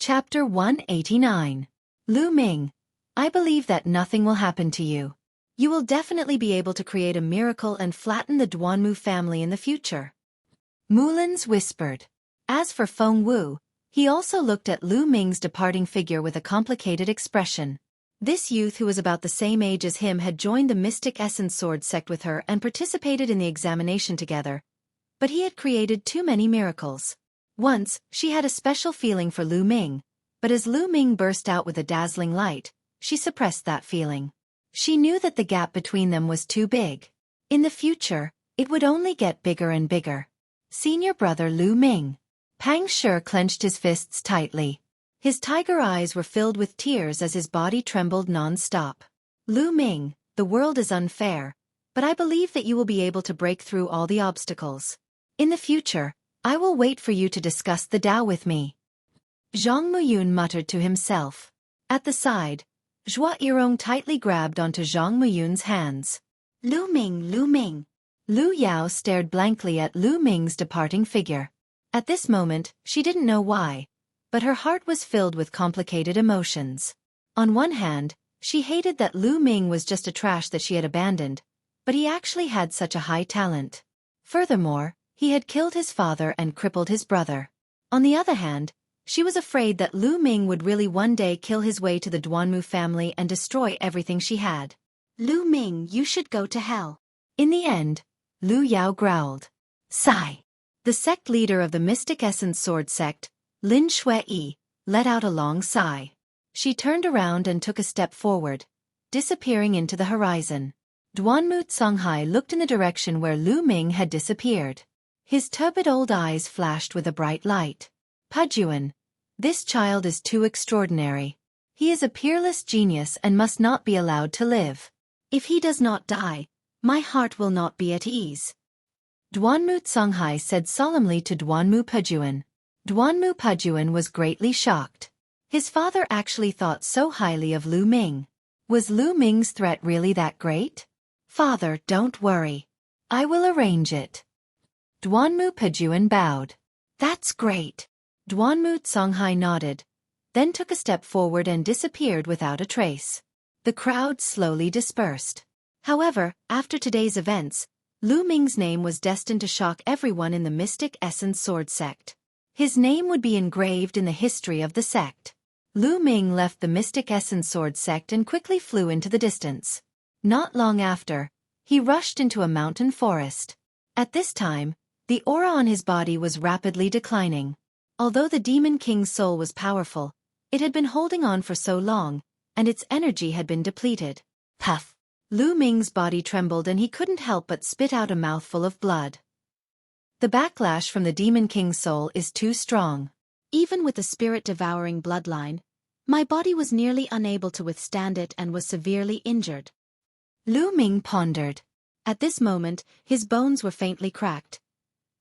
Chapter 189. Lu Ming, I believe that nothing will happen to you. You will definitely be able to create a miracle and flatten the Duanmu family in the future. Mulins whispered. As for Feng Wu, he also looked at Lu Ming's departing figure with a complicated expression. This youth who was about the same age as him had joined the Mystic Essence Sword sect with her and participated in the examination together, but he had created too many miracles. Once, she had a special feeling for Lu Ming, but as Lu Ming burst out with a dazzling light, she suppressed that feeling. She knew that the gap between them was too big. In the future, it would only get bigger and bigger. Senior brother Lu Ming. Pang Shi clenched his fists tightly. His tiger eyes were filled with tears as his body trembled non-stop. Lu Ming, the world is unfair, but I believe that you will be able to break through all the obstacles. In the future, I will wait for you to discuss the Tao with me. Zhang Muyun muttered to himself. At the side, Xueqi tightly grabbed onto Zhang Muyun's hands. Lu Ming, Lu Ming. Lu Yao stared blankly at Lu Ming's departing figure. At this moment, she didn't know why, but her heart was filled with complicated emotions. On one hand, she hated that Lu Ming was just a trash that she had abandoned, but he actually had such a high talent. Furthermore, he had killed his father and crippled his brother. On the other hand, she was afraid that Lu Ming would really one day kill his way to the Duanmu family and destroy everything she had. Lu Ming, you should go to hell. In the end, Lu Yao growled. Sigh. The sect leader of the Mystic Essence Sword sect, Lin Xueqi, let out a long sigh. She turned around and took a step forward, disappearing into the horizon. Duanmu Songhai looked in the direction where Lu Ming had disappeared. His turbid old eyes flashed with a bright light. Pujuan, this child is too extraordinary. He is a peerless genius and must not be allowed to live. If he does not die, my heart will not be at ease. Duanmu Songhai said solemnly to Duanmu Pujuan. Duanmu Pujuan was greatly shocked. His father actually thought so highly of Lu Ming. Was Lu Ming's threat really that great? Father, don't worry. I will arrange it. Duanmu Pujuan bowed. That's great. Duanmu Songhai nodded, then took a step forward and disappeared without a trace. The crowd slowly dispersed. However, after today's events, Lu Ming's name was destined to shock everyone in the Mystic Essence Sword sect. His name would be engraved in the history of the sect. Lu Ming left the Mystic Essence Sword sect and quickly flew into the distance. Not long after, he rushed into a mountain forest. At this time, the aura on his body was rapidly declining. Although the Demon King's soul was powerful, it had been holding on for so long, and its energy had been depleted. Puff! Lu Ming's body trembled and he couldn't help but spit out a mouthful of blood. The backlash from the Demon King's soul is too strong. Even with the spirit-devouring bloodline, my body was nearly unable to withstand it and was severely injured. Lu Ming pondered. At this moment, his bones were faintly cracked.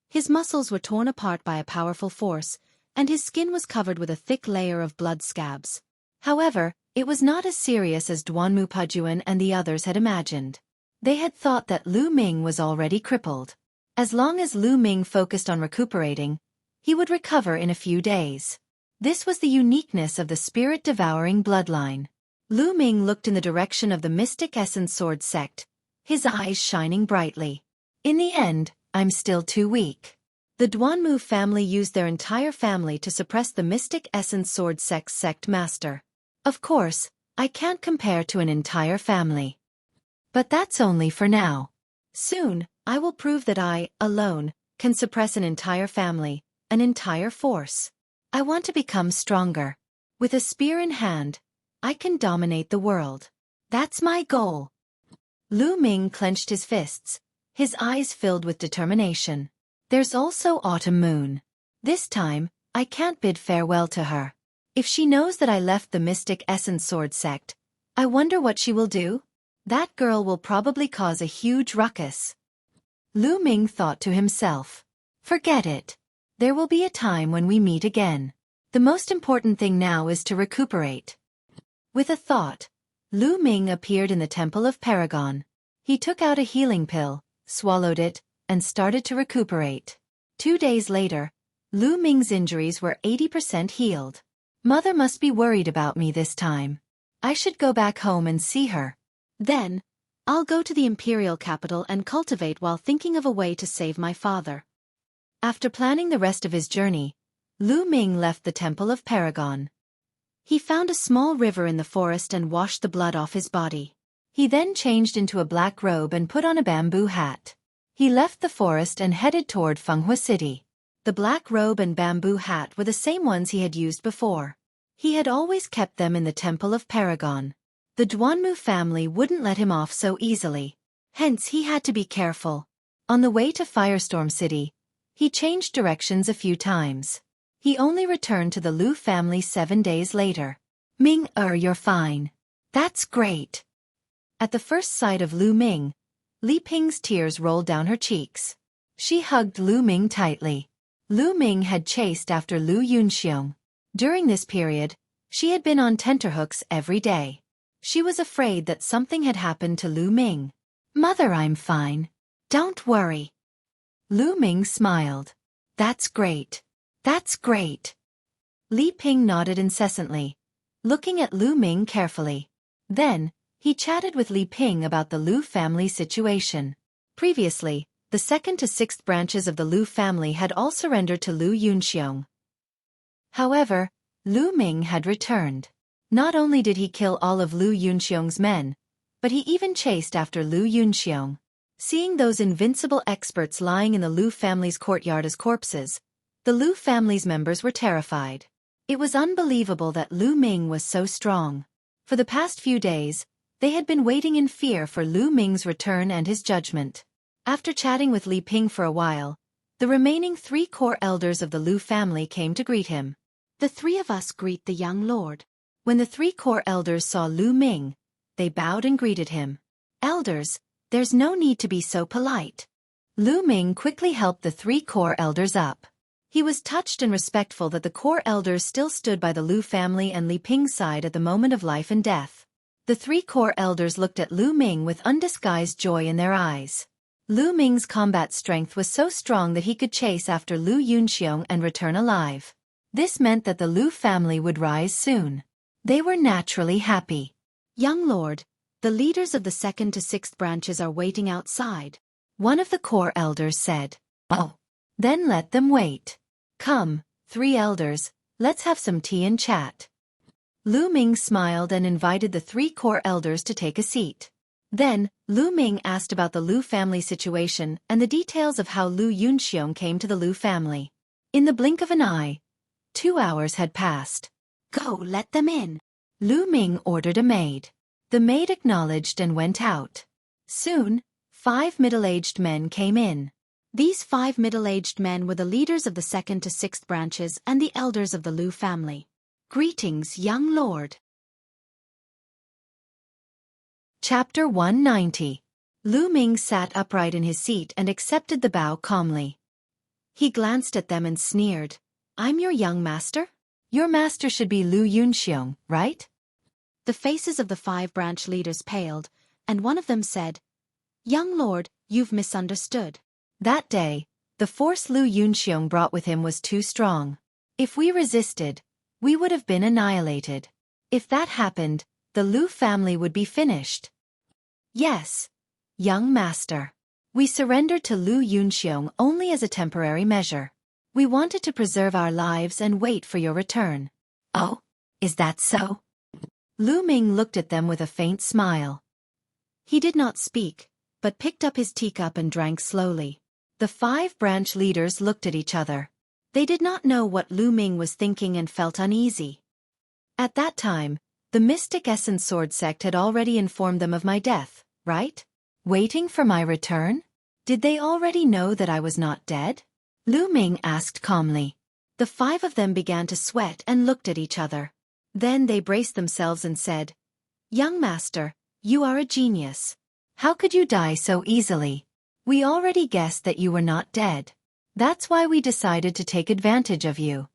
His muscles were torn apart by a powerful force, and his skin was covered with a thick layer of blood scabs. However, it was not as serious as Duanmu Pujuan and the others had imagined. They had thought that Lu Ming was already crippled. As long as Lu Ming focused on recuperating, he would recover in a few days. This was the uniqueness of the spirit-devouring bloodline. Lu Ming looked in the direction of the Mystic Essence Sword sect, his eyes shining brightly. In the end, I'm still too weak. The Duanmu family used their entire family to suppress the Mystic Essence Sword sect's sect master. Of course, I can't compare to an entire family. But that's only for now. Soon, I will prove that I, alone, can suppress an entire family, an entire force. I want to become stronger. With a spear in hand, I can dominate the world. That's my goal. Lu Ming clenched his fists, his eyes filled with determination. There's also Autumn Moon. This time, I can't bid farewell to her. If she knows that I left the Mystic Essence Sword sect, I wonder what she will do? That girl will probably cause a huge ruckus. Lu Ming thought to himself. Forget it. There will be a time when we meet again. The most important thing now is to recuperate. With a thought, Lu Ming appeared in the Temple of Paragon. He took out a healing pill, swallowed it, and started to recuperate. 2 days later, Lu Ming's injuries were 80% healed. Mother must be worried about me this time. I should go back home and see her. Then, I'll go to the imperial capital and cultivate while thinking of a way to save my father. After planning the rest of his journey, Lu Ming left the Temple of Paragon. He found a small river in the forest and washed the blood off his body. He then changed into a black robe and put on a bamboo hat. He left the forest and headed toward Fenghua City. The black robe and bamboo hat were the same ones he had used before. He had always kept them in the Temple of Paragon. The Duanmu family wouldn't let him off so easily. Hence he had to be careful. On the way to Firestorm City, he changed directions a few times. He only returned to the Lu family 7 days later. Ming, you're fine. That's great. At the first sight of Lu Ming, Li Ping's tears rolled down her cheeks. She hugged Lu Ming tightly. Lu Ming had chased after Lu Yunxiong. During this period, she had been on tenterhooks every day. She was afraid that something had happened to Lu Ming. Mother, I'm fine. Don't worry. Lu Ming smiled. That's great. That's great. Li Ping nodded incessantly, looking at Lu Ming carefully. Then, he chatted with Li Ping about the Lu family situation. Previously, the 2nd to 6th branches of the Lu family had all surrendered to Lu Yunxiong. However, Lu Ming had returned. Not only did he kill all of Lu Yunxiong's men, but he even chased after Lu Yunxiong. Seeing those invincible experts lying in the Lu family's courtyard as corpses, the Lu family's members were terrified. It was unbelievable that Lu Ming was so strong. For the past few days, they had been waiting in fear for Lu Ming's return and his judgment. After chatting with Li Ping for a while, the remaining 3 core elders of the Lu family came to greet him. The 3 of us greet the young lord. When the 3 core elders saw Lu Ming, they bowed and greeted him. Elders, there's no need to be so polite. Lu Ming quickly helped the 3 core elders up. He was touched and respectful that the core elders still stood by the Lu family and Li Ping's side at the moment of life and death. The 3 core elders looked at Lu Ming with undisguised joy in their eyes. Lu Ming's combat strength was so strong that he could chase after Lu Yunxiong and return alive. This meant that the Lu family would rise soon. They were naturally happy. Young lord, the leaders of the 2nd to 6th branches are waiting outside. One of the core elders said. Oh. Then let them wait. Come, 3 elders, let's have some tea and chat. Lu Ming smiled and invited the 3 core elders to take a seat. Then, Lu Ming asked about the Lu family situation and the details of how Lu Yunxiong came to the Lu family. In the blink of an eye, 2 hours had passed. Go, let them in. Lu Ming ordered a maid. The maid acknowledged and went out. Soon, 5 middle-aged men came in. These 5 middle-aged men were the leaders of the 2nd to 6th branches and the elders of the Lu family. Greetings, young lord. Chapter 190. Lu Ming sat upright in his seat and accepted the bow calmly. He glanced at them and sneered. I'm your young master? Your master should be Lu Yunxiong, right? The faces of the 5 branch leaders paled, and one of them said, Young lord, you've misunderstood. That day, the force Lu Yunxiong brought with him was too strong. If we resisted, we would have been annihilated. If that happened, the Lu family would be finished. Yes, young master. We surrendered to Lu Yunxiong only as a temporary measure. We wanted to preserve our lives and wait for your return. Oh, is that so? Lu Ming looked at them with a faint smile. He did not speak, but picked up his teacup and drank slowly. The 5 branch leaders looked at each other. They did not know what Lu Ming was thinking and felt uneasy. At that time, the Mystic Essence Sword sect had already informed them of my death, right? Waiting for my return? Did they already know that I was not dead? Lu Ming asked calmly. The 5 of them began to sweat and looked at each other. Then they braced themselves and said, Young master, you are a genius. How could you die so easily? We already guessed that you were not dead. That's why we decided to take advantage of you.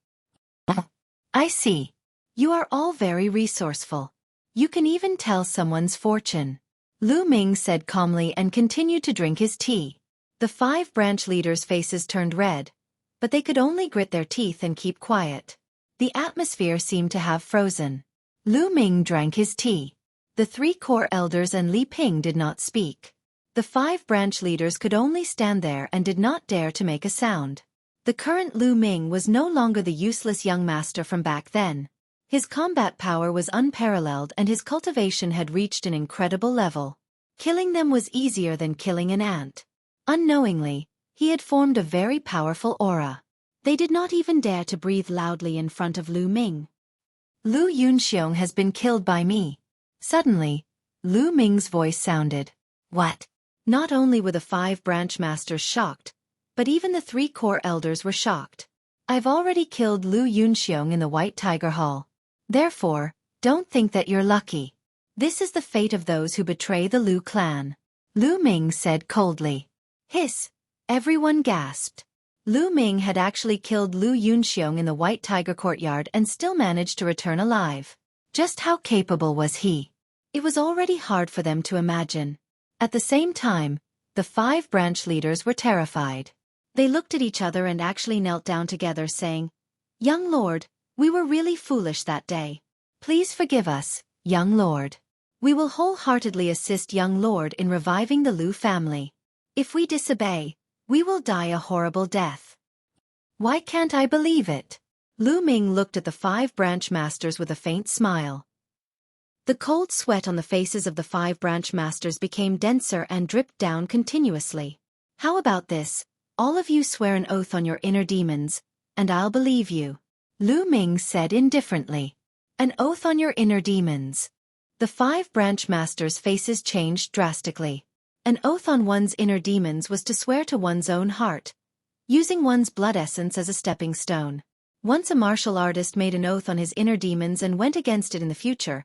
I see. You are all very resourceful. You can even tell someone's fortune. Lu Ming said calmly and continued to drink his tea. The 5 branch leaders' faces turned red, but they could only grit their teeth and keep quiet. The atmosphere seemed to have frozen. Lu Ming drank his tea. The 3 core elders and Li Ping did not speak. The 5 branch leaders could only stand there and did not dare to make a sound. The current Lu Ming was no longer the useless young master from back then. His combat power was unparalleled and his cultivation had reached an incredible level. Killing them was easier than killing an ant. Unknowingly, he had formed a very powerful aura. They did not even dare to breathe loudly in front of Lu Ming. Lu Yunxiong has been killed by me. Suddenly, Lu Ming's voice sounded. What? Not only were the 5 branch masters shocked, but even the 3 core elders were shocked. I've already killed Lu Yunxiong in the White Tiger Hall. Therefore, don't think that you're lucky. This is the fate of those who betray the Lu clan. Lu Ming said coldly. Hiss! Everyone gasped. Lu Ming had actually killed Lu Yunxiong in the White Tiger courtyard and still managed to return alive. Just how capable was he? It was already hard for them to imagine. At the same time, the 5 branch leaders were terrified. They looked at each other and actually knelt down together saying, Young Lord, we were really foolish that day. Please forgive us, young Lord. We will wholeheartedly assist young Lord in reviving the Lu family. If we disobey, we will die a horrible death. Why can't I believe it? Lu Ming looked at the 5 branch masters with a faint smile. The cold sweat on the faces of the 5 branch masters became denser and dripped down continuously. How about this? All of you swear an oath on your inner demons, and I'll believe you. Lu Ming said indifferently. An oath on your inner demons. The 5 branch masters' faces changed drastically. An oath on one's inner demons was to swear to one's own heart, using one's blood essence as a stepping stone. Once a martial artist made an oath on his inner demons and went against it in the future,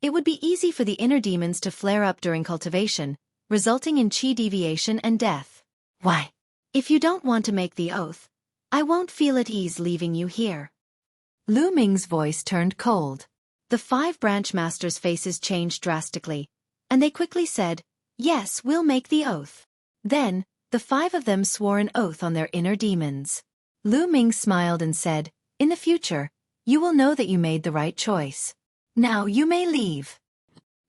it would be easy for the inner demons to flare up during cultivation, resulting in chi deviation and death. Why? If you don't want to make the oath, I won't feel at ease leaving you here. Lu Ming's voice turned cold. The 5 branch masters' faces changed drastically, and they quickly said, Yes, we'll make the oath. Then, the 5 of them swore an oath on their inner demons. Lu Ming smiled and said, In the future, you will know that you made the right choice. Now you may leave.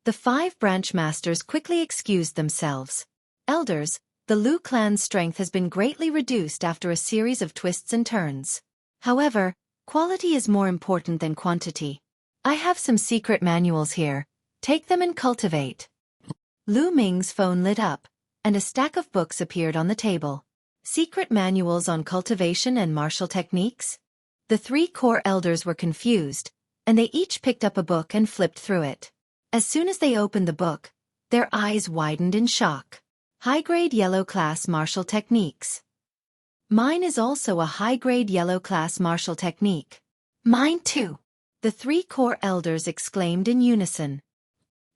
The 5 branch masters quickly excused themselves. Elders, the Lu clan's strength has been greatly reduced after a series of twists and turns. However, quality is more important than quantity. I have some secret manuals here. Take them and cultivate. Lu Ming's phone lit up, and a stack of books appeared on the table. Secret manuals on cultivation and martial techniques? The 3 core elders were confused, and they each picked up a book and flipped through it. As soon as they opened the book, their eyes widened in shock. High-grade yellow class martial techniques. Mine is also a high-grade yellow class martial technique. Mine too. The 3 core elders exclaimed in unison.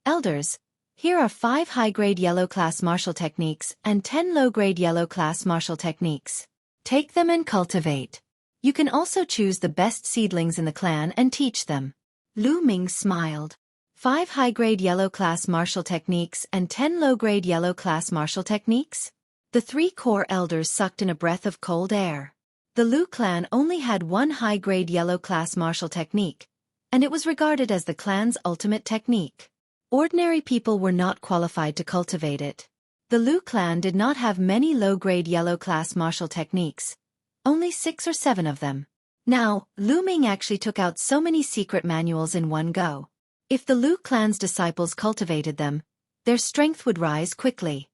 Elders, here are 5 high-grade yellow class martial techniques and 10 low-grade yellow class martial techniques. Take them and cultivate. You can also choose the best seedlings in the clan and teach them. Lu Ming smiled. 5 high-grade yellow class martial techniques and 10 low-grade yellow class martial techniques? The 3 core elders sucked in a breath of cold air. The Lu clan only had 1 high-grade yellow class martial technique, and it was regarded as the clan's ultimate technique. Ordinary people were not qualified to cultivate it. The Lu clan did not have many low-grade yellow class martial techniques, only 6 or 7 of them. Now, Lu Ming actually took out so many secret manuals in one go. If the Lu clan's disciples cultivated them, their strength would rise quickly.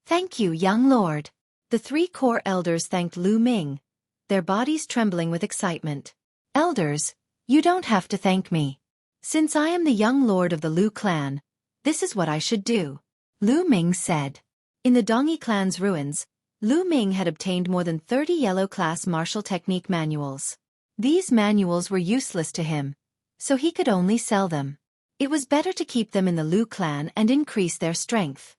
Thank you, young lord. The 3 core elders thanked Lu Ming, their bodies trembling with excitement. Elders, you don't have to thank me. Since I am the young lord of the Lu clan, this is what I should do. Lu Ming said. In the Dongyi clan's ruins, Lu Ming had obtained more than 30 yellow class martial technique manuals. These manuals were useless to him, so he could only sell them. It was better to keep them in the Lu clan and increase their strength.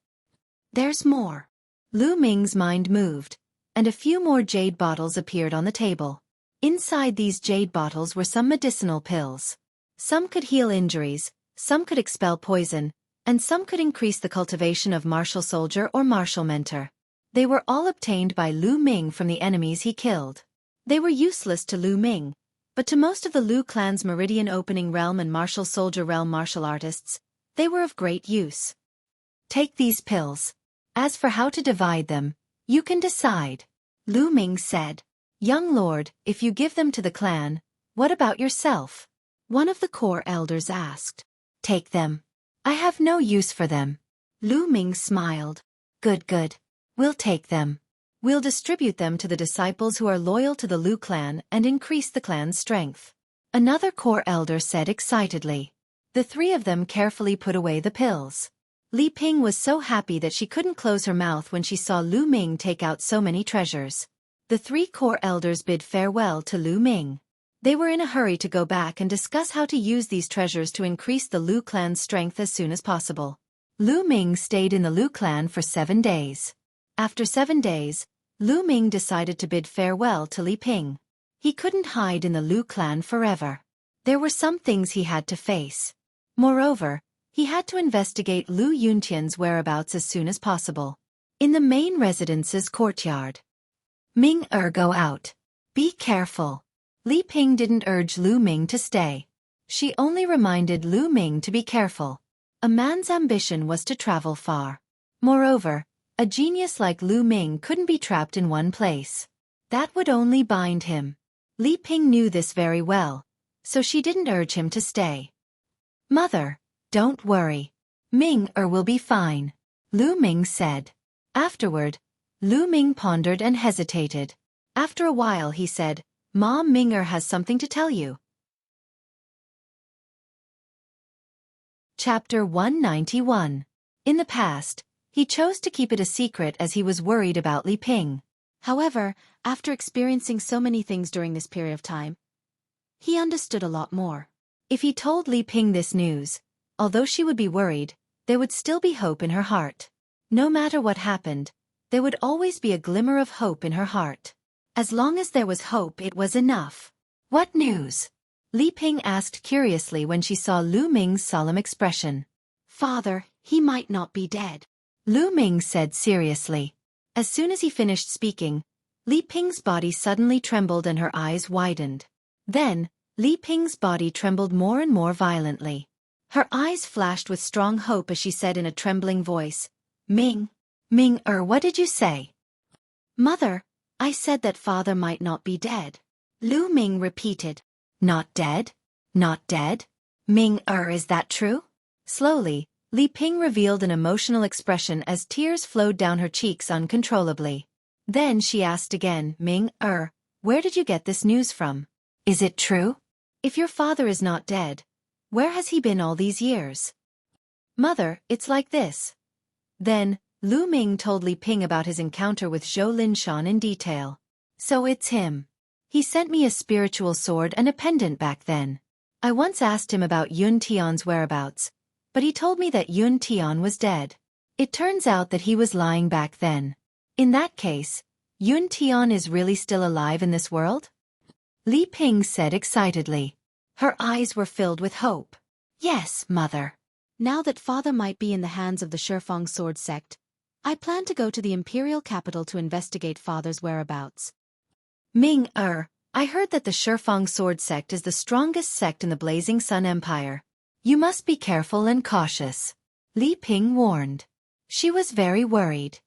There's more. Lu Ming's mind moved, and a few more jade bottles appeared on the table. Inside these jade bottles were some medicinal pills. Some could heal injuries, some could expel poison, and some could increase the cultivation of martial soldier or martial mentor. They were all obtained by Lu Ming from the enemies he killed. They were useless to Lu Ming, But to most of the Lu clan's Meridian Opening Realm and Martial Soldier Realm martial artists, they were of great use. Take these pills. As for how to divide them, you can decide. Lu Ming said. Young lord, if you give them to the clan, what about yourself? One of the core elders asked. Take them. I have no use for them. Lu Ming smiled. Good, good. We'll take them. We'll distribute them to the disciples who are loyal to the Lu clan and increase the clan's strength. Another core elder said excitedly. The three of them carefully put away the pills. Li Ping was so happy that she couldn't close her mouth when she saw Lu Ming take out so many treasures. The three core elders bid farewell to Lu Ming. They were in a hurry to go back and discuss how to use these treasures to increase the Lu clan's strength as soon as possible. Lu Ming stayed in the Lu clan for 7 days. After 7 days, Lu Ming decided to bid farewell to Li Ping. He couldn't hide in the Lu clan forever. There were some things he had to face. Moreover, he had to investigate Lu Yuntian's whereabouts as soon as possible. In the main residence's courtyard. Ming go out. Be careful. Li Ping didn't urge Lu Ming to stay. She only reminded Lu Ming to be careful. A man's ambition was to travel far. Moreover, a genius like Lu Ming couldn't be trapped in one place. That would only bind him. Li Ping knew this very well, so she didn't urge him to stay. Mother, don't worry. Ming will be fine, Lu Ming said. Afterward, Lu Ming pondered and hesitated. After a while he said, Mom, Ming has something to tell you. Chapter 191. In the past, he chose to keep it a secret as he was worried about Li Ping. However, after experiencing so many things during this period of time, he understood a lot more. If he told Li Ping this news, although she would be worried, there would still be hope in her heart. No matter what happened, there would always be a glimmer of hope in her heart. As long as there was hope, it was enough. What news? Li Ping asked curiously when she saw Lu Ming's solemn expression. Father, he might not be dead, Lu Ming said seriously. As soon as he finished speaking, Li Ping's body suddenly trembled and her eyes widened. Then, Li Ping's body trembled more and more violently. Her eyes flashed with strong hope as she said in a trembling voice, Ming, what did you say? Mother, I said that father might not be dead. Lu Ming repeated. Not dead? Not dead? Ming is that true? Slowly, Li Ping revealed an emotional expression as tears flowed down her cheeks uncontrollably. Then she asked again, Ming where did you get this news from? Is it true? If your father is not dead, where has he been all these years? Mother, it's like this. Then, Lu Ming told Li Ping about his encounter with Zhou Linshan in detail. So it's him. He sent me a spiritual sword and a pendant back then. I once asked him about Yun Tian's whereabouts, but he told me that Yun Tian was dead. It turns out that he was lying back then. In that case, Yun Tian is really still alive in this world? Li Ping said excitedly. Her eyes were filled with hope. Yes, mother. Now that father might be in the hands of the Shifang sword sect, I plan to go to the imperial capital to investigate father's whereabouts. Ming I heard that the Shifang sword sect is the strongest sect in the Blazing Sun Empire. You must be careful and cautious, Li Ping warned. She was very worried.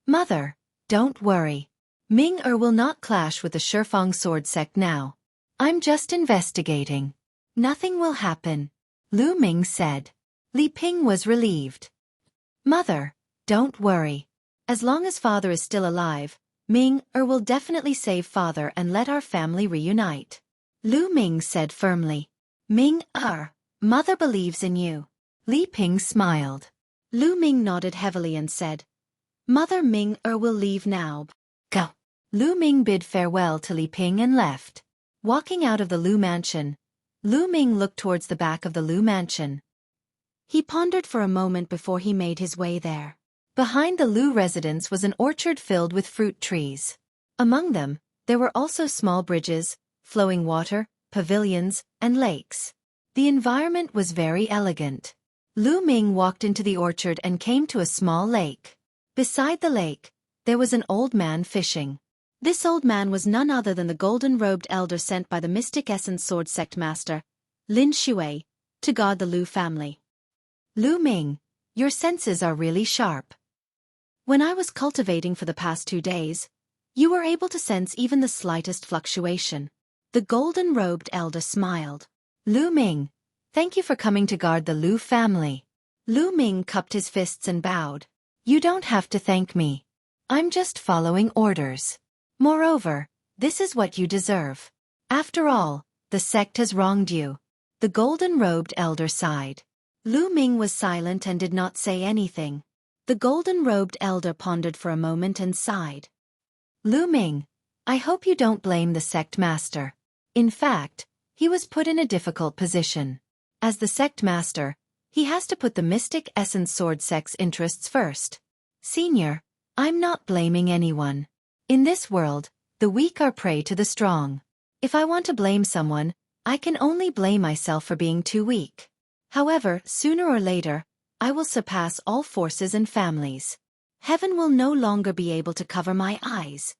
Mother, don't worry. Ming will not clash with the Shifang sword sect now. I'm just investigating. Nothing will happen, Lu Ming said. Li Ping was relieved. Mother, don't worry. As long as father is still alive, Ming will definitely save father and let our family reunite. Lu Ming said firmly. Ming mother believes in you. Li Ping smiled. Lu Ming nodded heavily and said, Mother, Ming will leave now. Go. Lu Ming bid farewell to Li Ping and left. Walking out of the Lu mansion, Lu Ming looked towards the back of the Lu mansion. He pondered for a moment before he made his way there. Behind the Lu residence was an orchard filled with fruit trees. Among them, there were also small bridges, flowing water, pavilions, and lakes. The environment was very elegant. Lu Ming walked into the orchard and came to a small lake. Beside the lake, there was an old man fishing. This old man was none other than the golden-robed elder sent by the Mystic Essence Sword Sect Master, Lin Xueqi, to guard the Lu family. Lu Ming, your senses are really sharp. When I was cultivating for the past 2 days, you were able to sense even the slightest fluctuation. The golden-robed elder smiled. Lu Ming, thank you for coming to guard the Lu family. Lu Ming cupped his fists and bowed. You don't have to thank me. I'm just following orders. Moreover, this is what you deserve. After all, the sect has wronged you. The golden-robed elder sighed. Lu Ming was silent and did not say anything. The golden-robed elder pondered for a moment and sighed. Lu Ming, I hope you don't blame the sect master. In fact, he was put in a difficult position. As the sect master, he has to put the Mystic Essence Sword Sect's interests first. Senior, I'm not blaming anyone. In this world, the weak are prey to the strong. If I want to blame someone, I can only blame myself for being too weak. However, sooner or later, I will surpass all forces and families. Heaven will no longer be able to cover my eyes.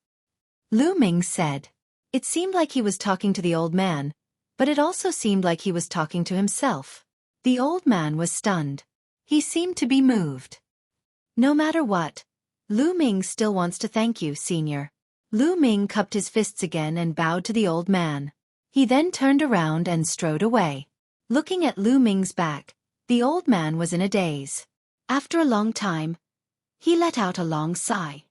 Lu Ming said. It seemed like he was talking to the old man, but it also seemed like he was talking to himself. The old man was stunned. He seemed to be moved. No matter what, Lu Ming still wants to thank you, Senior. Lu Ming cupped his fists again and bowed to the old man. He then turned around and strode away. Looking at Lu Ming's back, the old man was in a daze. After a long time, he let out a long sigh.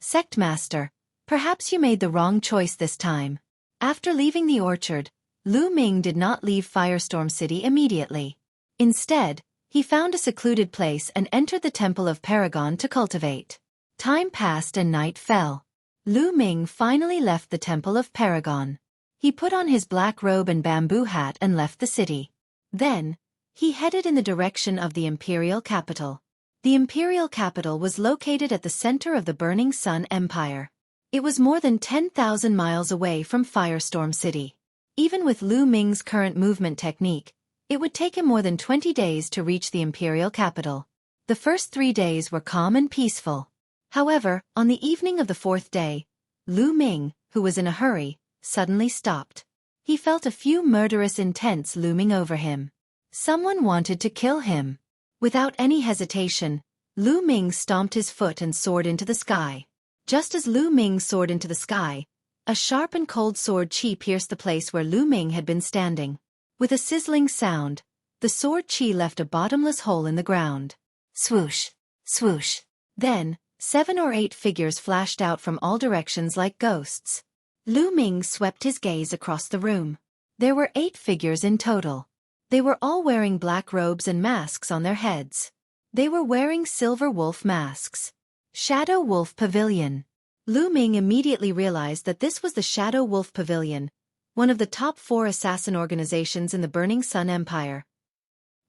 Sect Master, perhaps you made the wrong choice this time. After leaving the orchard, Lu Ming did not leave Firestorm City immediately. Instead, he found a secluded place and entered the Temple of Paragon to cultivate. Time passed and night fell. Lu Ming finally left the Temple of Paragon. He put on his black robe and bamboo hat and left the city. Then, he headed in the direction of the imperial capital. The imperial capital was located at the center of the Burning Sun Empire. It was more than 10,000 miles away from Firestorm City. Even with Lu Ming's current movement technique, it would take him more than 20 days to reach the imperial capital. The first 3 days were calm and peaceful. However, on the evening of the 4th day, Lu Ming, who was in a hurry, suddenly stopped. He felt a few murderous intents looming over him. Someone wanted to kill him. Without any hesitation, Lu Ming stomped his foot and soared into the sky. Just as Lu Ming soared into the sky, a sharp and cold sword chi pierced the place where Lu Ming had been standing. With a sizzling sound, the sword chi left a bottomless hole in the ground. Swoosh, swoosh. Then, 7 or 8 figures flashed out from all directions like ghosts. Lu Ming swept his gaze across the room. There were 8 figures in total. They were all wearing black robes and masks on their heads. They were wearing silver wolf masks. Shadow Wolf Pavilion. Lu Ming immediately realized that this was the Shadow Wolf Pavilion, one of the top 4 assassin organizations in the Burning Sun Empire.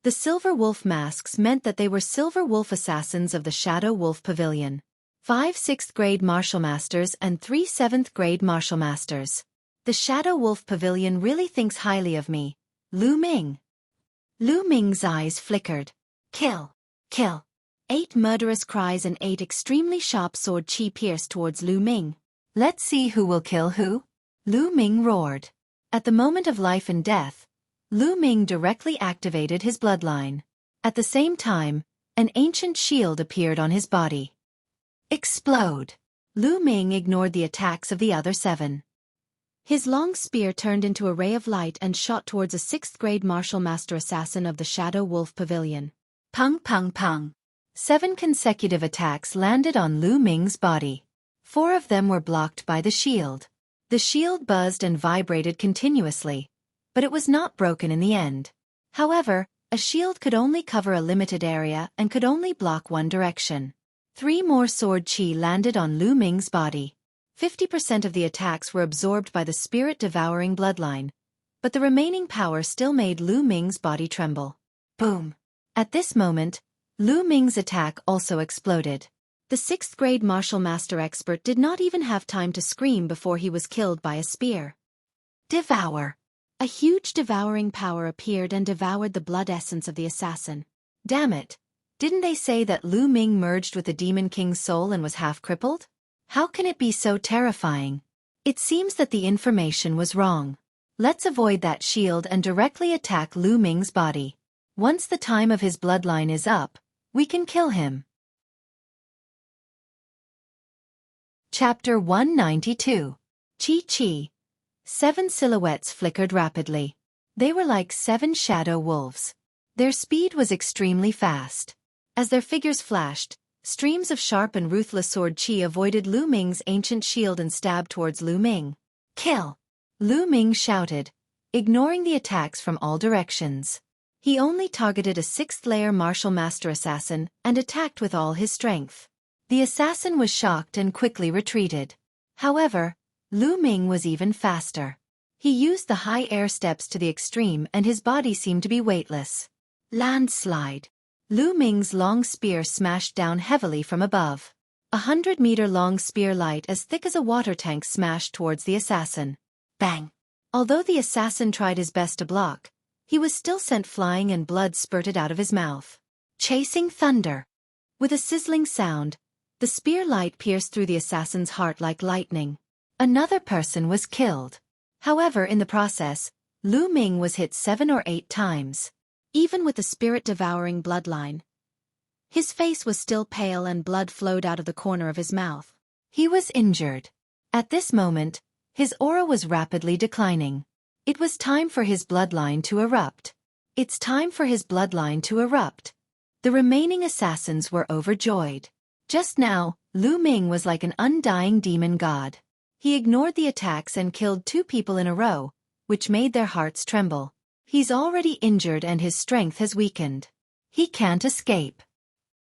The silver wolf masks meant that they were silver wolf assassins of the Shadow Wolf Pavilion. 5 6th-grade martial masters and 3 7th-grade martial masters. The Shadow Wolf Pavilion really thinks highly of me. Lu Ming. Lu Ming's eyes flickered. Kill. Kill. 8 murderous cries and 8 extremely sharp sword chi pierced towards Lu Ming. Let's see who will kill who. Lu Ming roared. At the moment of life and death, Lu Ming directly activated his bloodline. At the same time, an ancient shield appeared on his body. Explode. Lu Ming ignored the attacks of the other 7. His long spear turned into a ray of light and shot towards a 6th-grade martial master assassin of the Shadow Wolf Pavilion. Pung pung pung. 7 consecutive attacks landed on Lu Ming's body. 4 of them were blocked by the shield. The shield buzzed and vibrated continuously, but it was not broken in the end. However, a shield could only cover a limited area and could only block one direction. 3 more sword chi landed on Lu Ming's body. 50% of the attacks were absorbed by the spirit-devouring bloodline, but the remaining power still made Lu Ming's body tremble. Boom! At this moment, Lu Ming's attack also exploded. The 6th-grade martial master expert did not even have time to scream before he was killed by a spear. Devour. A huge devouring power appeared and devoured the blood essence of the assassin. Damn it! Didn't they say that Lu Ming merged with the Demon King's soul and was half-crippled? How can it be so terrifying? It seems that the information was wrong. Let's avoid that shield and directly attack Lu Ming's body. Once the time of his bloodline is up, we can kill him. Chapter 192. Xueqi. 7 silhouettes flickered rapidly. They were like 7 shadow wolves. Their speed was extremely fast. As their figures flashed, streams of sharp and ruthless sword qi avoided Lu Ming's ancient shield and stabbed towards Lu Ming. Kill! Lu Ming shouted, ignoring the attacks from all directions. He only targeted a 6th-layer martial master assassin and attacked with all his strength. The assassin was shocked and quickly retreated. However, Lu Ming was even faster. He used the high air steps to the extreme and his body seemed to be weightless. Landslide. Lu Ming's long spear smashed down heavily from above. 100-meter-long spear light as thick as a water tank smashed towards the assassin. Bang! Although the assassin tried his best to block, he was still sent flying and blood spurted out of his mouth. Chasing thunder. With a sizzling sound, the spear light pierced through the assassin's heart like lightning. Another person was killed. However, in the process, Lu Ming was hit 7 or 8 times. Even with the spirit-devouring bloodline, his face was still pale and blood flowed out of the corner of his mouth. He was injured. At this moment, his aura was rapidly declining. It was time for his bloodline to erupt. It's time for his bloodline to erupt. The remaining assassins were overjoyed. Just now, Lu Ming was like an undying demon god. He ignored the attacks and killed 2 people in a row, which made their hearts tremble. He's already injured and his strength has weakened. He can't escape.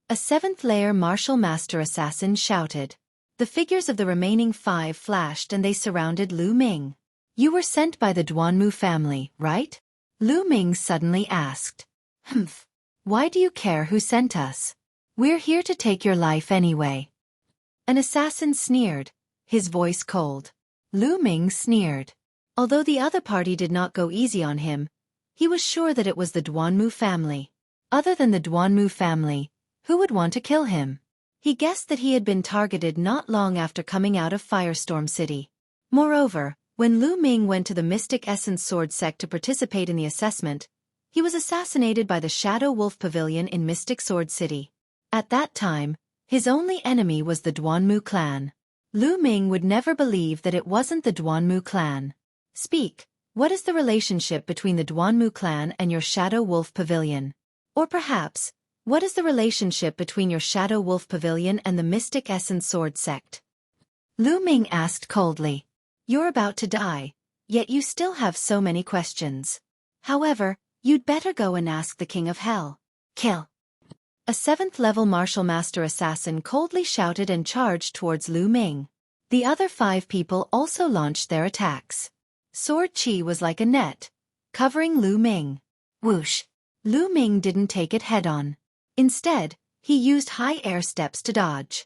A 7th-layer martial master assassin shouted. The figures of the remaining 5 flashed and they surrounded Lu Ming. You were sent by the Duanmu family, right? Lu Ming suddenly asked. Humph. Why do you care who sent us? We're here to take your life anyway. An assassin sneered, his voice cold. Lu Ming sneered. Although the other party did not go easy on him, he was sure that it was the Duanmu family. Other than the Duanmu family, who would want to kill him? He guessed that he had been targeted not long after coming out of Firestorm City. Moreover, when Lu Ming went to the Mystic Essence Sword sect to participate in the assessment, he was assassinated by the Shadow Wolf Pavilion in Mystic Sword City. At that time, his only enemy was the Duanmu clan. Lu Ming would never believe that it wasn't the Duanmu clan. Speak, what is the relationship between the Duanmu clan and your Shadow Wolf Pavilion? Or perhaps, what is the relationship between your Shadow Wolf Pavilion and the Mystic Essence Sword sect? Lu Ming asked coldly. You're about to die, yet you still have so many questions. However, you'd better go and ask the King of Hell. Kill. A 7th-level martial master assassin coldly shouted and charged towards Lu Ming. The other 5 people also launched their attacks. Sword Qi was like a net, covering Lu Ming. Whoosh! Lu Ming didn't take it head-on. Instead, he used high air steps to dodge.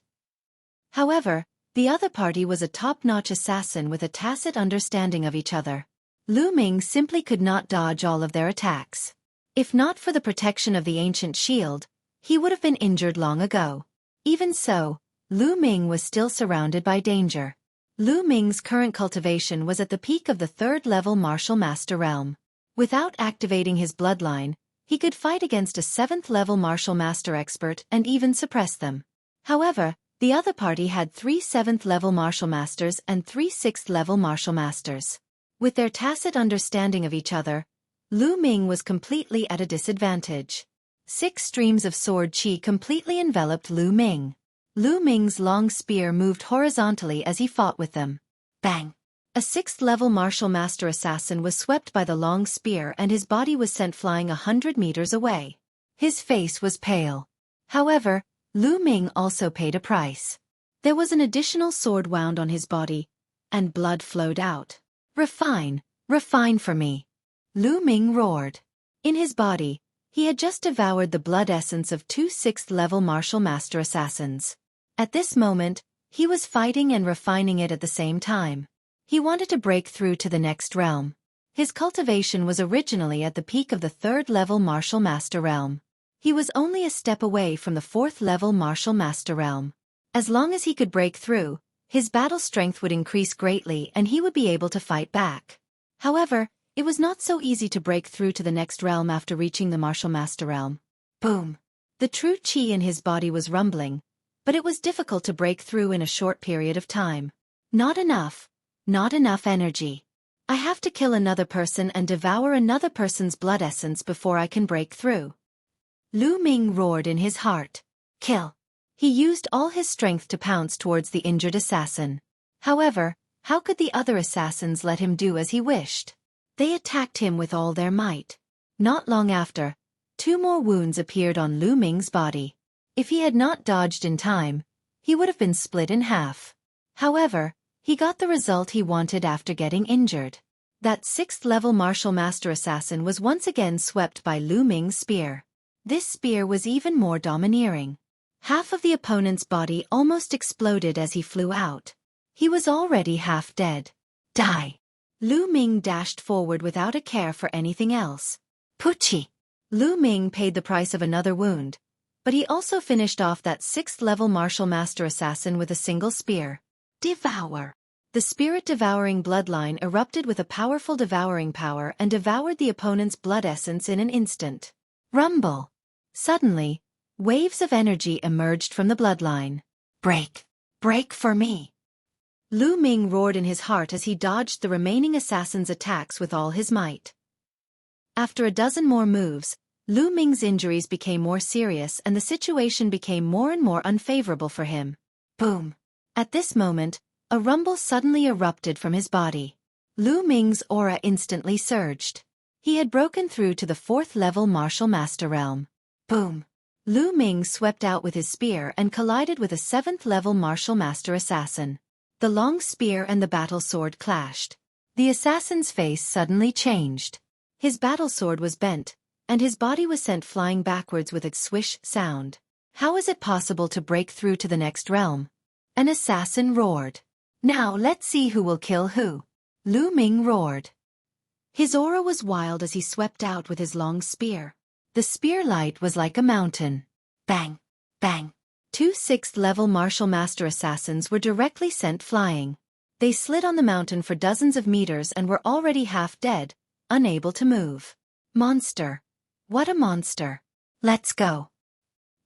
However, the other party was a top-notch assassin with a tacit understanding of each other. Lu Ming simply could not dodge all of their attacks. If not for the protection of the ancient shield, he would have been injured long ago. Even so, Lu Ming was still surrounded by danger. Lu Ming's current cultivation was at the peak of the 3rd-level martial master realm. Without activating his bloodline, he could fight against a 7th-level martial master expert and even suppress them. However, the other party had 3 7th-level martial masters and 3 6th-level martial masters. With their tacit understanding of each other, Lu Ming was completely at a disadvantage. 6 streams of sword qi completely enveloped Lu Ming. Lu Ming's long spear moved horizontally as he fought with them. Bang! A 6th-level martial master assassin was swept by the long spear and his body was sent flying 100 meters away. His face was pale. However, Lu Ming also paid a price. There was an additional sword wound on his body, and blood flowed out. Refine, refine for me. Lu Ming roared. In his body, he had just devoured the blood essence of 2 6th-level martial master assassins. At this moment, he was fighting and refining it at the same time. He wanted to break through to the next realm. His cultivation was originally at the peak of the 3rd-level martial master realm. He was only a step away from the 4th-level martial master realm. As long as he could break through, His battle strength would increase greatly and he would be able to fight back. However, it was not so easy to break through to the next realm after reaching the Martial Master realm. Boom! The true chi in his body was rumbling, but it was difficult to break through in a short period of time. Not enough energy. I have to kill another person and devour another person's blood essence before I can break through. Lu Ming roared in his heart. Kill! He used all his strength to pounce towards the injured assassin. However, how could the other assassins let him do as he wished? They attacked him with all their might. Not long after, 2 more wounds appeared on Lu Ming's body. If he had not dodged in time, he would have been split in half. However, he got the result he wanted after getting injured. That 6th-level Martial Master assassin was once again swept by Lu Ming's spear. This spear was even more domineering. Half of the opponent's body almost exploded as he flew out. He was already half dead. Die! Lu Ming dashed forward without a care for anything else. Puchi! Lu Ming paid the price of another wound, but he also finished off that 6th-level Martial Master assassin with a single spear. Devour! The spirit-devouring bloodline erupted with a powerful devouring power and devoured the opponent's blood essence in an instant. Rumble! Suddenly, waves of energy emerged from the bloodline. Break! Break for me! Lu Ming roared in his heart as he dodged the remaining assassin's attacks with all his might. After a dozen more moves, Lu Ming's injuries became more serious and the situation became more and more unfavorable for him. Boom! At this moment, a rumble suddenly erupted from his body. Lu Ming's aura instantly surged. He had broken through to the 4th-level Martial Master realm. Boom! Lu Ming swept out with his spear and collided with a 7th-level Martial Master assassin. The long spear and the battle sword clashed. The assassin's face suddenly changed. His battle sword was bent, and his body was sent flying backwards with a swish sound. How is it possible to break through to the next realm? An assassin roared. Now let's see who will kill who. Lu Ming roared. His aura was wild as he swept out with his long spear. The spear light was like a mountain. Bang! Bang! 2 6th-level Martial Master assassins were directly sent flying. They slid on the mountain for dozens of meters and were already half dead, unable to move. Monster! What a monster! Let's go!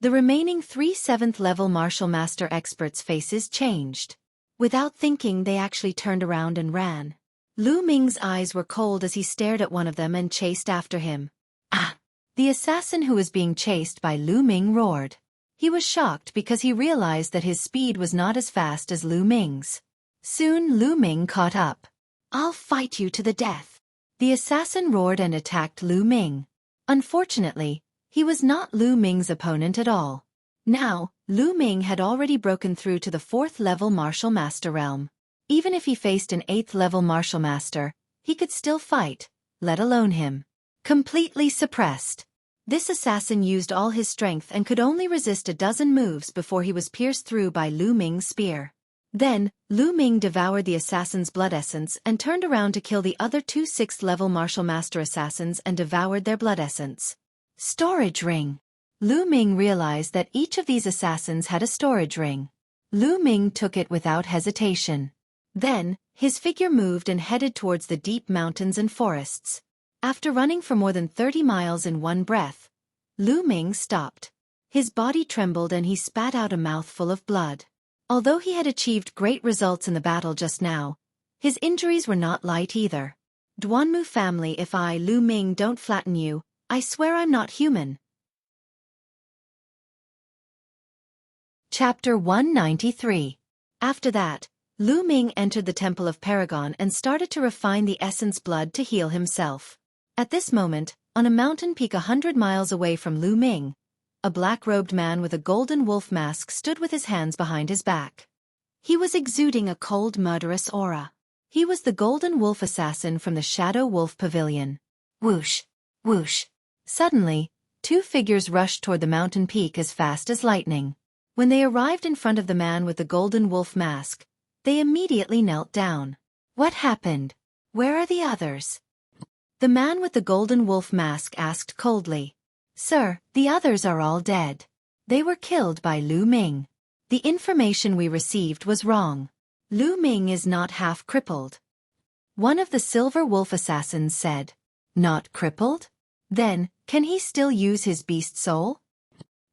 The remaining 3 7th-level Martial Master experts' faces changed. Without thinking, they actually turned around and ran. Lu Ming's eyes were cold as he stared at one of them and chased after him. Ah! The assassin who was being chased by Lu Ming roared. He was shocked because he realized that his speed was not as fast as Lu Ming's. Soon Lu Ming caught up. I'll fight you to the death. The assassin roared and attacked Lu Ming. Unfortunately, he was not Lu Ming's opponent at all. Now, Lu Ming had already broken through to the 4th-level Martial Master realm. Even if he faced an 8th-level Martial Master, he could still fight, let alone him. Completely suppressed. This assassin used all his strength and could only resist a dozen moves before he was pierced through by Lu Ming's spear. Then, Lu Ming devoured the assassin's blood essence and turned around to kill the other 2 6th-level Martial Master assassins and devoured their blood essence. Storage ring. Lu Ming realized that each of these assassins had a storage ring. Lu Ming took it without hesitation. Then, his figure moved and headed towards the deep mountains and forests. After running for more than 30 miles in one breath, Lu Ming stopped. His body trembled and he spat out a mouthful of blood. Although he had achieved great results in the battle just now, his injuries were not light either. Duanmu family, if I, Lu Ming, don't flatten you, I swear I'm not human. Chapter 193. After that, Lu Ming entered the Temple of Paragon and started to refine the essence blood to heal himself. At this moment, on a mountain peak 100 miles away from Lu Ming, a black-robed man with a golden wolf mask stood with his hands behind his back. He was exuding a cold, murderous aura. He was the golden wolf assassin from the Shadow Wolf Pavilion. Whoosh! Whoosh! Suddenly, 2 figures rushed toward the mountain peak as fast as lightning. When they arrived in front of the man with the golden wolf mask, they immediately knelt down. What happened? Where are the others? The man with the golden wolf mask asked coldly. Sir, the others are all dead. They were killed by Lu Ming. The information we received was wrong. Lu Ming is not half crippled. One of the silver wolf assassins said. Not crippled? Then, can he still use his beast soul?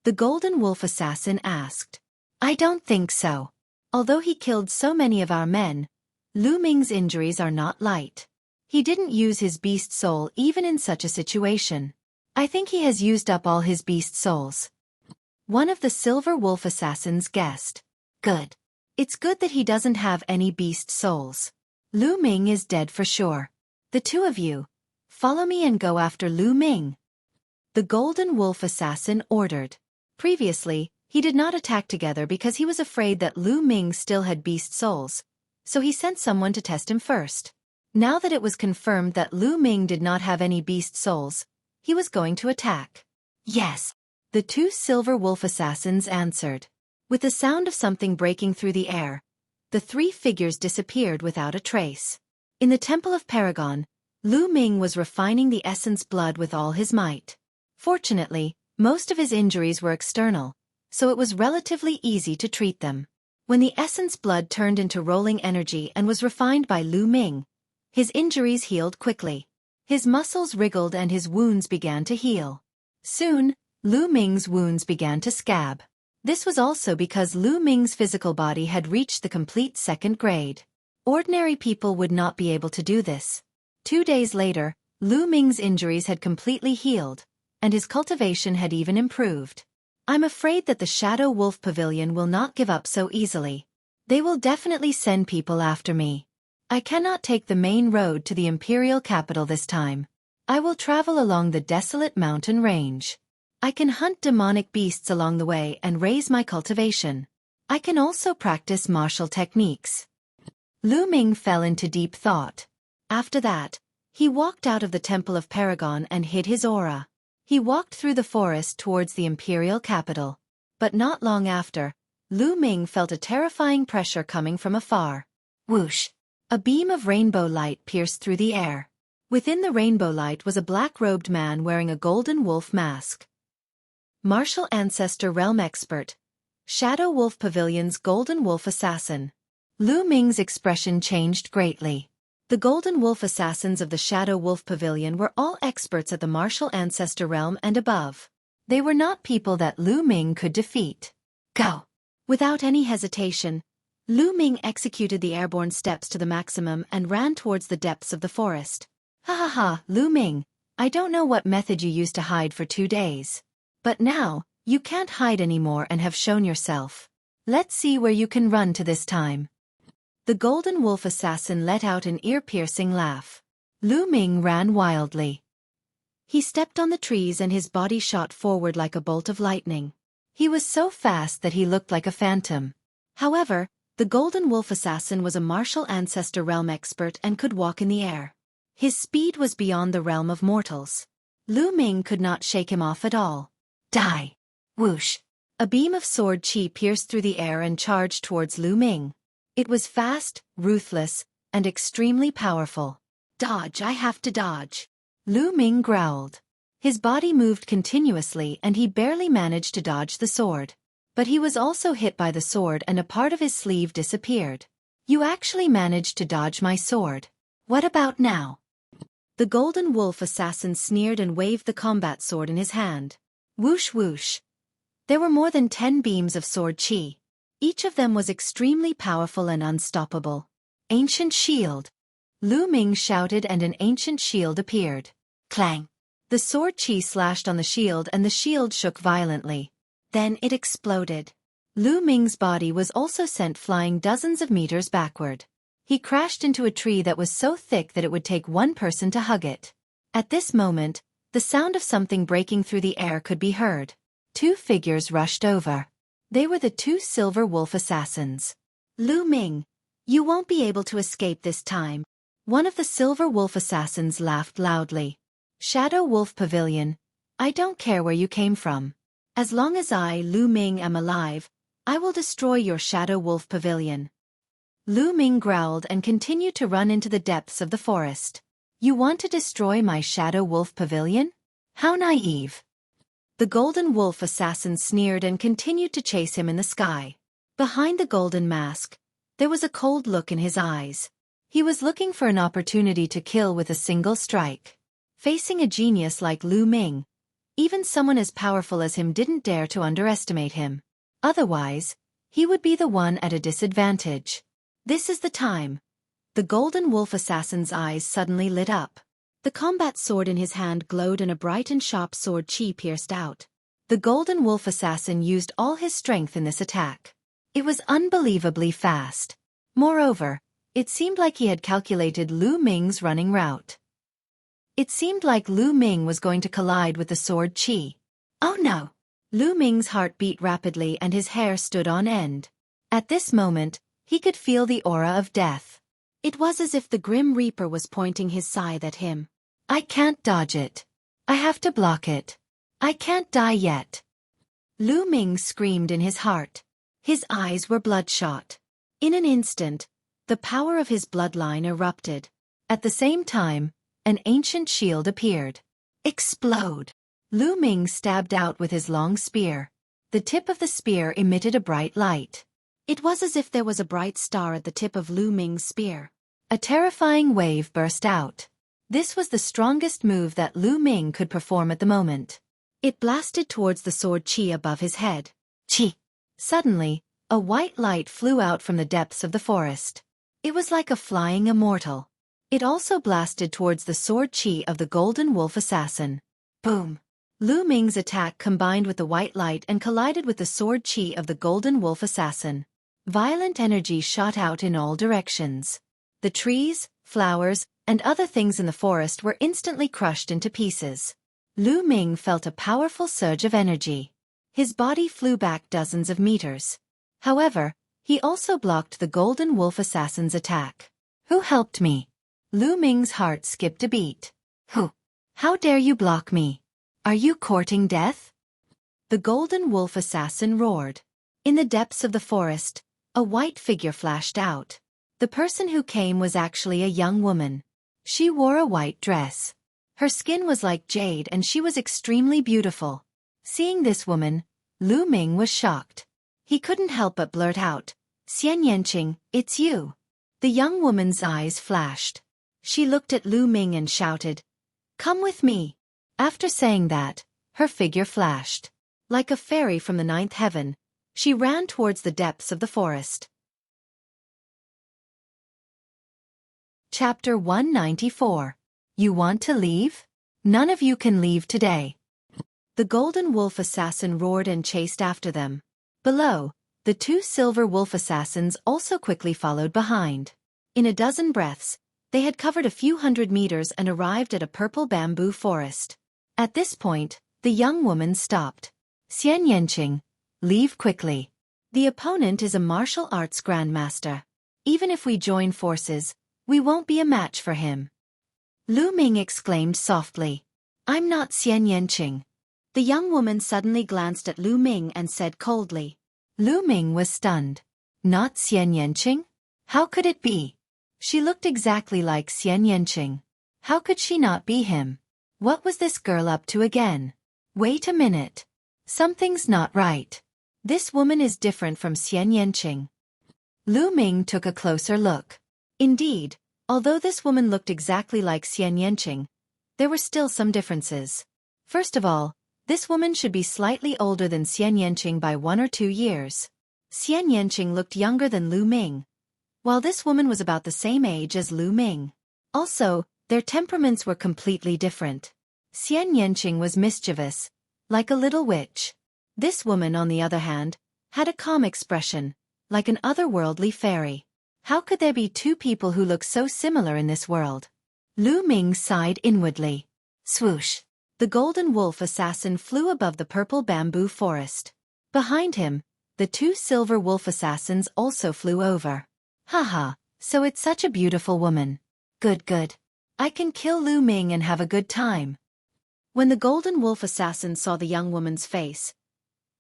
The golden wolf assassin asked. I don't think so. Although he killed so many of our men, Lu Ming's injuries are not light. He didn't use his beast soul even in such a situation. I think he has used up all his beast souls. One of the silver wolf assassins guessed. Good. It's good that he doesn't have any beast souls. Lu Ming is dead for sure. The two of you, follow me and go after Lu Ming. The golden wolf assassin ordered. Previously, he did not attack together because he was afraid that Lu Ming still had beast souls, so he sent someone to test him first. Now that it was confirmed that Lu Ming did not have any beast souls, he was going to attack. Yes, the two silver wolf assassins answered. With the sound of something breaking through the air, the three figures disappeared without a trace. In the Temple of Paragon, Lu Ming was refining the essence blood with all his might. Fortunately, most of his injuries were external, so it was relatively easy to treat them. When the essence blood turned into rolling energy and was refined by Lu Ming, his injuries healed quickly. His muscles wriggled and his wounds began to heal. Soon, Lu Ming's wounds began to scab. This was also because Lu Ming's physical body had reached the complete second grade. Ordinary people would not be able to do this. 2 days later, Lu Ming's injuries had completely healed, and his cultivation had even improved. I'm afraid that the Shadow Wolf Pavilion will not give up so easily. They will definitely send people after me. I cannot take the main road to the imperial capital this time. I will travel along the desolate mountain range. I can hunt demonic beasts along the way and raise my cultivation. I can also practice martial techniques. Lu Ming fell into deep thought. After that, he walked out of the Temple of Paragon and hid his aura. He walked through the forest towards the imperial capital. But not long after, Lu Ming felt a terrifying pressure coming from afar. Whoosh! A beam of rainbow light pierced through the air. Within the rainbow light was a black-robed man wearing a golden wolf mask. Martial Ancestor Realm Expert. Shadow Wolf Pavilion's Golden Wolf Assassin. Lu Ming's expression changed greatly. The Golden Wolf Assassins of the Shadow Wolf Pavilion were all experts at the Martial Ancestor Realm and above. They were not people that Lu Ming could defeat. Go! Without any hesitation, Lu Ming executed the airborne steps to the maximum and ran towards the depths of the forest. Ha ha ha, Lu Ming, I don't know what method you used to hide for 2 days. But now, you can't hide anymore and have shown yourself. Let's see where you can run to this time. The Golden Wolf Assassin let out an ear-piercing laugh. Lu Ming ran wildly. He stepped on the trees and his body shot forward like a bolt of lightning. He was so fast that he looked like a phantom. However, the Golden Wolf Assassin was a Martial Ancestor Realm expert and could walk in the air. His speed was beyond the realm of mortals. Lu Ming could not shake him off at all. Die! Whoosh! A beam of sword chi pierced through the air and charged towards Lu Ming. It was fast, ruthless, and extremely powerful. Dodge, I have to dodge. Lu Ming growled. His body moved continuously and he barely managed to dodge the sword. But he was also hit by the sword and a part of his sleeve disappeared. You actually managed to dodge my sword. What about now? The Golden Wolf Assassin sneered and waved the combat sword in his hand. Whoosh whoosh. There were more than 10 beams of sword chi. Each of them was extremely powerful and unstoppable. Ancient shield. Lu Ming shouted and an ancient shield appeared. Clang. The sword chi slashed on the shield and the shield shook violently. Then it exploded. Lu Ming's body was also sent flying dozens of meters backward. He crashed into a tree that was so thick that it would take one person to hug it. At this moment, the sound of something breaking through the air could be heard. 2 figures rushed over. They were the 2 silver wolf assassins. Lu Ming, you won't be able to escape this time. One of the silver wolf assassins laughed loudly. Shadow Wolf Pavilion, I don't care where you came from. As long as I, Lu Ming, am alive, I will destroy your Shadow Wolf Pavilion. Lu Ming growled and continued to run into the depths of the forest. You want to destroy my Shadow Wolf Pavilion? How naive. The Golden Wolf Assassin sneered and continued to chase him in the sky. Behind the golden mask, There was a cold look in his eyes. He was looking for an opportunity to kill with a single strike. Facing a genius like Lu Ming, even someone as powerful as him didn't dare to underestimate him. Otherwise, he would be the one at a disadvantage. This is the time. The Golden Wolf Assassin's eyes suddenly lit up. The combat sword in his hand glowed and a bright and sharp sword chi pierced out. The Golden Wolf Assassin used all his strength in this attack. It was unbelievably fast. Moreover, it seemed like he had calculated Lu Ming's running route. It seemed like Lu Ming was going to collide with the sword chi. Oh no! Lu Ming's heart beat rapidly and his hair stood on end. At this moment, he could feel the aura of death. It was as if the Grim Reaper was pointing his scythe at him. I can't dodge it. I have to block it. I can't die yet. Lu Ming screamed in his heart. His eyes were bloodshot. In an instant, the power of his bloodline erupted. At the same time, an ancient shield appeared. Explode! Lu Ming stabbed out with his long spear. The tip of the spear emitted a bright light. It was as if there was a bright star at the tip of Lu Ming's spear. A terrifying wave burst out. This was the strongest move that Lu Ming could perform at the moment. It blasted towards the sword chi above his head. Chi! Suddenly, a white light flew out from the depths of the forest. It was like a flying immortal. It also blasted towards the sword chi of the Golden Wolf Assassin. Boom! Lu Ming's attack combined with the white light and collided with the sword chi of the Golden Wolf Assassin. Violent energy shot out in all directions. The trees, flowers, and other things in the forest were instantly crushed into pieces. Lu Ming felt a powerful surge of energy. His body flew back dozens of meters. However, he also blocked the Golden Wolf Assassin's attack. Who helped me? Lu Ming's heart skipped a beat. Who? How dare you block me? Are you courting death? The Golden Wolf Assassin roared. In the depths of the forest, a white figure flashed out. The person who came was actually a young woman. She wore a white dress. Her skin was like jade and she was extremely beautiful. Seeing this woman, Lu Ming was shocked. He couldn't help but blurt out, "Xian Yanqing, it's you." The young woman's eyes flashed. She looked at Lu Ming and shouted, "Come with me." After saying that, her figure flashed. Like a fairy from the ninth heaven, she ran towards the depths of the forest. Chapter 194. You want to leave? None of you can leave today. The Golden Wolf Assassin roared and chased after them. Below, the two Silver Wolf Assassins also quickly followed behind. In a dozen breaths, they had covered a few hundred meters and arrived at a purple bamboo forest. At this point, the young woman stopped. "Xian Yanqing, leave quickly. The opponent is a martial arts grandmaster. Even if we join forces, we won't be a match for him." Lu Ming exclaimed softly, "I'm not Xian Yanqing." The young woman suddenly glanced at Lu Ming and said coldly. Lu Ming was stunned. Not Xian Yanqing? How could it be? She looked exactly like Xian Yanqing. How could she not be him? What was this girl up to again? Wait a minute. Something's not right. This woman is different from Xian Yanqing. Lu Ming took a closer look. Indeed, although this woman looked exactly like Xian Yanqing, there were still some differences. First of all, this woman should be slightly older than Xian Yanqing by 1 or 2 years. Xian Yanqing looked younger than Lu Ming, while this woman was about the same age as Lu Ming. Also, their temperaments were completely different. Xian Yanqing was mischievous, like a little witch. This woman, on the other hand, had a calm expression, like an otherworldly fairy. How could there be two people who look so similar in this world? Lu Ming sighed inwardly. Swoosh! The Golden Wolf Assassin flew above the purple bamboo forest. Behind him, the two Silver Wolf Assassins also flew over. Haha, so it's such a beautiful woman. Good, good. I can kill Lu Ming and have a good time. When the Golden Wolf Assassin saw the young woman's face,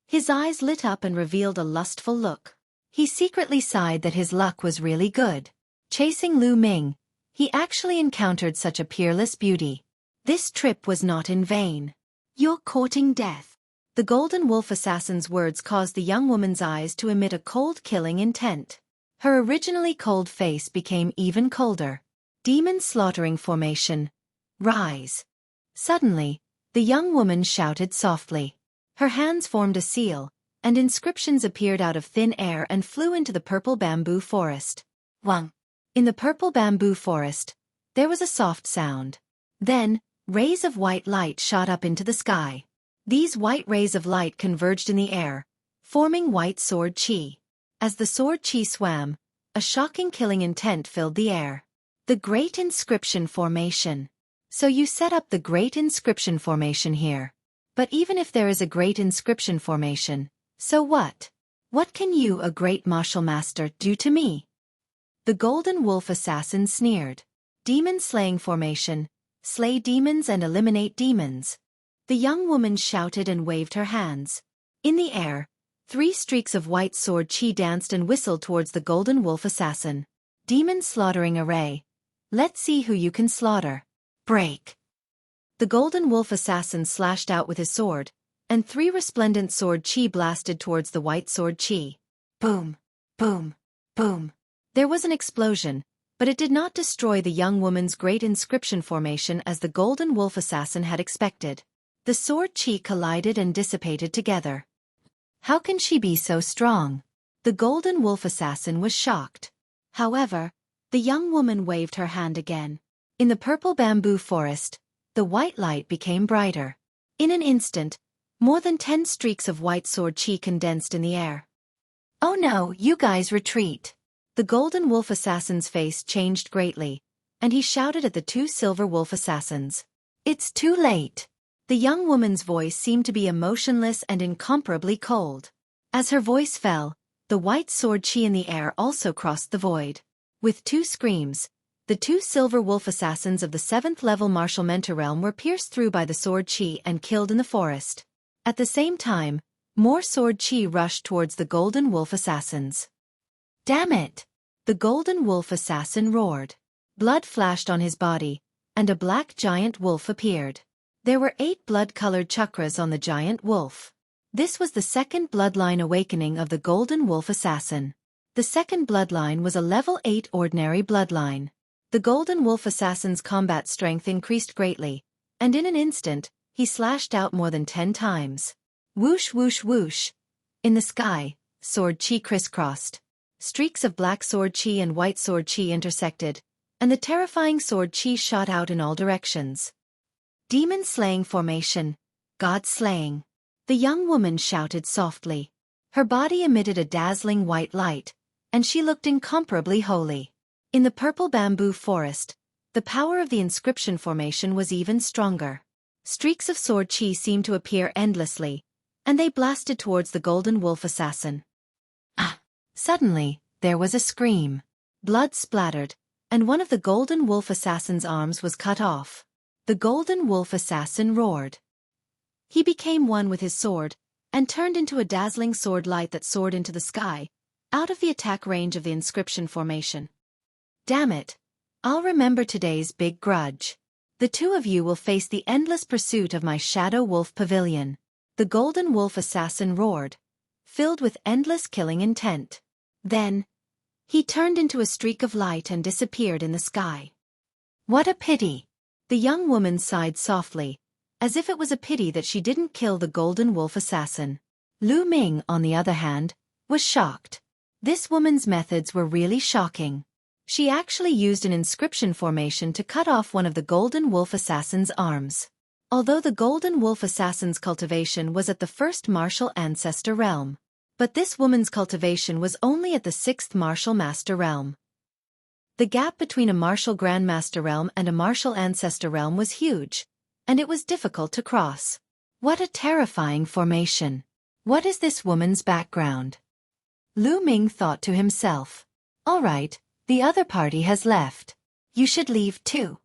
his eyes lit up and revealed a lustful look. He secretly sighed that his luck was really good. Chasing Lu Ming, he actually encountered such a peerless beauty. This trip was not in vain. You're courting death. The Golden Wolf Assassin's words caused the young woman's eyes to emit a cold killing intent. Her originally cold face became even colder. Demon slaughtering formation. Rise. Suddenly, the young woman shouted softly. Her hands formed a seal, and inscriptions appeared out of thin air and flew into the purple bamboo forest. Wang. In the purple bamboo forest, there was a soft sound. Then, rays of white light shot up into the sky. These white rays of light converged in the air, forming white sword chi. As the sword chi swam, a shocking killing intent filled the air. The Great Inscription Formation. So you set up the Great Inscription Formation here. But even if there is a Great Inscription Formation, so what? What can you, a great martial master, do to me? The Golden Wolf Assassin sneered. Demon Slaying Formation. Slay demons and eliminate demons. The young woman shouted and waved her hands. In the air, 3 streaks of white sword chi danced and whistled towards the Golden Wolf Assassin. Demon Slaughtering Array. Let's see who you can slaughter. Break. The Golden Wolf Assassin slashed out with his sword, and 3 resplendent sword chi blasted towards the white sword chi. Boom, boom, boom. There was an explosion, but it did not destroy the young woman's great inscription formation as the Golden Wolf Assassin had expected. The sword chi collided and dissipated together. How can she be so strong? The Golden Wolf Assassin was shocked. However, the young woman waved her hand again. In the purple bamboo forest, the white light became brighter. In an instant, more than 10 streaks of white sword chi condensed in the air. Oh no, you guys retreat. The Golden Wolf Assassin's face changed greatly, and he shouted at the 2 silver wolf assassins. It's too late. The young woman's voice seemed to be emotionless and incomparably cold. As her voice fell, the white sword chi in the air also crossed the void. With 2 screams, the 2 silver wolf assassins of the 7th level martial mentor realm were pierced through by the sword chi and killed in the forest. At the same time, more sword chi rushed towards the Golden Wolf Assassins. Damn it! The Golden Wolf Assassin roared. Blood flashed on his body, and a black giant wolf appeared. There were 8 blood-colored chakras on the giant wolf. This was the 2nd bloodline awakening of the Golden Wolf Assassin. The 2nd bloodline was a level 8 ordinary bloodline. The Golden Wolf Assassin's combat strength increased greatly, and in an instant, he slashed out more than 10 times. Whoosh whoosh whoosh. In the sky, sword chi crisscrossed. Streaks of black sword chi and white sword chi intersected, and the terrifying sword chi shot out in all directions. Demon Slaying Formation. God Slaying. The young woman shouted softly. Her body emitted a dazzling white light, and she looked incomparably holy. In the purple bamboo forest, the power of the inscription formation was even stronger. Streaks of sword chi seemed to appear endlessly, and they blasted towards the Golden Wolf Assassin. Ah! Suddenly, there was a scream. Blood splattered, and one of the Golden Wolf Assassin's arms was cut off. The Golden Wolf Assassin roared. He became one with his sword, and turned into a dazzling sword light that soared into the sky, out of the attack range of the inscription formation. Damn it! I'll remember today's big grudge. The 2 of you will face the endless pursuit of my Shadow Wolf Pavilion. The Golden Wolf Assassin roared, filled with endless killing intent. Then, he turned into a streak of light and disappeared in the sky. What a pity! The young woman sighed softly, as if it was a pity that she didn't kill the Golden Wolf Assassin. Lu Ming, on the other hand, was shocked. This woman's methods were really shocking. She actually used an inscription formation to cut off one of the Golden Wolf Assassin's arms. Although the Golden Wolf Assassin's cultivation was at the 1st martial ancestor realm. But this woman's cultivation was only at the 6th martial master realm. The gap between a martial grandmaster realm and a martial ancestor realm was huge, and it was difficult to cross. What a terrifying formation. What is this woman's background? Lu Ming thought to himself. All right, the other party has left. You should leave too.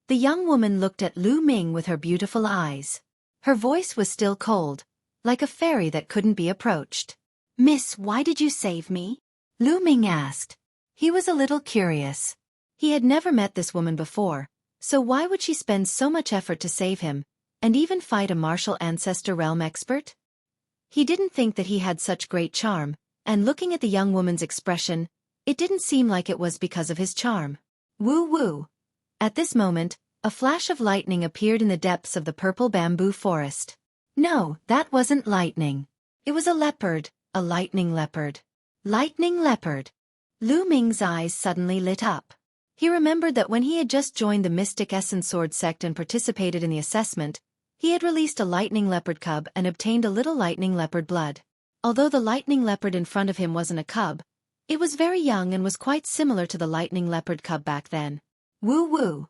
The young woman looked at Lu Ming with her beautiful eyes. Her voice was still cold, like a fairy that couldn't be approached. Miss, why did you save me? Lu Ming asked. He was a little curious. He had never met this woman before, so why would she spend so much effort to save him, and even fight a martial ancestor realm expert? He didn't think that he had such great charm, and looking at the young woman's expression, It didn't seem like it was because of his charm. Woo woo. At this moment, a flash of lightning appeared in the depths of the purple bamboo forest. No, that wasn't lightning. It was a leopard, a lightning leopard. Lightning leopard. Lu Ming's eyes suddenly lit up. He remembered that when he had just joined the Mystic Essence Sword sect and participated in the assessment, he had released a lightning leopard cub and obtained a little lightning leopard blood. Although the lightning leopard in front of him wasn't a cub, it was very young and was quite similar to the lightning leopard cub back then. Woo woo.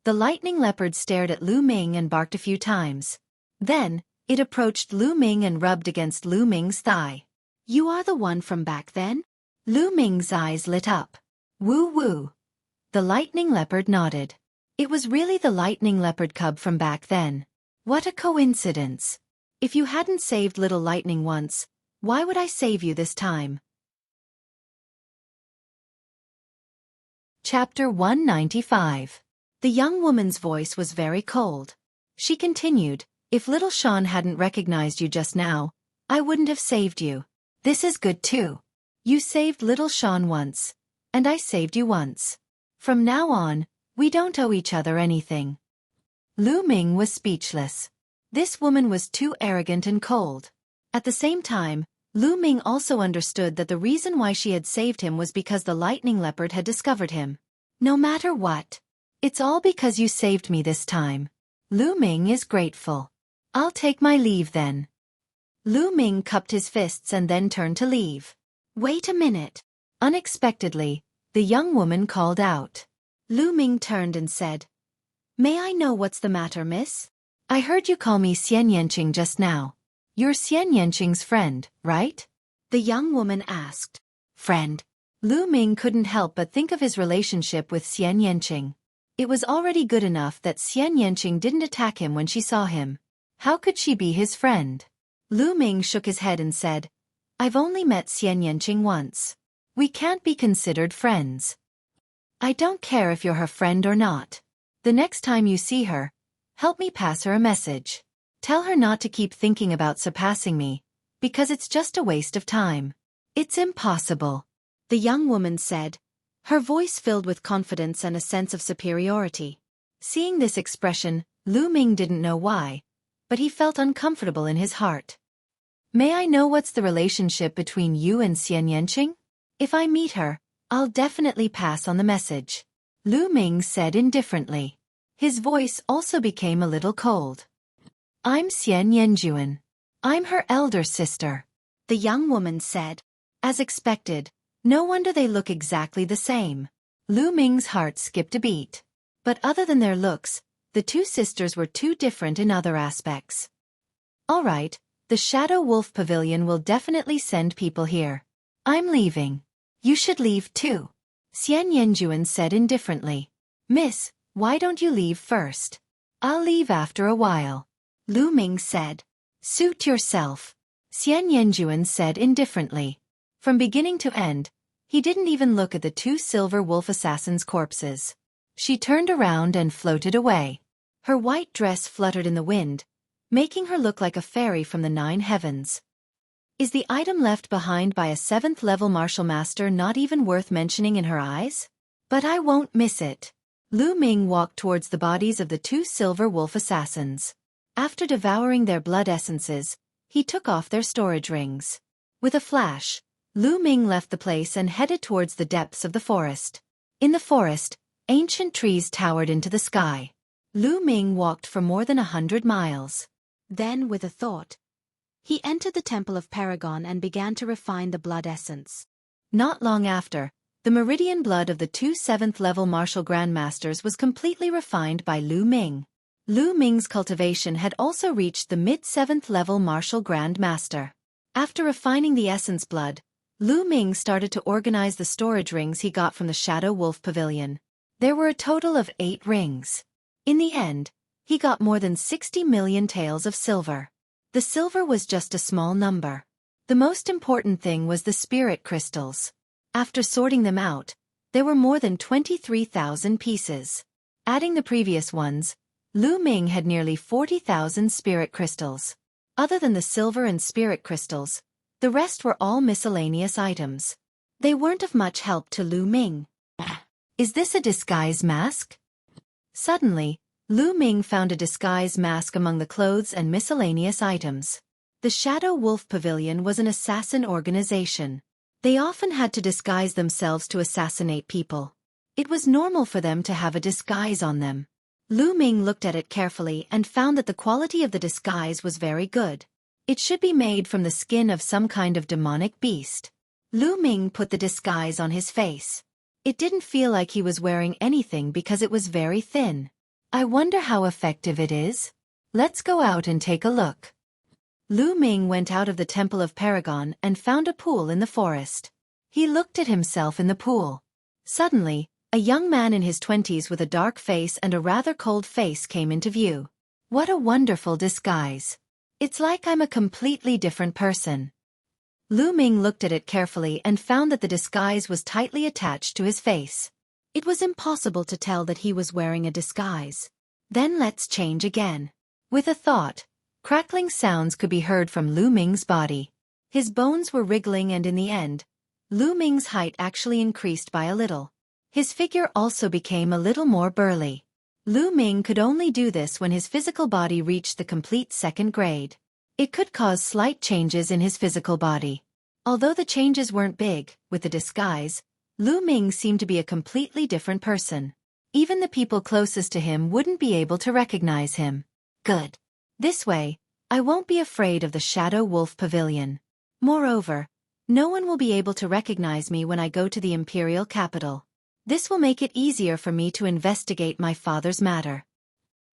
The lightning leopard stared at Lu Ming and barked a few times. Then, it approached Lu Ming and rubbed against Lu Ming's thigh. You are the one from back then? Lu Ming's eyes lit up. Woo woo. The lightning leopard nodded. It was really the lightning leopard cub from back then. What a coincidence. If you hadn't saved little lightning once, why would I save you this time? Chapter 195. The young woman's voice was very cold. She continued, if little Sean hadn't recognized you just now, I wouldn't have saved you. This is good too. You saved little Sean once, and I saved you once. From now on, we don't owe each other anything. Lu Ming was speechless. This woman was too arrogant and cold. At the same time, Lu Ming also understood that the reason why she had saved him was because the lightning leopard had discovered him. No matter what, it's all because you saved me this time. Lu Ming is grateful. I'll take my leave then. Lu Ming cupped his fists and then turned to leave. Wait a minute. Unexpectedly, the young woman called out. Lu Ming turned and said, May I know what's the matter, miss? I heard you call me Xian Yanqing just now. You're Xian Yanqing's friend, right? The young woman asked. Friend. Lu Ming couldn't help but think of his relationship with Xian Yanqing. It was already good enough that Xian Yanqing didn't attack him when she saw him. How could she be his friend? Lu Ming shook his head and said, I've only met Xian Yanqing once. We can't be considered friends. I don't care if you're her friend or not. The next time you see her, help me pass her a message. Tell her not to keep thinking about surpassing me, because it's just a waste of time. It's impossible. The young woman said, her voice filled with confidence and a sense of superiority. Seeing this expression, Lu Ming didn't know why, but he felt uncomfortable in his heart. May I know what's the relationship between you and Xian Yanqing? If I meet her, I'll definitely pass on the message. Lu Ming said indifferently. His voice also became a little cold. I'm Xian Yanjuan. I'm her elder sister. The young woman said. As expected, no wonder they look exactly the same. Lu Ming's heart skipped a beat. But other than their looks, the two sisters were too different in other aspects. All right, the Shadow Wolf Pavilion will definitely send people here. I'm leaving. You should leave too. Xian Yanjuan said indifferently. Miss, why don't you leave first? I'll leave after a while. Lu Ming said. Suit yourself. Xian Yanjuan said indifferently. From beginning to end, he didn't even look at the two silver wolf assassins' corpses. She turned around and floated away. Her white dress fluttered in the wind, making her look like a fairy from the 9 heavens. Is the item left behind by a 7th-level martial master not even worth mentioning in her eyes? But I won't miss it. Lu Ming walked towards the bodies of the two silver wolf assassins. After devouring their blood essences, he took off their storage rings. With a flash, Lu Ming left the place and headed towards the depths of the forest. In the forest, ancient trees towered into the sky. Lu Ming walked for more than 100 miles. Then, with a thought, he entered the Temple of Paragon and began to refine the blood essence. Not long after, the meridian blood of the two 7th-level martial grandmasters was completely refined by Lu Ming. Lu Ming's cultivation had also reached the mid-7th-level martial grandmaster. After refining the essence blood, Lu Ming started to organize the storage rings he got from the Shadow Wolf Pavilion. There were a total of 8 rings. In the end, he got more than 60 million taels of silver. The silver was just a small number. The most important thing was the spirit crystals. After sorting them out, there were more than 23,000 pieces. Adding the previous ones, Lu Ming had nearly 40,000 spirit crystals. Other than the silver and spirit crystals, the rest were all miscellaneous items. They weren't of much help to Lu Ming. Is this a disguise mask? Suddenly, Lu Ming found a disguise mask among the clothes and miscellaneous items. The Shadow Wolf Pavilion was an assassin organization. They often had to disguise themselves to assassinate people. It was normal for them to have a disguise on them. Lu Ming looked at it carefully and found that the quality of the disguise was very good. It should be made from the skin of some kind of demonic beast. Lu Ming put the disguise on his face. It didn't feel like he was wearing anything because it was very thin. I wonder how effective it is. Let's go out and take a look. Lu Ming went out of the Temple of Paragon and found a pool in the forest. He looked at himself in the pool. Suddenly, a young man in his 20s with a dark face and a rather cold face came into view. What a wonderful disguise. It's like I'm a completely different person. Lu Ming looked at it carefully and found that the disguise was tightly attached to his face. It was impossible to tell that he was wearing a disguise. Then let's change again. With a thought, crackling sounds could be heard from Lu Ming's body. His bones were wriggling and in the end, Lu Ming's height actually increased by a little. His figure also became a little more burly. Lu Ming could only do this when his physical body reached the complete second grade. It could cause slight changes in his physical body. Although the changes weren't big, with the disguise, Lu Ming seemed to be a completely different person. Even the people closest to him wouldn't be able to recognize him. Good. This way, I won't be afraid of the Shadow Wolf Pavilion. Moreover, no one will be able to recognize me when I go to the imperial capital. This will make it easier for me to investigate my father's matter.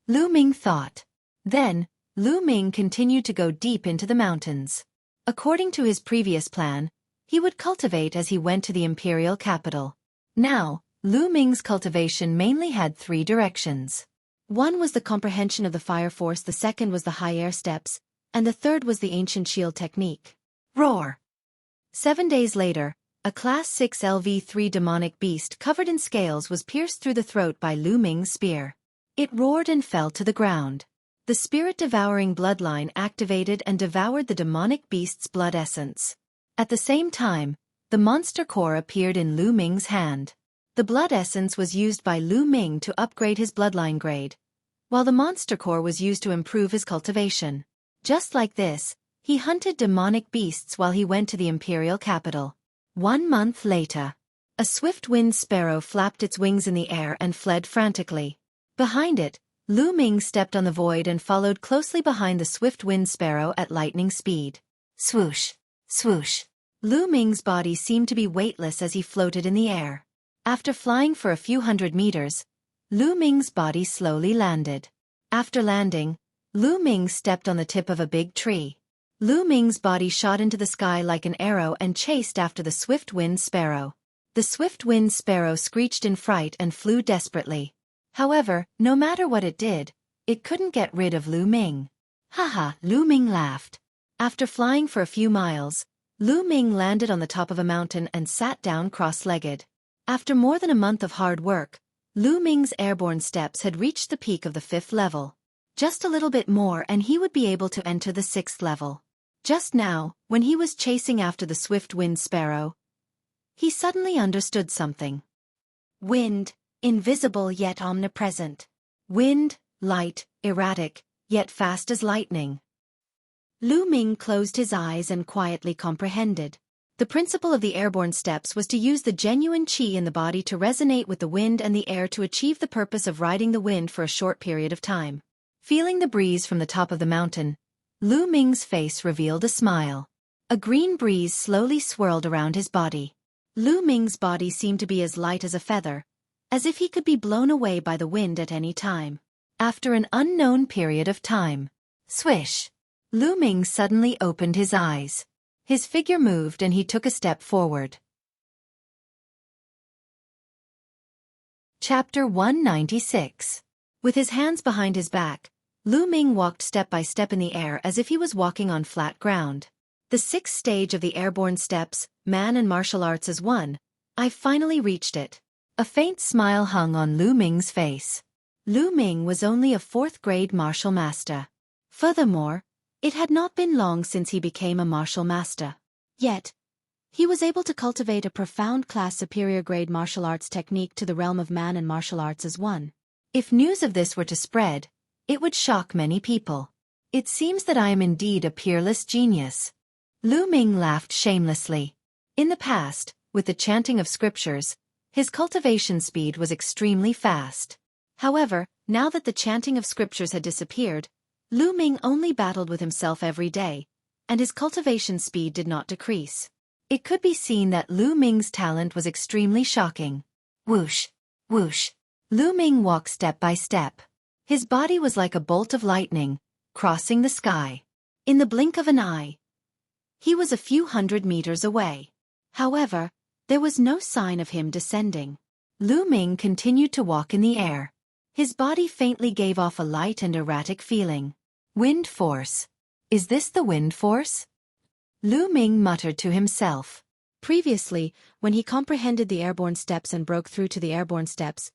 Lu Ming thought. Then, Lu Ming continued to go deep into the mountains. According to his previous plan, he would cultivate as he went to the imperial capital. Now, Lu Ming's cultivation mainly had 3 directions. One was the comprehension of the fire force, the second was the high air steps, and the third was the ancient shield technique. Roar! 7 days later, a Class 6 LV3 demonic beast covered in scales was pierced through the throat by Lu Ming's spear. It roared and fell to the ground. The spirit-devouring bloodline activated and devoured the demonic beast's blood essence. At the same time, the monster core appeared in Lu Ming's hand. The blood essence was used by Lu Ming to upgrade his bloodline grade, while the monster core was used to improve his cultivation. Just like this, he hunted demonic beasts while he went to the imperial capital. 1 month later, a swift-winged sparrow flapped its wings in the air and fled frantically. Behind it, Lu Ming stepped on the void and followed closely behind the swift-winged sparrow at lightning speed. Swoosh! Swoosh! Lu Ming's body seemed to be weightless as he floated in the air. After flying for a few hundred meters, Lu Ming's body slowly landed. After landing, Lu Ming stepped on the tip of a big tree. Lu Ming's body shot into the sky like an arrow and chased after the swift-winged sparrow. The swift-winged sparrow screeched in fright and flew desperately. However, no matter what it did, it couldn't get rid of Lu Ming. Haha, Lu Ming laughed. After flying for a few miles, Lu Ming landed on the top of a mountain and sat down cross-legged. After more than a month of hard work, Lu Ming's airborne steps had reached the peak of the 5th level. Just a little bit more and he would be able to enter the 6th level. Just now, when he was chasing after the swift-winged sparrow, he suddenly understood something. Wind, invisible yet omnipresent. Wind, light, erratic, yet fast as lightning. Lu Ming closed his eyes and quietly comprehended. The principle of the airborne steps was to use the genuine qi in the body to resonate with the wind and the air to achieve the purpose of riding the wind for a short period of time. Feeling the breeze from the top of the mountain, Lu Ming's face revealed a smile. A green breeze slowly swirled around his body. Lu Ming's body seemed to be as light as a feather, as if he could be blown away by the wind at any time. After an unknown period of time, swish! Lu Ming suddenly opened his eyes. His figure moved and he took a step forward. Chapter 196. With his hands behind his back, Lu Ming walked step by step in the air as if he was walking on flat ground. The 6th stage of the airborne steps, man and martial arts as one. I finally reached it. A faint smile hung on Lu Ming's face. Lu Ming was only a 4th grade martial master. Furthermore, it had not been long since he became a martial master. Yet, He was able to cultivate a profound class superior grade martial arts technique to the realm of man and martial arts as one. If news of this were to spread, it would shock many people. It seems that I am indeed a peerless genius. Lu Ming laughed shamelessly. In the past, with the chanting of scriptures, his cultivation speed was extremely fast. However, now that the chanting of scriptures had disappeared, Lu Ming only battled with himself every day, and his cultivation speed did not decrease. It could be seen that Lu Ming's talent was extremely shocking. Whoosh, whoosh. Lu Ming walked step by step. His body was like a bolt of lightning, crossing the sky. In the blink of an eye, he was a few hundred meters away. However, there was no sign of him descending. Lu Ming continued to walk in the air. His body faintly gave off a light and erratic feeling. Wind force. Is this the wind force? Lu Ming muttered to himself. Previously, when he comprehended the airborne steps and broke through to the airborne steps,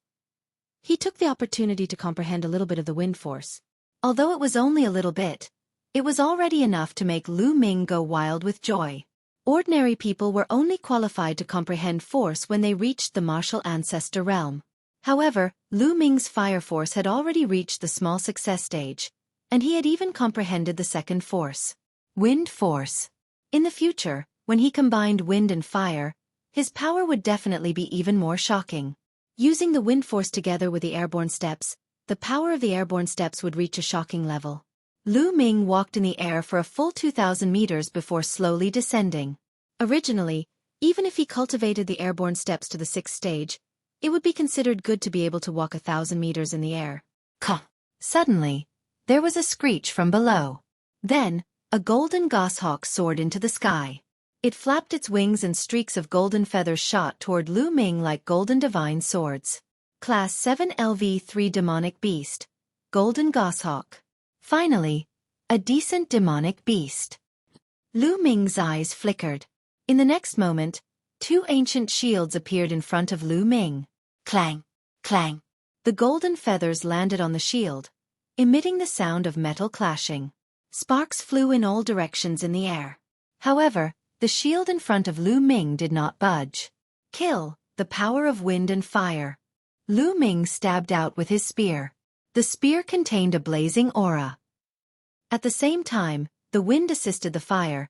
he took the opportunity to comprehend a little bit of the wind force. Although it was only a little bit, it was already enough to make Lu Ming go wild with joy. Ordinary people were only qualified to comprehend force when they reached the martial ancestor realm. However, Lu Ming's fire force had already reached the small success stage, and he had even comprehended the second force. Wind force. In the future, when he combined wind and fire, his power would definitely be even more shocking. Using the wind force together with the airborne steps, the power of the airborne steps would reach a shocking level. Lu Ming walked in the air for a full 2,000 meters before slowly descending. Originally, even if he cultivated the airborne steps to the 6th stage, it would be considered good to be able to walk 1,000 meters in the air. Ka! Suddenly, there was a screech from below. Then, a golden goshawk soared into the sky. It flapped its wings and streaks of golden feathers shot toward Lu Ming like golden divine swords. Class 7 LV3 Demonic Beast. Golden Goshawk. Finally, a decent demonic beast. Lu Ming's eyes flickered. In the next moment, 2 ancient shields appeared in front of Lu Ming. Clang! Clang! The golden feathers landed on the shield, emitting the sound of metal clashing. Sparks flew in all directions in the air. However, the shield in front of Lu Ming did not budge. Kill, the power of wind and fire. Lu Ming stabbed out with his spear. The spear contained a blazing aura. At the same time, the wind assisted the fire,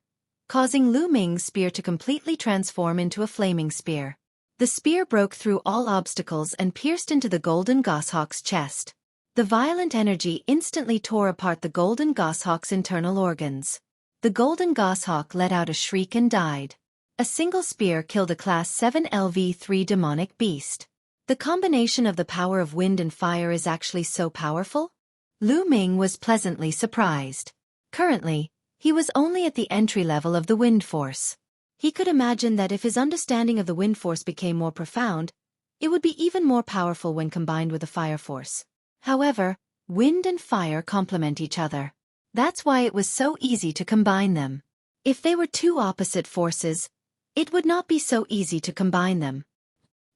causing Lu Ming's spear to completely transform into a flaming spear. The spear broke through all obstacles and pierced into the golden goshawk's chest. The violent energy instantly tore apart the golden goshawk's internal organs. The golden goshawk let out a shriek and died. A single spear killed a Class 7 LV3 demonic beast. The combination of the power of wind and fire is actually so powerful? Lu Ming was pleasantly surprised. Currently, he was only at the entry level of the wind force. He could imagine that if his understanding of the wind force became more profound, it would be even more powerful when combined with the fire force. However, wind and fire complement each other. That's why it was so easy to combine them. If they were two opposite forces, it would not be so easy to combine them.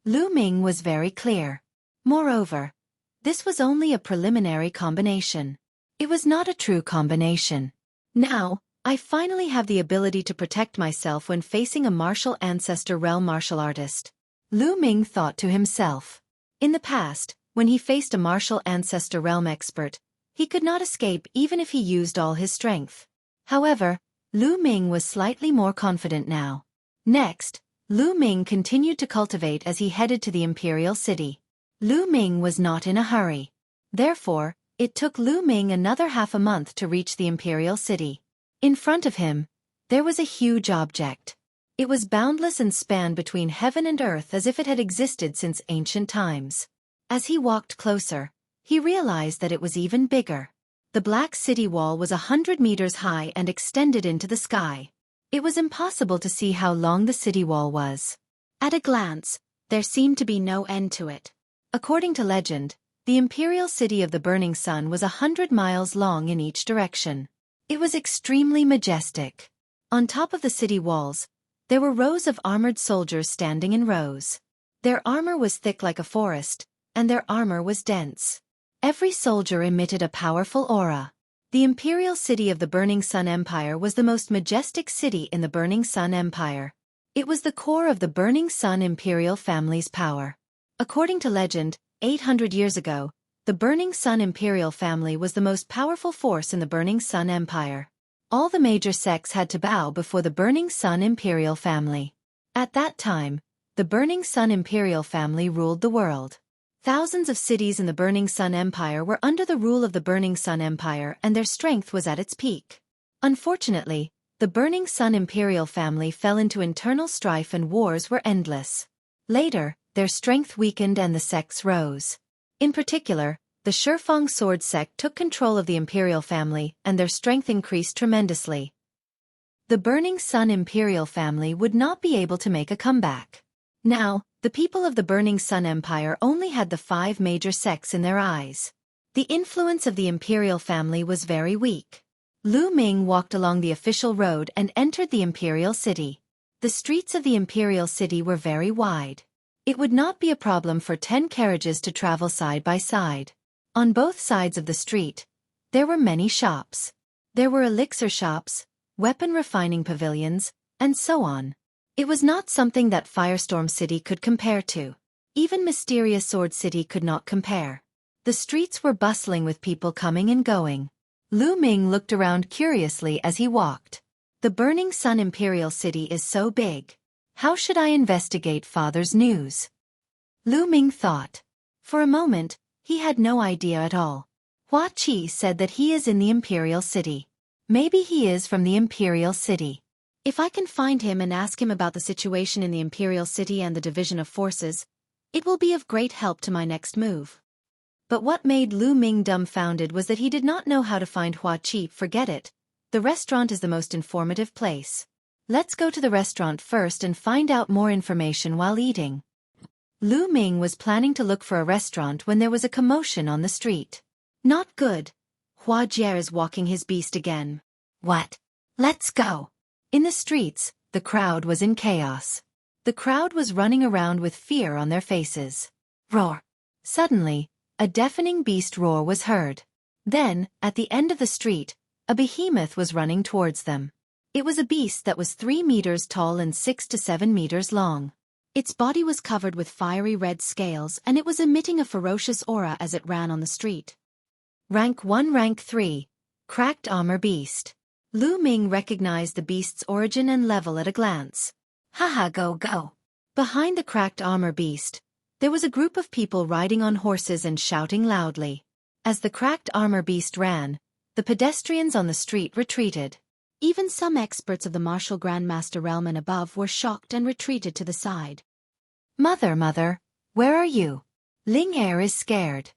Lu Ming was very clear. Moreover, this was only a preliminary combination. It was not a true combination. Now, I finally have the ability to protect myself when facing a martial ancestor realm martial artist. Lu Ming thought to himself. In the past, when he faced a martial ancestor realm expert, he could not escape even if he used all his strength. However, Lu Ming was slightly more confident now. Next, Lu Ming continued to cultivate as he headed to the Imperial City. Lu Ming was not in a hurry. Therefore, it took Lu Ming another half a month to reach the Imperial City. In front of him, there was a huge object. It was boundless and spanned between heaven and earth as if it had existed since ancient times. As he walked closer, he realized that it was even bigger. The black city wall was 100 meters high and extended into the sky. It was impossible to see how long the city wall was. At a glance, there seemed to be no end to it. According to legend, the imperial city of the burning sun was 100 miles long in each direction. It was extremely majestic. On top of the city walls, there were rows of armored soldiers standing in rows. Their armor was thick like a forest, and their armor was dense. Every soldier emitted a powerful aura. The imperial city of the Burning Sun Empire was the most majestic city in the Burning Sun Empire. It was the core of the Burning Sun imperial family's power. According to legend, 800 years ago, the Burning Sun imperial family was the most powerful force in the Burning Sun Empire. All the major sects had to bow before the Burning Sun imperial family. At that time, the Burning Sun imperial family ruled the world. Thousands of cities in the Burning Sun Empire were under the rule of the Burning Sun Empire, and their strength was at its peak. Unfortunately, the Burning Sun imperial family fell into internal strife and wars were endless. Later, their strength weakened and the sects rose. In particular, the Shifeng sword sect took control of the imperial family, and their strength increased tremendously. The Burning Sun imperial family would not be able to make a comeback. Now, the people of the Burning Sun Empire only had the 5 major sects in their eyes. The influence of the imperial family was very weak. Lu Ming walked along the official road and entered the imperial city. The streets of the imperial city were very wide. It would not be a problem for 10 carriages to travel side by side. On both sides of the street, there were many shops. There were elixir shops, weapon refining pavilions, and so on. It was not something that Firestorm City could compare to. Even Mysterious Sword City could not compare. The streets were bustling with people coming and going. Lu Ming looked around curiously as he walked. The Burning Sun Imperial City is so big. How should I investigate father's news? Lu Ming thought. For a moment, he had no idea at all. Xueqi said that he is in the Imperial City. Maybe he is from the Imperial City. If I can find him and ask him about the situation in the Imperial City and the division of forces, it will be of great help to my next move. But what made Lu Ming dumbfounded was that he did not know how to find Xueqi. Forget it. The restaurant is the most informative place. Let's go to the restaurant first and find out more information while eating. Lu Ming was planning to look for a restaurant when there was a commotion on the street. Not good. Hua Jie is walking his beast again. What? Let's go. In the streets, the crowd was in chaos. The crowd was running around with fear on their faces. Roar. Suddenly, a deafening beast roar was heard. Then, at the end of the street, a behemoth was running towards them. It was a beast that was 3 meters tall and 6 to 7 meters long. Its body was covered with fiery red scales and it was emitting a ferocious aura as it ran on the street. Rank 1 Rank 3. Cracked Armor Beast. Lu Ming recognized the beast's origin and level at a glance. Haha, go. Behind the cracked armor beast, there was a group of people riding on horses and shouting loudly. As the cracked armor beast ran, the pedestrians on the street retreated. Even some experts of the martial grandmaster realm and above were shocked and retreated to the side. Mother, where are you? Ling Er is scared.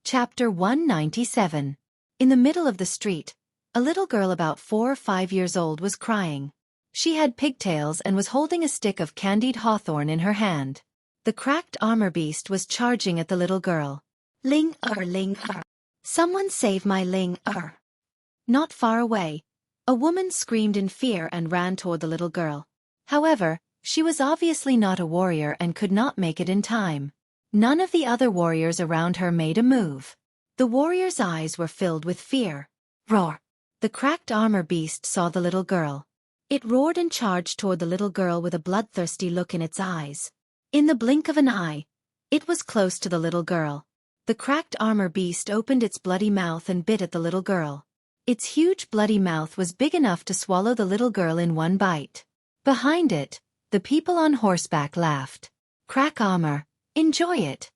Chapter 197. In the middle of the street, a little girl about 4 or 5 years old was crying. She had pigtails and was holding a stick of candied hawthorn in her hand. The cracked armor beast was charging at the little girl. Ling Er. Someone save my Ling Er. Not far away, a woman screamed in fear and ran toward the little girl. However, she was obviously not a warrior and could not make it in time. None of the other warriors around her made a move. The warrior's eyes were filled with fear. Roar! The cracked armor beast saw the little girl. It roared and charged toward the little girl with a bloodthirsty look in its eyes. In the blink of an eye, it was close to the little girl. The cracked armor beast opened its bloody mouth and bit at the little girl. Its huge bloody mouth was big enough to swallow the little girl in one bite. Behind it, the people on horseback laughed. Crack armor. Enjoy it.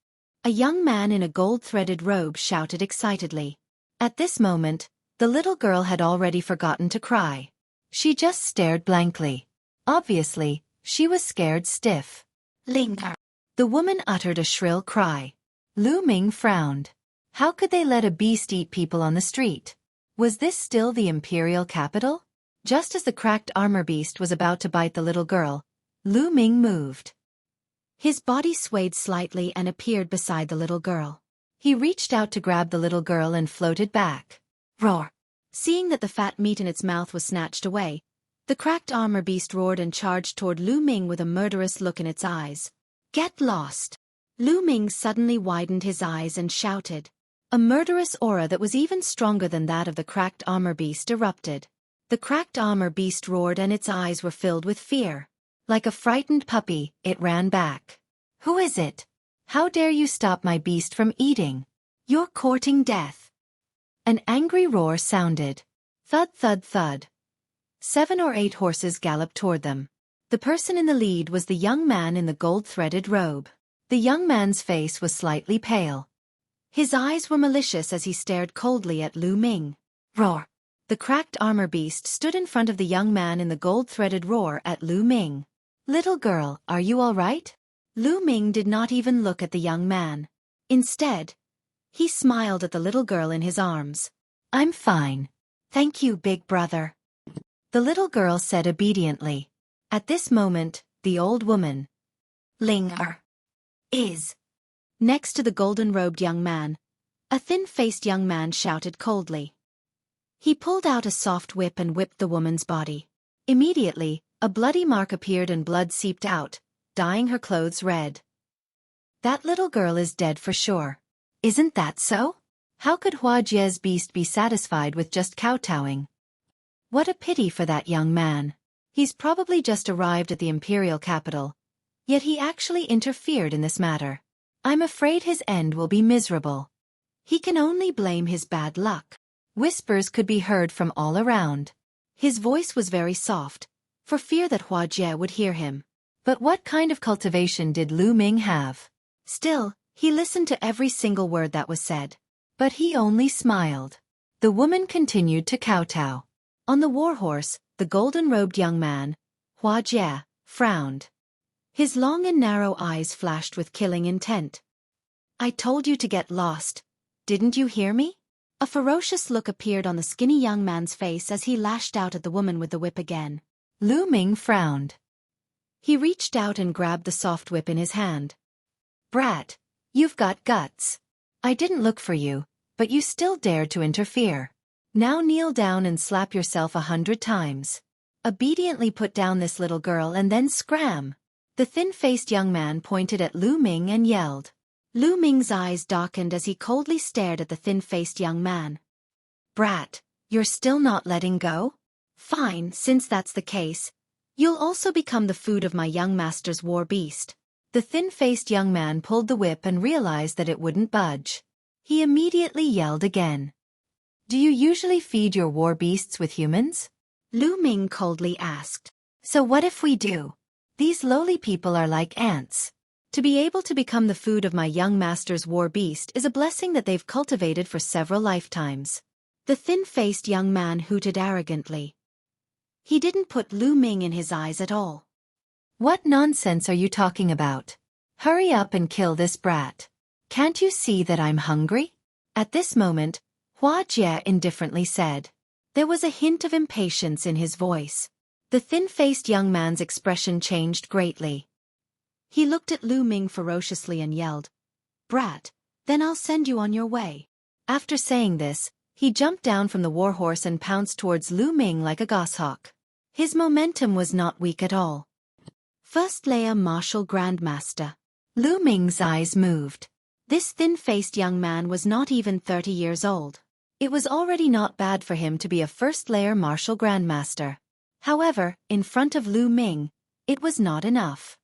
A young man in a gold-threaded robe shouted excitedly. At this moment, the little girl had already forgotten to cry. She just stared blankly. Obviously, she was scared stiff. Linger. The woman uttered a shrill cry. Lu Ming frowned. How could they let a beast eat people on the street? Was this still the imperial capital? Just as the cracked armor beast was about to bite the little girl, Lu Ming moved. His body swayed slightly and appeared beside the little girl. He reached out to grab the little girl and floated back. Roar! Seeing that the fat meat in its mouth was snatched away, the cracked armor beast roared and charged toward Lu Ming with a murderous look in its eyes. Get lost! Lu Ming suddenly widened his eyes and shouted. A murderous aura that was even stronger than that of the cracked armor beast erupted. The cracked armor beast roared and its eyes were filled with fear. Like a frightened puppy, it ran back. Who is it? How dare you stop my beast from eating? You're courting death. An angry roar sounded. Thud, thud, thud. 7 or 8 horses galloped toward them. The person in the lead was the young man in the gold-threaded robe. The young man's face was slightly pale. His eyes were malicious as he stared coldly at Lu Ming. Roar! The cracked armor beast stood in front of the young man in the gold-threaded roar at Lu Ming. Little girl, are you all right? Lu Ming did not even look at the young man. Instead, he smiled at the little girl in his arms. I'm fine. Thank you, big brother. The little girl said obediently. At this moment, the old woman, Linger, is next to the golden-robed young man. A thin-faced young man shouted coldly. He pulled out a soft whip and whipped the woman's body. Immediately, a bloody mark appeared and blood seeped out, dyeing her clothes red. That little girl is dead for sure. Isn't that so? How could Hua Jie's beast be satisfied with just kowtowing? What a pity for that young man. He's probably just arrived at the imperial capital, yet he actually interfered in this matter. I'm afraid his end will be miserable. He can only blame his bad luck. Whispers could be heard from all around. His voice was very soft, for fear that Hua Jie would hear him. But what kind of cultivation did Lu Ming have? Still, he listened to every single word that was said. But he only smiled. The woman continued to kowtow. On the warhorse, the golden-robed young man, Hua Jie, frowned. His long and narrow eyes flashed with killing intent. I told you to get lost. Didn't you hear me? A ferocious look appeared on the skinny young man's face as he lashed out at the woman with the whip again. Lu Ming frowned. He reached out and grabbed the soft whip in his hand. Brat, you've got guts. I didn't look for you, but you still dared to interfere. Now kneel down and slap yourself 100 times. Obediently put down this little girl and then scram. The thin-faced young man pointed at Lu Ming and yelled. Lu Ming's eyes darkened as he coldly stared at the thin-faced young man. Brat, you're still not letting go? Fine, since that's the case. You'll also become the food of my young master's war beast. The thin-faced young man pulled the whip and realized that it wouldn't budge. He immediately yelled again. Do you usually feed your war beasts with humans? Lu Ming coldly asked. So what if we do? These lowly people are like ants. To be able to become the food of my young master's war beast is a blessing that they've cultivated for several lifetimes. The thin-faced young man hooted arrogantly. He didn't put Lu Ming in his eyes at all. What nonsense are you talking about? Hurry up and kill this brat. Can't you see that I'm hungry? At this moment, Hua Jie indifferently said. There was a hint of impatience in his voice. The thin-faced young man's expression changed greatly. He looked at Lu Ming ferociously and yelled, Brat, then I'll send you on your way. After saying this, he jumped down from the warhorse and pounced towards Lu Ming like a goshawk. His momentum was not weak at all. First layer martial grandmaster. Lu Ming's eyes moved. This thin-faced young man was not even 30 years old. It was already not bad for him to be a first-layer martial grandmaster. However, in front of Lu Ming, it was not enough.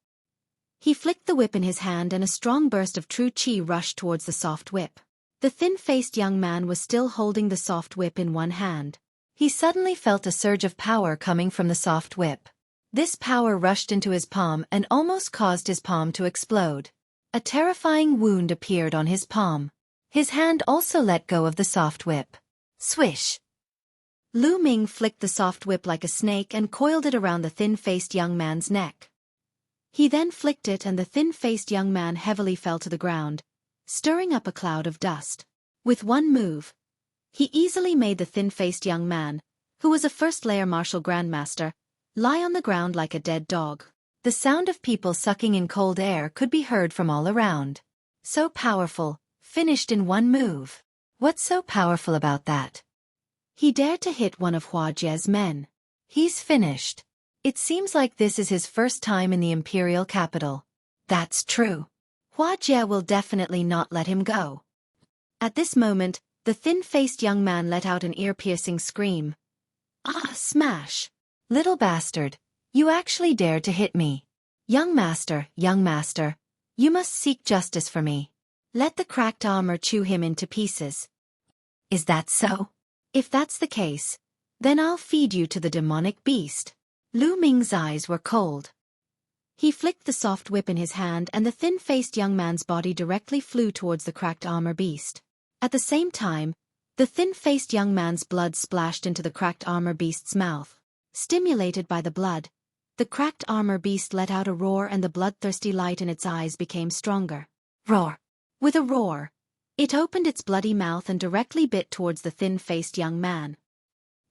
He flicked the whip in his hand and a strong burst of true qi rushed towards the soft whip. The thin-faced young man was still holding the soft whip in one hand. He suddenly felt a surge of power coming from the soft whip. This power rushed into his palm and almost caused his palm to explode. A terrifying wound appeared on his palm. His hand also let go of the soft whip. Swish! Lu Ming flicked the soft whip like a snake and coiled it around the thin-faced young man's neck. He then flicked it and the thin-faced young man heavily fell to the ground, stirring up a cloud of dust. With one move, he easily made the thin-faced young man, who was a first-layer martial grandmaster, lie on the ground like a dead dog. The sound of people sucking in cold air could be heard from all around. So powerful, finished in one move. What's so powerful about that? He dared to hit one of Hua Jie's men. He's finished. It seems like this is his first time in the imperial capital. That's true. Hua Jie will definitely not let him go. At this moment, the thin-faced young man let out an ear-piercing scream. Ah, smash! Little bastard, you actually dared to hit me. Young master, you must seek justice for me. Let the cracked armor chew him into pieces. Is that so? If that's the case, then I'll feed you to the demonic beast. Lu Ming's eyes were cold. He flicked the soft whip in his hand and the thin-faced young man's body directly flew towards the cracked armor beast. At the same time, the thin-faced young man's blood splashed into the cracked armor beast's mouth. Stimulated by the blood, the cracked armor beast let out a roar and the bloodthirsty light in its eyes became stronger. Roar! With a roar, it opened its bloody mouth and directly bit towards the thin-faced young man.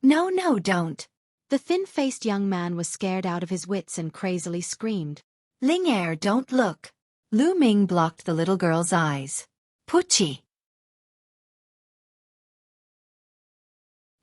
No, don't! The thin-faced young man was scared out of his wits and crazily screamed. Ling Er, don't look! Lu Ming blocked the little girl's eyes. Puchi!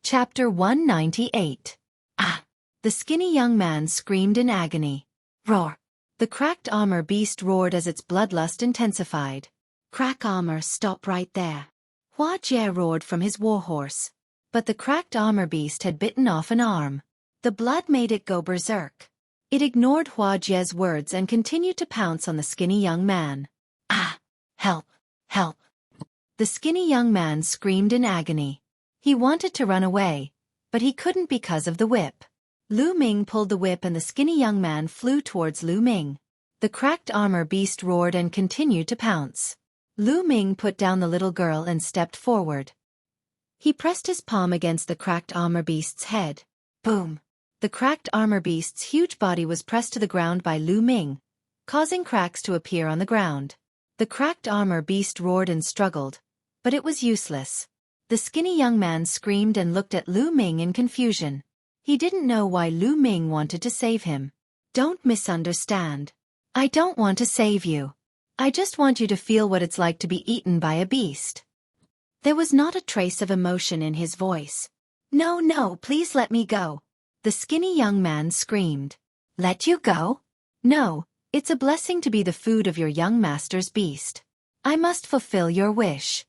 Chapter 198. Ah! The skinny young man screamed in agony. Roar! The cracked armor beast roared as its bloodlust intensified. Crack armor, stop right there. Hua Jie roared from his warhorse. But the cracked armor beast had bitten off an arm. The blood made it go berserk. It ignored Hua Jie's words and continued to pounce on the skinny young man. Ah! Help! Help! The skinny young man screamed in agony. He wanted to run away, but he couldn't because of the whip. Lu Ming pulled the whip and the skinny young man flew towards Lu Ming. The cracked armor beast roared and continued to pounce. Lu Ming put down the little girl and stepped forward. He pressed his palm against the cracked armor beast's head. Boom! The cracked armor beast's huge body was pressed to the ground by Lu Ming, causing cracks to appear on the ground. The cracked armor beast roared and struggled, but it was useless. The skinny young man screamed and looked at Lu Ming in confusion. He didn't know why Lu Ming wanted to save him. Don't misunderstand. I don't want to save you. I just want you to feel what it's like to be eaten by a beast. There was not a trace of emotion in his voice. No, please let me go. The skinny young man screamed. Let you go? No, it's a blessing to be the food of your young master's beast. I must fulfill your wish.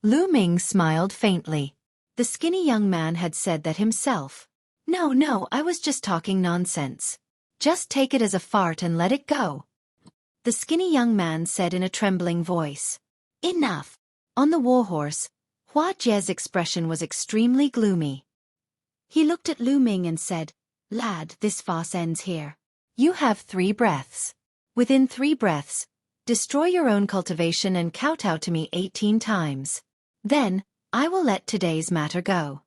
Lu Ming smiled faintly. The skinny young man had said that himself. No, I was just talking nonsense. Just take it as a fart and let it go. The skinny young man said in a trembling voice. Enough. On the warhorse, Hua Jie's expression was extremely gloomy. He looked at Lu Ming and said, Lad, this farce ends here. You have 3 breaths. Within 3 breaths, destroy your own cultivation and kowtow to me 18 times. Then, I will let today's matter go.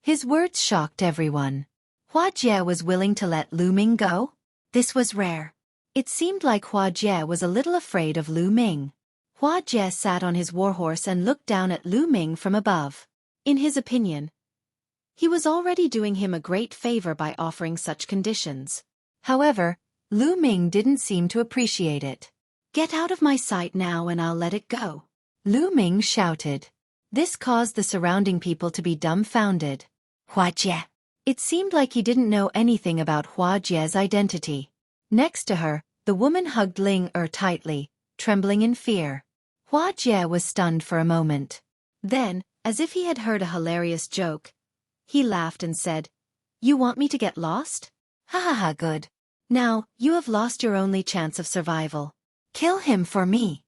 His words shocked everyone. Hua Jie was willing to let Lu Ming go? This was rare. It seemed like Hua Jie was a little afraid of Lu Ming. Hua Jie sat on his warhorse and looked down at Lu Ming from above. In his opinion, he was already doing him a great favor by offering such conditions. However, Lu Ming didn't seem to appreciate it. Get out of my sight now and I'll let it go. Lu Ming shouted. This caused the surrounding people to be dumbfounded. Hua Jie. It seemed like he didn't know anything about Hua Jie's identity. Next to her, the woman hugged Ling Er tightly, trembling in fear. Hua Jie was stunned for a moment. Then, as if he had heard a hilarious joke, he laughed and said, You want me to get lost? Ha, good. Now, you have lost your only chance of survival. Kill him for me.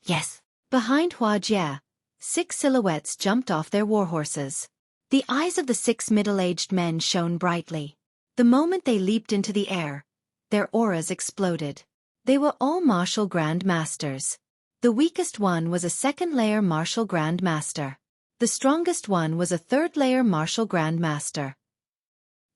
Yes. Behind Hua Jie, 6 silhouettes jumped off their warhorses. The eyes of the 6 middle-aged men shone brightly. The moment they leaped into the air, their auras exploded. They were all martial grand masters. The weakest one was a 2nd-layer martial grand master. The strongest one was a 3rd-layer martial grand master.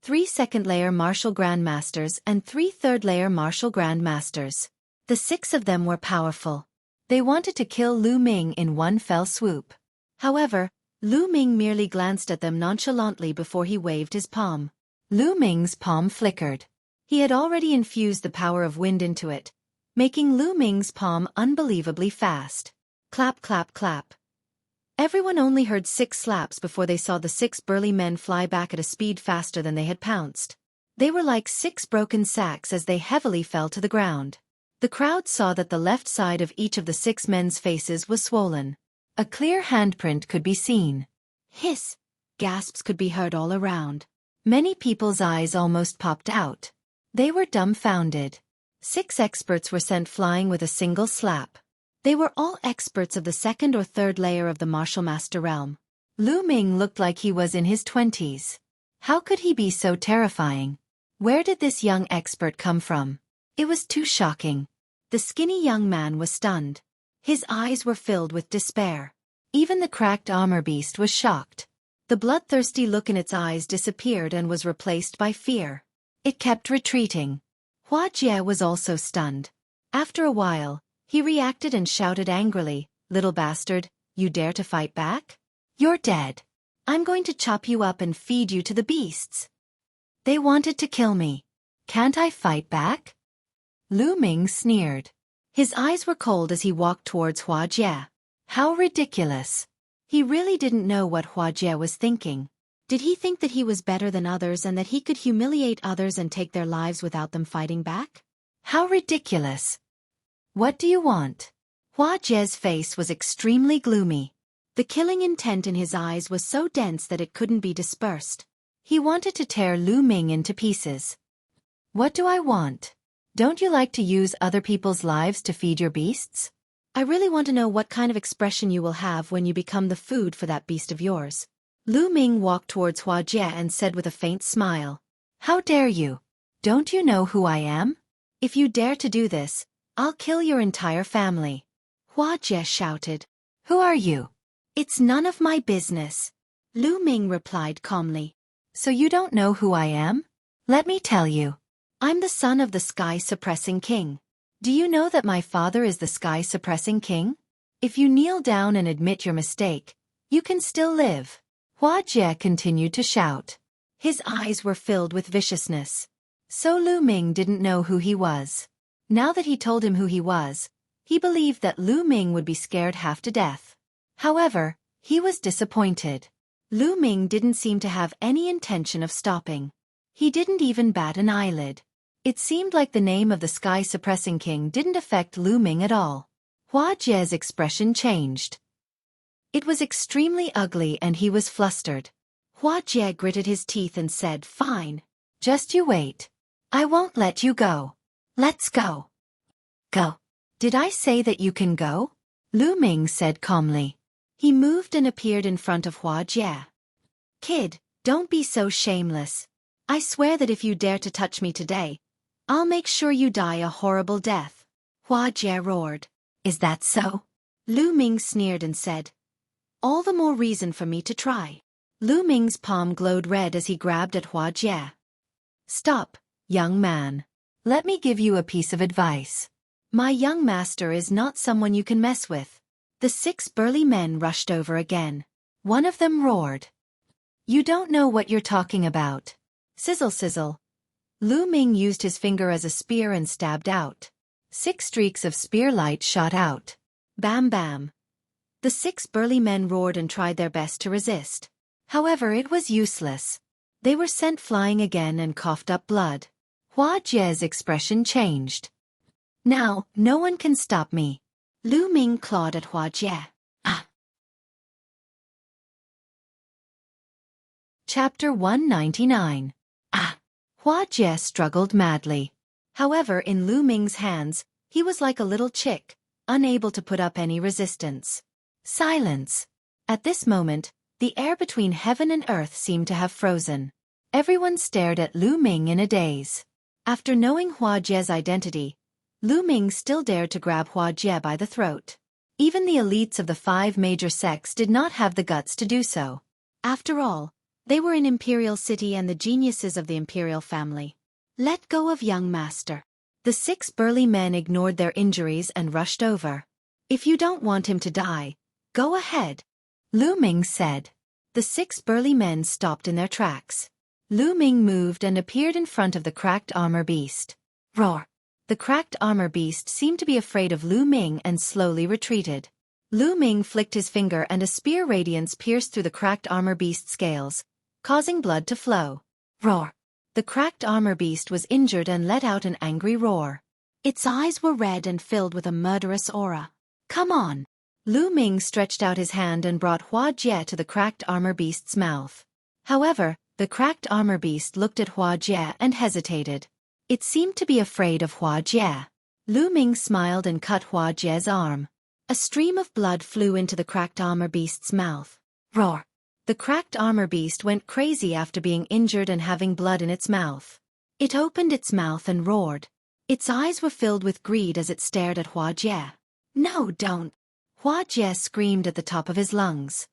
3 2nd-layer martial grand masters and 3 3rd-layer martial grand masters. The 6 of them were powerful. They wanted to kill Lu Ming in one fell swoop. However, Lu Ming merely glanced at them nonchalantly before he waved his palm. Lu Ming's palm flickered. He had already infused the power of wind into it, making Lu Ming's palm unbelievably fast. Clap, clap, clap. Everyone only heard 6 slaps before they saw the 6 burly men fly back at a speed faster than they had pounced. They were like 6 broken sacks as they heavily fell to the ground. The crowd saw that the left side of each of the 6 men's faces was swollen. A clear handprint could be seen. Hiss! Gasps could be heard all around. Many people's eyes almost popped out. They were dumbfounded. 6 experts were sent flying with a single slap. They were all experts of the second or third layer of the martial master realm. Lu Ming looked like he was in his 20s. How could he be so terrifying? Where did this young expert come from? It was too shocking. The skinny young man was stunned. His eyes were filled with despair. Even the cracked armor beast was shocked. The bloodthirsty look in its eyes disappeared and was replaced by fear. It kept retreating. Hua Jie was also stunned. After a while, he reacted and shouted angrily, "Little bastard, you dare to fight back? You're dead. I'm going to chop you up and feed you to the beasts." They wanted to kill me. Can't I fight back? Lu Ming sneered. His eyes were cold as he walked towards Hua Jie. How ridiculous. He really didn't know what Hua Jie was thinking. Did he think that he was better than others and that he could humiliate others and take their lives without them fighting back? How ridiculous. What do you want? Hua Jie's face was extremely gloomy. The killing intent in his eyes was so dense that it couldn't be dispersed. He wanted to tear Lu Ming into pieces. What do I want? Don't you like to use other people's lives to feed your beasts? I really want to know what kind of expression you will have when you become the food for that beast of yours. Lu Ming walked towards Hua Jie and said with a faint smile, "How dare you? Don't you know who I am? If you dare to do this, I'll kill your entire family." Hua Jie shouted. "Who are you?" "It's none of my business," Lu Ming replied calmly. "So you don't know who I am? Let me tell you. I'm the son of the sky-suppressing king. Do you know that my father is the sky-suppressing king? If you kneel down and admit your mistake, you can still live." Hua Jie continued to shout. His eyes were filled with viciousness. So Lu Ming didn't know who he was. Now that he told him who he was, he believed that Lu Ming would be scared half to death. However, he was disappointed. Lu Ming didn't seem to have any intention of stopping. He didn't even bat an eyelid. It seemed like the name of the sky-suppressing king didn't affect Lu Ming at all. Hua Jie's expression changed. It was extremely ugly and he was flustered. Hua Jie gritted his teeth and said, "Fine. Just you wait. I won't let you go. Let's go." "Go. Did I say that you can go?" Lu Ming said calmly. He moved and appeared in front of Hua Jie. "Kid, don't be so shameless. I swear that if you dare to touch me today, I'll make sure you die a horrible death." Hua Jie roared. "Is that so?" Lu Ming sneered and said, "All the more reason for me to try." Lu Ming's palm glowed red as he grabbed at Hua Jie. "Stop, young man. Let me give you a piece of advice. My young master is not someone you can mess with." The 6 burly men rushed over again. One of them roared, "You don't know what you're talking about." Sizzle sizzle. Lu Ming used his finger as a spear and stabbed out. 6 streaks of spear light shot out. Bam bam. The 6 burly men roared and tried their best to resist. However, it was useless. They were sent flying again and coughed up blood. Hua Jie's expression changed. "Now, no one can stop me." Lu Ming clawed at Hua Jie. Ah. Chapter 199. Ah. Hua Jie struggled madly. However, in Lu Ming's hands, he was like a little chick, unable to put up any resistance. Silence. At this moment, the air between heaven and earth seemed to have frozen. Everyone stared at Lu Ming in a daze. After knowing Hua Jie's identity, Lu Ming still dared to grab Hua Jie by the throat. Even the elites of the 5 major sects did not have the guts to do so. After all, they were an imperial city and the geniuses of the imperial family. "Let go of young master." The 6 burly men ignored their injuries and rushed over. "If you don't want him to die, go ahead," Lu Ming said. The 6 burly men stopped in their tracks. Lu Ming moved and appeared in front of the cracked armor beast. Roar! The cracked armor beast seemed to be afraid of Lu Ming and slowly retreated. Lu Ming flicked his finger and a spear radiance pierced through the cracked armor beast's scales, causing blood to flow. Roar! The cracked armor beast was injured and let out an angry roar. Its eyes were red and filled with a murderous aura. "Come on!" Lu Ming stretched out his hand and brought Hua Jie to the cracked armor beast's mouth. However, the cracked armor beast looked at Hua Jie and hesitated. It seemed to be afraid of Hua Jie. Lu Ming smiled and cut Hua Jie's arm. A stream of blood flew into the cracked armor beast's mouth. Roar! The cracked armor beast went crazy after being injured and having blood in its mouth. It opened its mouth and roared. Its eyes were filled with greed as it stared at Hua Jie. "No, don't!" Hua Jie screamed at the top of his lungs.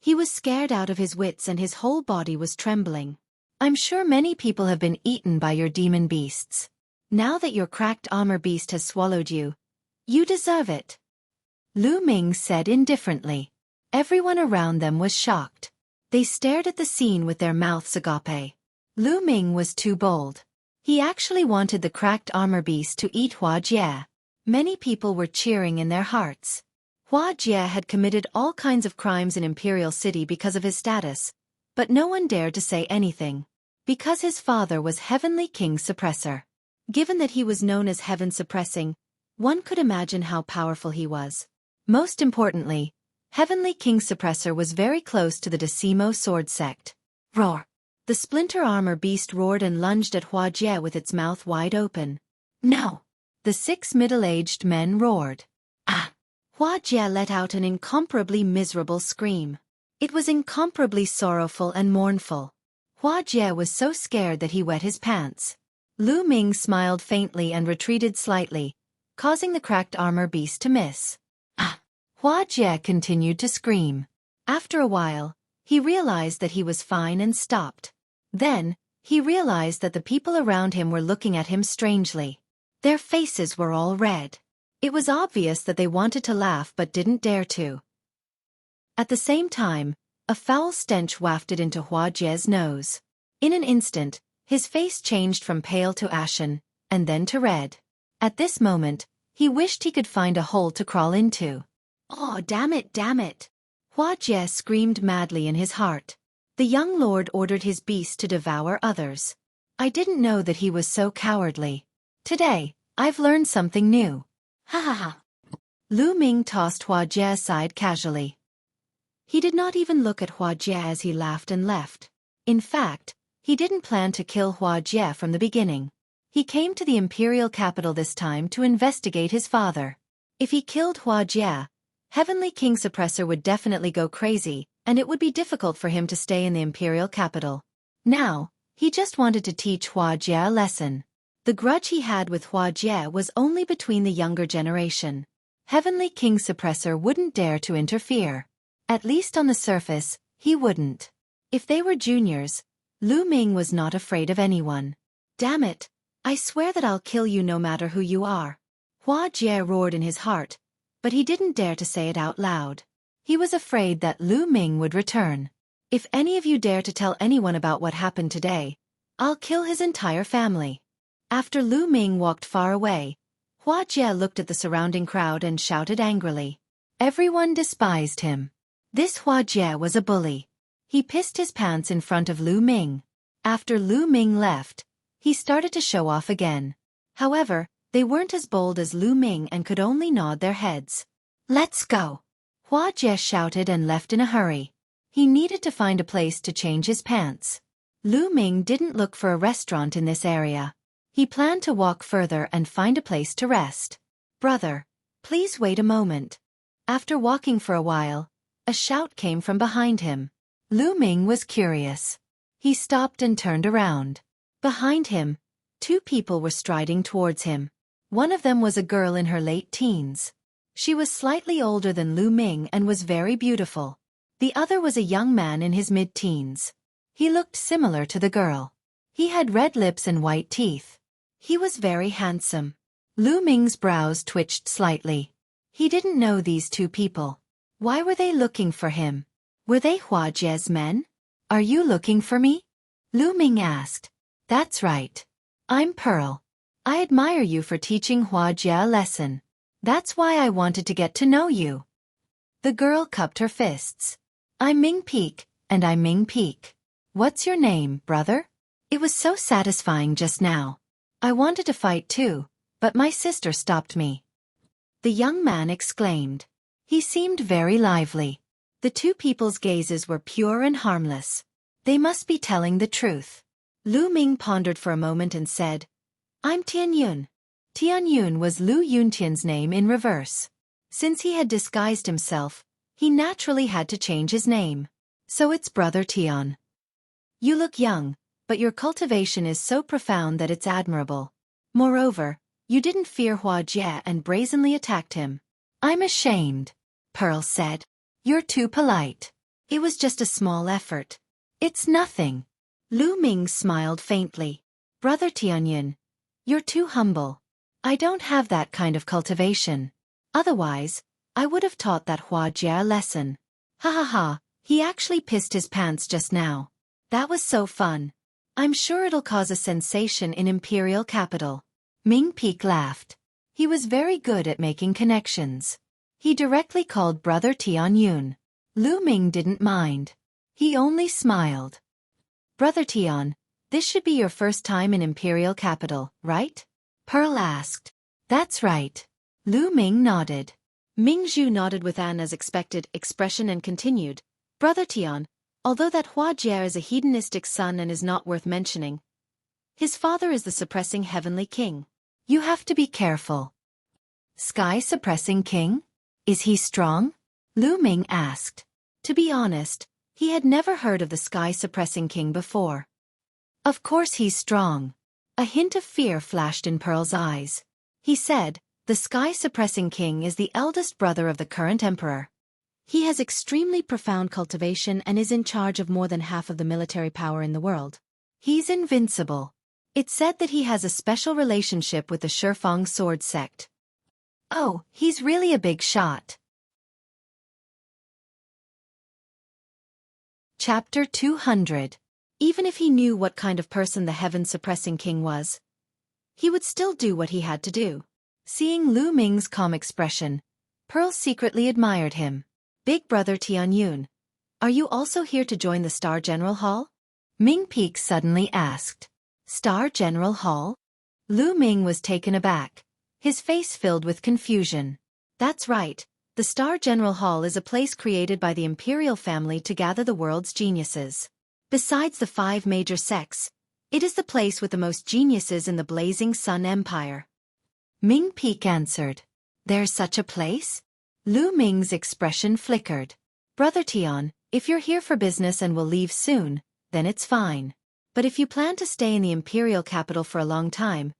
He was scared out of his wits and his whole body was trembling. "I'm sure many people have been eaten by your demon beasts. Now that your cracked armor beast has swallowed you, you deserve it," Lu Ming said indifferently. Everyone around them was shocked. They stared at the scene with their mouths agape. Lu Ming was too bold. He actually wanted the cracked armor beast to eat Hua Jie. Many people were cheering in their hearts. Hua Jie had committed all kinds of crimes in Imperial City because of his status, but no one dared to say anything. Because his father was Heavenly King Suppressor. Given that he was known as Heaven Suppressing, one could imagine how powerful he was. Most importantly, Heavenly King Suppressor was very close to the Decimo sword sect. Roar! The splinter armor beast roared and lunged at Hua Jie with its mouth wide open. "No!" The 6 middle-aged men roared. "Ah!" Hua Jie let out an incomparably miserable scream. It was incomparably sorrowful and mournful. Hua Jie was so scared that he wet his pants. Lu Ming smiled faintly and retreated slightly, causing the cracked armor beast to miss. "Ah!" Hua Jie continued to scream. After a while, he realized that he was fine and stopped. Then, he realized that the people around him were looking at him strangely. Their faces were all red. It was obvious that they wanted to laugh but didn't dare to. At the same time, a foul stench wafted into Hua Jie's nose. In an instant, his face changed from pale to ashen, and then to red. At this moment, he wished he could find a hole to crawl into. "Oh, damn it, damn it!" Hua Jie screamed madly in his heart. The young lord ordered his beast to devour others. "I didn't know that he was so cowardly. Today, I've learned something new." Ha ha ha. Lu Ming tossed Hua Jie aside casually. He did not even look at Hua Jie as he laughed and left. In fact, he didn't plan to kill Hua Jie from the beginning. He came to the imperial capital this time to investigate his father. If he killed Hua Jie, Heavenly King Suppressor would definitely go crazy, and it would be difficult for him to stay in the imperial capital. Now, he just wanted to teach Hua Jie a lesson. The grudge he had with Hua Jie was only between the younger generation. Heavenly King Suppressor wouldn't dare to interfere. At least on the surface, he wouldn't. If they were juniors, Lu Ming was not afraid of anyone. "Damn it, I swear that I'll kill you no matter who you are." Hua Jie roared in his heart, but he didn't dare to say it out loud. He was afraid that Lu Ming would return. "If any of you dare to tell anyone about what happened today, I'll kill his entire family." After Lu Ming walked far away, Hua Jie looked at the surrounding crowd and shouted angrily. Everyone despised him. This Hua Jie was a bully. He pissed his pants in front of Lu Ming. After Lu Ming left, he started to show off again. However, they weren't as bold as Lu Ming and could only nod their heads. "Let's go!" Hua Jie shouted and left in a hurry. He needed to find a place to change his pants. Lu Ming didn't look for a restaurant in this area. He planned to walk further and find a place to rest. "Brother, please wait a moment." After walking for a while, a shout came from behind him. Lu Ming was curious. He stopped and turned around. Behind him, 2 people were striding towards him. One of them was a girl in her late teens. She was slightly older than Lu Ming and was very beautiful. The other was a young man in his mid-teens. He looked similar to the girl. He had red lips and white teeth. He was very handsome. Lu Ming's brows twitched slightly. He didn't know these 2 people. Why were they looking for him? Were they Hua Jie's men? "Are you looking for me?" Lu Ming asked. "That's right. I'm Pearl. I admire you for teaching Hua Jie a lesson. That's why I wanted to get to know you." The girl cupped her fists. "I'm Ming Peak, and I'm Ming Peak. What's your name, brother? It was so satisfying just now. I wanted to fight too, but my sister stopped me." The young man exclaimed. He seemed very lively. The 2 people's gazes were pure and harmless. They must be telling the truth. Lu Ming pondered for a moment and said, I'm Tianyun. Tianyun was Lu Yuntian's name in reverse. Since he had disguised himself, he naturally had to change his name. So it's Brother Tian. You look young, but your cultivation is so profound that it's admirable. Moreover, you didn't fear Hua Jie and brazenly attacked him. I'm ashamed, Pearl said. You're too polite. It was just a small effort. It's nothing. Lu Ming smiled faintly. Brother Tianyun, you're too humble. I don't have that kind of cultivation. Otherwise, I would have taught that Hua Jie a lesson. Ha ha ha, he actually pissed his pants just now. That was so fun. I'm sure it'll cause a sensation in Imperial Capital. Ming Peak laughed. He was very good at making connections. He directly called Brother Tianyun. Lu Ming didn't mind. He only smiled. Brother Tian, this should be your first time in Imperial Capital, right? Pearl asked. That's right. Lu Ming nodded. Ming Zhu nodded with an as expected expression and continued. Brother Tian, although that Hua Jie is a hedonistic son and is not worth mentioning, his father is the suppressing heavenly king. You have to be careful. Sky suppressing king? Is he strong? Lu Ming asked. To be honest, he had never heard of the sky suppressing king before. Of course he's strong. A hint of fear flashed in Pearl's eyes. He said, the sky suppressing king is the eldest brother of the current emperor. He has extremely profound cultivation and is in charge of more than half of the military power in the world. He's invincible. It's said that he has a special relationship with the Shifeng sword sect. Oh, he's really a big shot. Chapter 200. Even if he knew what kind of person the heaven-suppressing king was, he would still do what he had to do. Seeing Lu Ming's calm expression, Pearl secretly admired him. Big Brother Tianyun, are you also here to join the Star General Hall? Ming Peak suddenly asked. Star General Hall? Lu Ming was taken aback, his face filled with confusion. That's right, the Star General Hall is a place created by the imperial family to gather the world's geniuses. Besides the 5 major sects, it is the place with the most geniuses in the Blazing Sun Empire. Ming Peak answered. There's such a place? Lu Ming's expression flickered. Brother Tian, if you're here for business and will leave soon, then it's fine. But if you plan to stay in the imperial capital for a long time,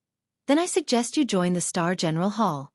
then I suggest you join the Star General Hall.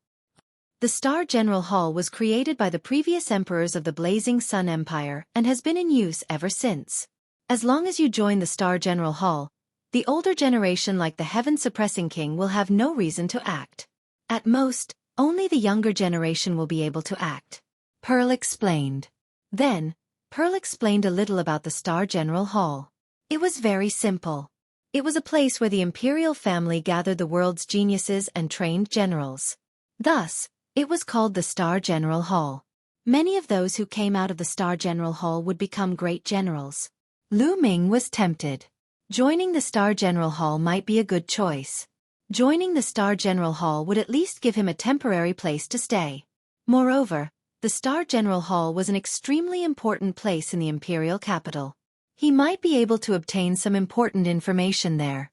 The Star General Hall was created by the previous emperors of the Blazing Sun Empire and has been in use ever since. As long as you join the Star General Hall, the older generation like the Heaven-Suppressing King will have no reason to act. At most, only the younger generation will be able to act. Pearl explained. Then, Pearl explained a little about the Star General Hall. It was very simple. It was a place where the imperial family gathered the world's geniuses and trained generals. Thus, it was called the Star General Hall. Many of those who came out of the Star General Hall would become great generals. Lu Ming was tempted. Joining the Star General Hall might be a good choice. Joining the Star General Hall would at least give him a temporary place to stay. Moreover, the Star General Hall was an extremely important place in the imperial capital. He might be able to obtain some important information there.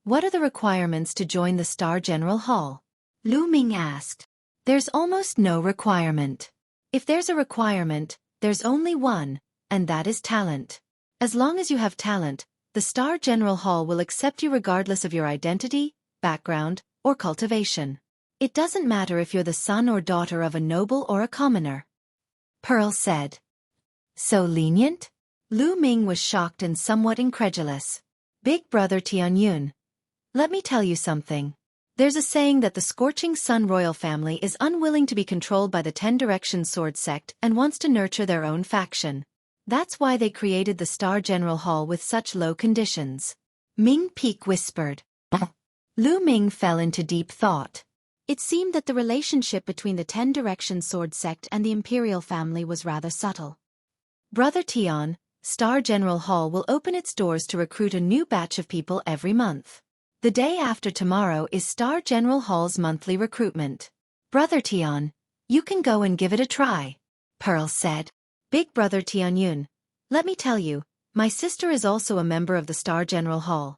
What are the requirements to join the Star General Hall? Lu Ming asked. There's almost no requirement. If there's a requirement, there's only one, and that is talent. As long as you have talent, the Star General Hall will accept you regardless of your identity, background, or cultivation. It doesn't matter if you're the son or daughter of a noble or a commoner. Pearl said. So lenient? Lu Ming was shocked and somewhat incredulous. Big Brother Tianyun, let me tell you something. There's a saying that the Scorching Sun royal family is unwilling to be controlled by the 10 Directions sword sect and wants to nurture their own faction. That's why they created the Star General Hall with such low conditions. Ming Peak whispered. Lu Ming fell into deep thought. It seemed that the relationship between the 10 Directions sword sect and the imperial family was rather subtle. Brother Tian, Star General Hall will open its doors to recruit a new batch of people every month. The day after tomorrow is Star General Hall's monthly recruitment. Brother Tian, you can go and give it a try, Pearl said. Big Brother Tianyun, let me tell you, My sister is also a member of the Star General Hall.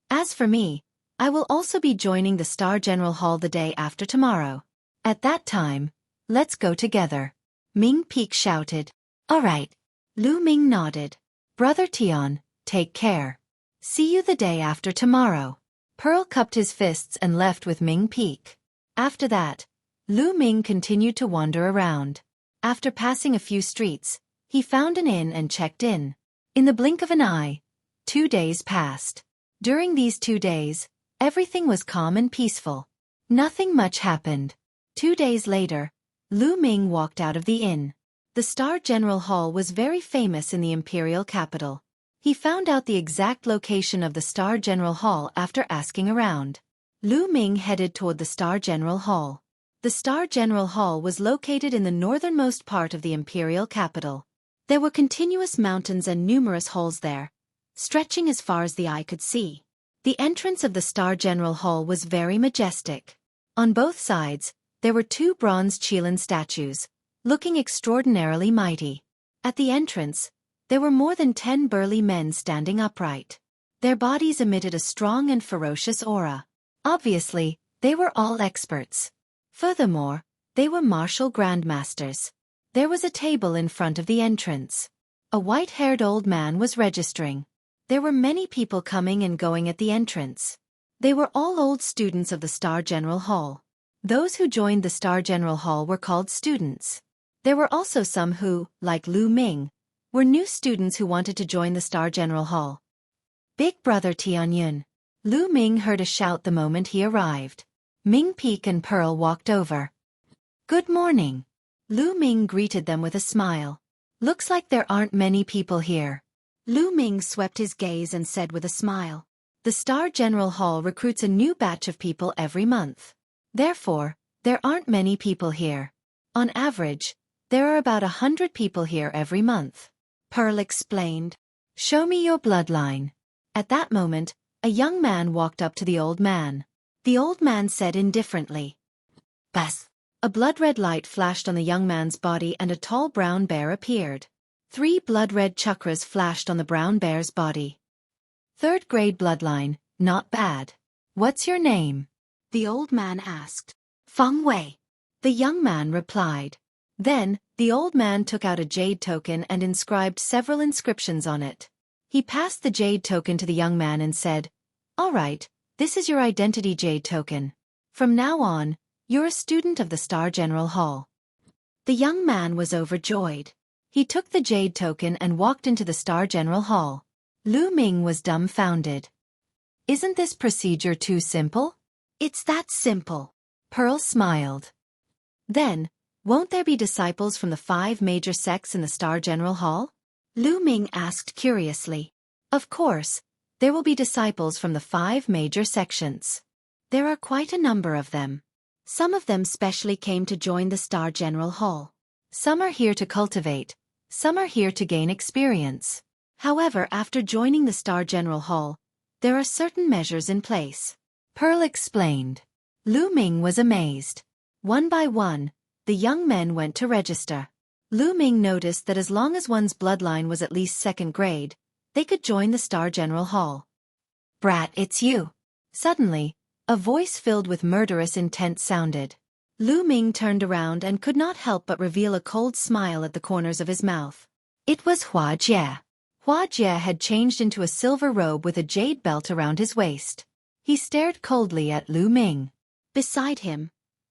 As for me, I will also be joining the Star General Hall the day after tomorrow. At that time, let's go together. Ming Peek shouted. All right. Lu Ming nodded. Brother Tian, take care. See you the day after tomorrow. Pearl cupped his fists and left with Ming Peek. After that, Lu Ming continued to wander around. After passing a few streets, he found an inn and checked in. In the blink of an eye, 2 days passed. During these 2 days, everything was calm and peaceful. Nothing much happened. 2 days later, Lu Ming walked out of the inn. The Star General Hall was very famous in the imperial capital. He found out the exact location of the Star General Hall after asking around. Lu Ming headed toward the Star General Hall. The Star General Hall was located in the northernmost part of the imperial capital. There were continuous mountains and numerous halls there, stretching as far as the eye could see. The entrance of the Star General Hall was very majestic. On both sides, there were 2 bronze Qilin statues, looking extraordinarily mighty. At the entrance, there were more than 10 burly men standing upright. Their bodies emitted a strong and ferocious aura. Obviously, they were all experts. Furthermore, they were martial grandmasters. There was a table in front of the entrance. A white-haired old man was registering. There were many people coming and going at the entrance. They were all old students of the Star General Hall. Those who joined the Star General Hall were called students. There were also some who, like Lu Ming, were new students who wanted to join the Star General Hall. Big Brother Tianyun. Lu Ming heard a shout the moment he arrived. Ming Peek and Pearl walked over. Good morning. Lu Ming greeted them with a smile. Looks like there aren't many people here. Lu Ming swept his gaze and said with a smile. The Star General Hall recruits a new batch of people every month. Therefore, there aren't many people here. On average, there are about 100 people here every month. Pearl explained. Show me your bloodline. At that moment, a young man walked up to the old man. The old man said indifferently. Bas. A blood-red light flashed on the young man's body and a tall brown bear appeared. 3 blood-red chakras flashed on the brown bear's body. 3rd grade bloodline, not bad. What's your name? The old man asked. Feng Wei. The young man replied. Then, the old man took out a jade token and inscribed several inscriptions on it. He passed the jade token to the young man and said, All right, this is your identity jade token. From now on, you're a student of the Star General Hall. The young man was overjoyed. He took the jade token and walked into the Star General Hall. Lu Ming was dumbfounded. Isn't this procedure too simple? It's that simple. Pearl smiled. Then, won't there be disciples from the 5 major sects in the Star General Hall? Lu Ming asked curiously. Of course, there will be disciples from the 5 major sections. There are quite a number of them. Some of them specially came to join the Star General Hall. Some are here to cultivate, some are here to gain experience. However, after joining the Star General Hall, there are certain measures in place. Pearl explained. Lu Ming was amazed. One by one, the young men went to register. Lu Ming noticed that as long as one's bloodline was at least 2nd grade, they could join the Star General Hall. Brat, it's you. Suddenly, a voice filled with murderous intent sounded. Lu Ming turned around and could not help but reveal a cold smile at the corners of his mouth. It was Hua Jie. Hua Jie had changed into a silver robe with a jade belt around his waist. He stared coldly at Lu Ming. Beside him,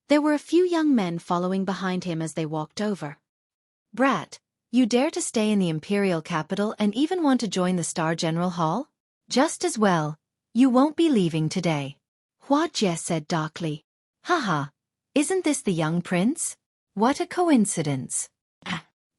there were a few young men following behind him as they walked over. Brat, you dare to stay in the imperial capital and even want to join the Star General Hall? Just as well, you won't be leaving today. Hua Jie said darkly. Haha, isn't this the young prince? What a coincidence.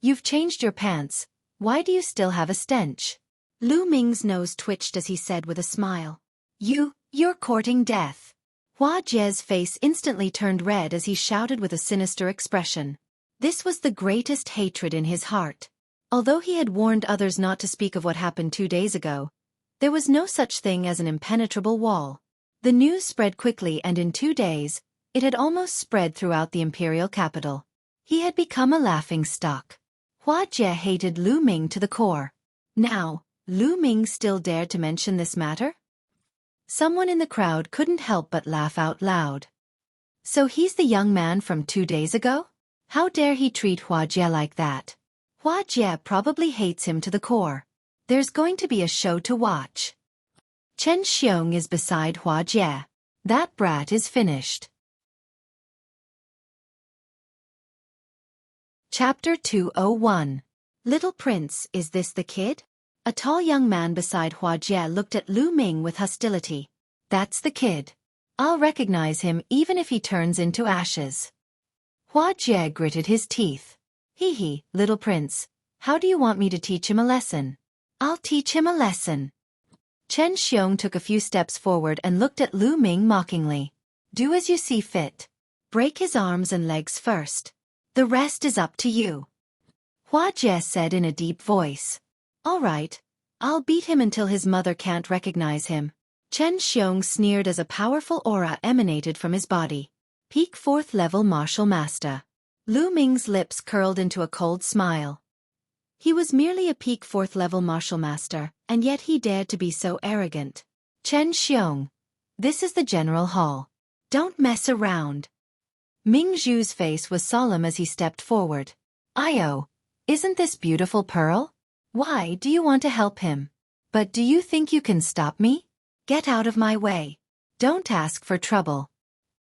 You've changed your pants, why do you still have a stench? Lu Ming's nose twitched as he said with a smile. You're courting death. Hua Jie's face instantly turned red as he shouted with a sinister expression. This was the greatest hatred in his heart. Although he had warned others not to speak of what happened 2 days ago, there was no such thing as an impenetrable wall. The news spread quickly and in 2 days, it had almost spread throughout the imperial capital. He had become a laughingstock. Hua Jie hated Lu Ming to the core. Now, Lu Ming still dared to mention this matter? Someone in the crowd couldn't help but laugh out loud. So he's the young man from 2 days ago? How dare he treat Hua Jie like that? Hua Jie probably hates him to the core. There's going to be a show to watch. Chen Xiong is beside Hua Jie. That brat is finished. Chapter 201. Little Prince, is this the kid? A tall young man beside Hua Jie looked at Lu Ming with hostility. That's the kid. I'll recognize him even if he turns into ashes. Hua Jie gritted his teeth. Hee, little prince, how do you want me to teach him a lesson? I'll teach him a lesson. Chen Xiong took a few steps forward and looked at Lu Ming mockingly. Do as you see fit. Break his arms and legs first. The rest is up to you. Hua Jie said in a deep voice. All right, I'll beat him until his mother can't recognize him. Chen Xiong sneered as a powerful aura emanated from his body. Peak 4th level martial master. Lu Ming's lips curled into a cold smile. He was merely a peak 4th level martial master, and yet he dared to be so arrogant. Chen Xiong. This is the general hall. Don't mess around. Ming Zhu's face was solemn as he stepped forward. Io, isn't this beautiful Pearl? Why do you want to help him? But do you think you can stop me? Get out of my way. Don't ask for trouble.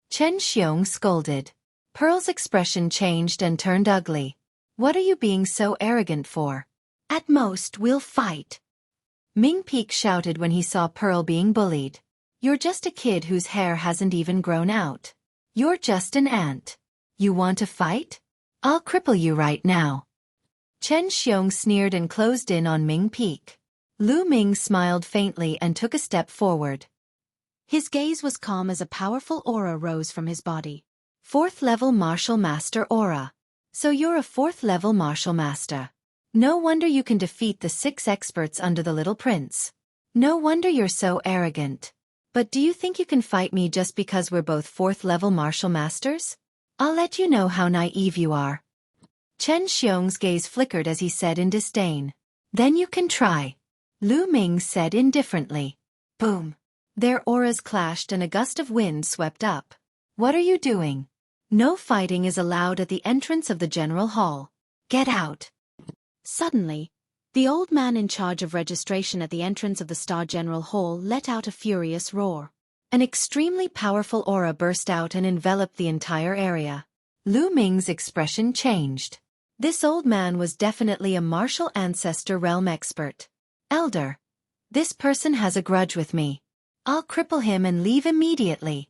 Chen Xiong scolded. Pearl's expression changed and turned ugly. What are you being so arrogant for? At most we'll fight. Ming Peak shouted when he saw Pearl being bullied. You're just a kid whose hair hasn't even grown out. You're just an ant. You want to fight? I'll cripple you right now. Chen Xiong sneered and closed in on Ming Peak. Lu Ming smiled faintly and took a step forward. His gaze was calm as a powerful aura rose from his body. 4th level martial master aura. So you're a 4th level martial master. No wonder you can defeat the 6 experts under the Little Prince. No wonder you're so arrogant. But do you think you can fight me just because we're both 4th level martial masters? I'll let you know how naive you are. Chen Xiong's gaze flickered as he said in disdain. Then you can try. Lu Ming said indifferently. Boom. Their auras clashed and a gust of wind swept up. What are you doing? No fighting is allowed at the entrance of the general hall. Get out. Suddenly, the old man in charge of registration at the entrance of the Star General Hall let out a furious roar. An extremely powerful aura burst out and enveloped the entire area. Lu Ming's expression changed. This old man was definitely a martial ancestor realm expert. Elder. This person has a grudge with me. I'll cripple him and leave immediately.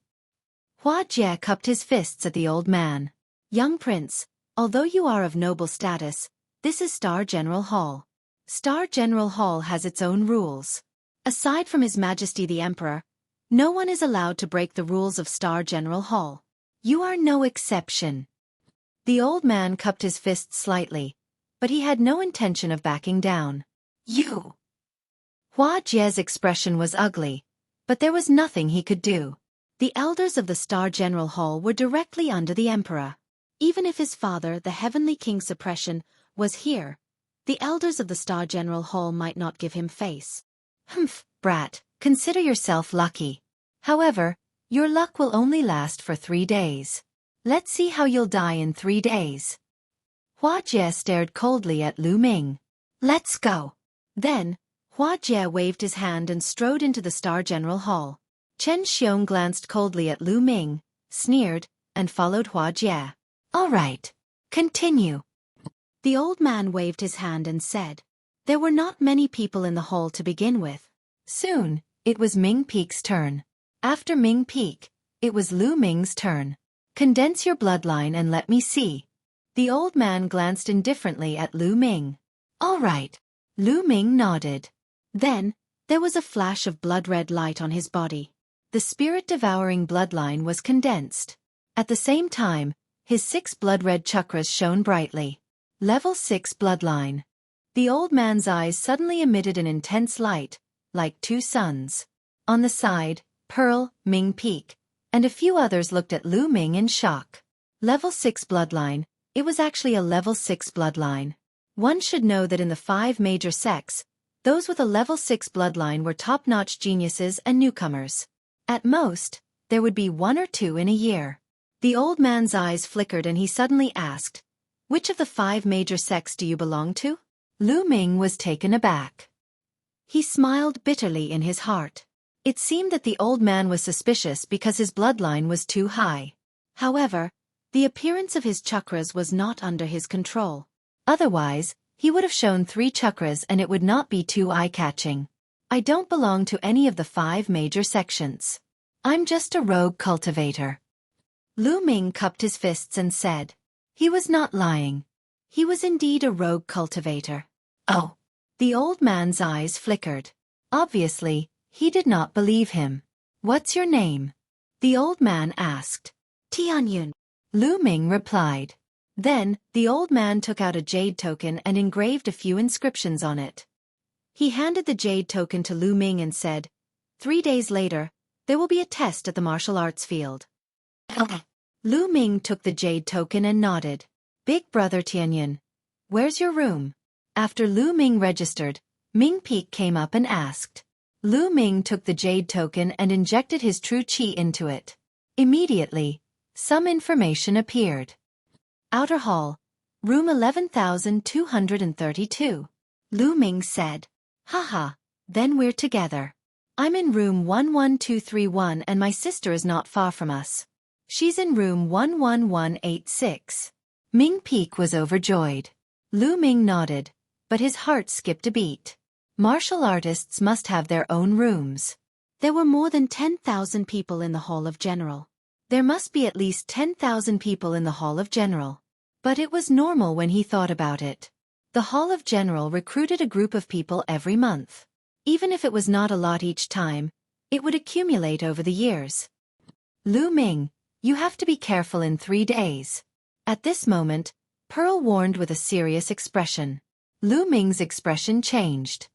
Hua Jie cupped his fists at the old man. Young prince, although you are of noble status, this is Star General Hall. Star General Hall has its own rules. Aside from His Majesty the Emperor, no one is allowed to break the rules of Star General Hall. You are no exception. The old man cupped his fists slightly, but he had no intention of backing down. You! Hua Jie's expression was ugly, but there was nothing he could do. The elders of the Star General Hall were directly under the Emperor. Even if his father, the Heavenly King Suppression, was here, the elders of the Star General Hall might not give him face. Humph, brat, consider yourself lucky. However, your luck will only last for 3 days. Let's see how you'll die in 3 days. Hua Jie stared coldly at Lu Ming. Let's go. Then, Hua Jie waved his hand and strode into the Star General Hall. Chen Xiong glanced coldly at Lu Ming, sneered, and followed Hua Jie. All right. Continue. The old man waved his hand and said. There were not many people in the hall to begin with. Soon, it was Ming Peak's turn. After Ming Peak, it was Lu Ming's turn. Condense your bloodline and let me see. The old man glanced indifferently at Lu Ming. All right. Lu Ming nodded. Then, there was a flash of blood-red light on his body. The spirit-devouring bloodline was condensed. At the same time, his 6 blood-red chakras shone brightly. Level 6 bloodline. The old man's eyes suddenly emitted an intense light, like 2 suns. On the side, Pearl, Ming Peak, and a few others looked at Lu Ming in shock. Level 6 bloodline, it was actually a level 6 bloodline. One should know that in the 5 major sects, Those with a level 6 bloodline were top-notch geniuses and newcomers. At most, there would be 1 or 2 in a year. The old man's eyes flickered and he suddenly asked, "Which of the 5 major sects do you belong to?" Lu Ming was taken aback. He smiled bitterly in his heart. It seemed that the old man was suspicious because his bloodline was too high. However, the appearance of his chakras was not under his control. Otherwise, he would have shown 3 chakras and it would not be too eye-catching. "I don't belong to any of the 5 major sections. I'm just a rogue cultivator." Lu Ming cupped his fists and said. He was not lying. He was indeed a rogue cultivator. Oh! The old man's eyes flickered. Obviously, he did not believe him. "What's your name?" the old man asked. "Tianyun," Lu Ming replied. Then, the old man took out a jade token and engraved a few inscriptions on it. He handed the jade token to Lu Ming and said, "3 days later, there will be a test at the martial arts field." Lu Ming took the jade token and nodded. "Big brother Tianyun, where's your room?" After Lu Ming registered, Ming Peak came up and asked. Lu Ming took the jade token and injected his true qi into it. Immediately, some information appeared. Outer Hall, room 11,232. Lu Ming said, "Haha, then we're together. I'm in room 11231 and my sister is not far from us. She's in room 11186. Ming Peak was overjoyed. Lu Ming nodded, but his heart skipped a beat. Martial artists must have their own rooms. There were more than 10,000 people in the Hall of General. There must be at least 10,000 people in the Hall of General. But it was normal when he thought about it. The Hall of General recruited a group of people every month. Even if it was not a lot each time, it would accumulate over the years. "Lu Ming, you have to be careful in 3 days." At this moment, Pearl warned with a serious expression. Lu Ming's expression changed.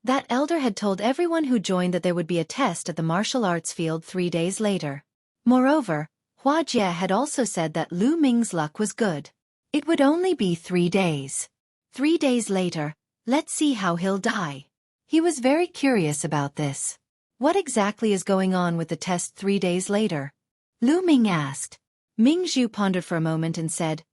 That elder had told everyone who joined that there would be a test at the martial arts field 3 days later. Moreover, Hua Jie had also said that Lu Ming's luck was good. It would only be 3 days. 3 days later, let's see how he'll die. He was very curious about this. What exactly is going on with the test 3 days later? Lu Ming asked. Ming Zhu pondered for a moment and said,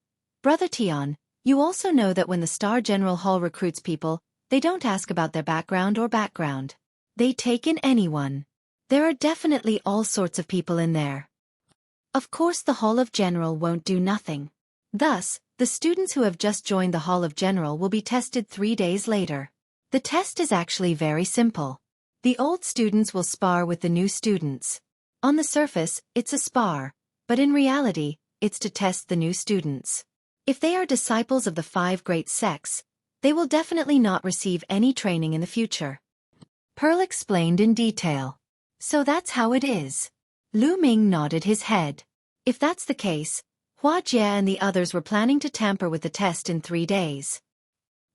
"Brother Tian, you also know that when the Star General Hall recruits people, they don't ask about their background. They take in anyone. There are definitely all sorts of people in there. Of course the Hall of General won't do nothing. Thus, the students who have just joined the Hall of General will be tested 3 days later. The test is actually very simple. The old students will spar with the new students. On the surface, it's a spar, but in reality, it's to test the new students. If they are disciples of the 5 great sects, they will definitely not receive any training in the future." Pearl explained in detail. "So that's how it is." Lu Ming nodded his head. If that's the case, Hua Jie and the others were planning to tamper with the test in 3 days.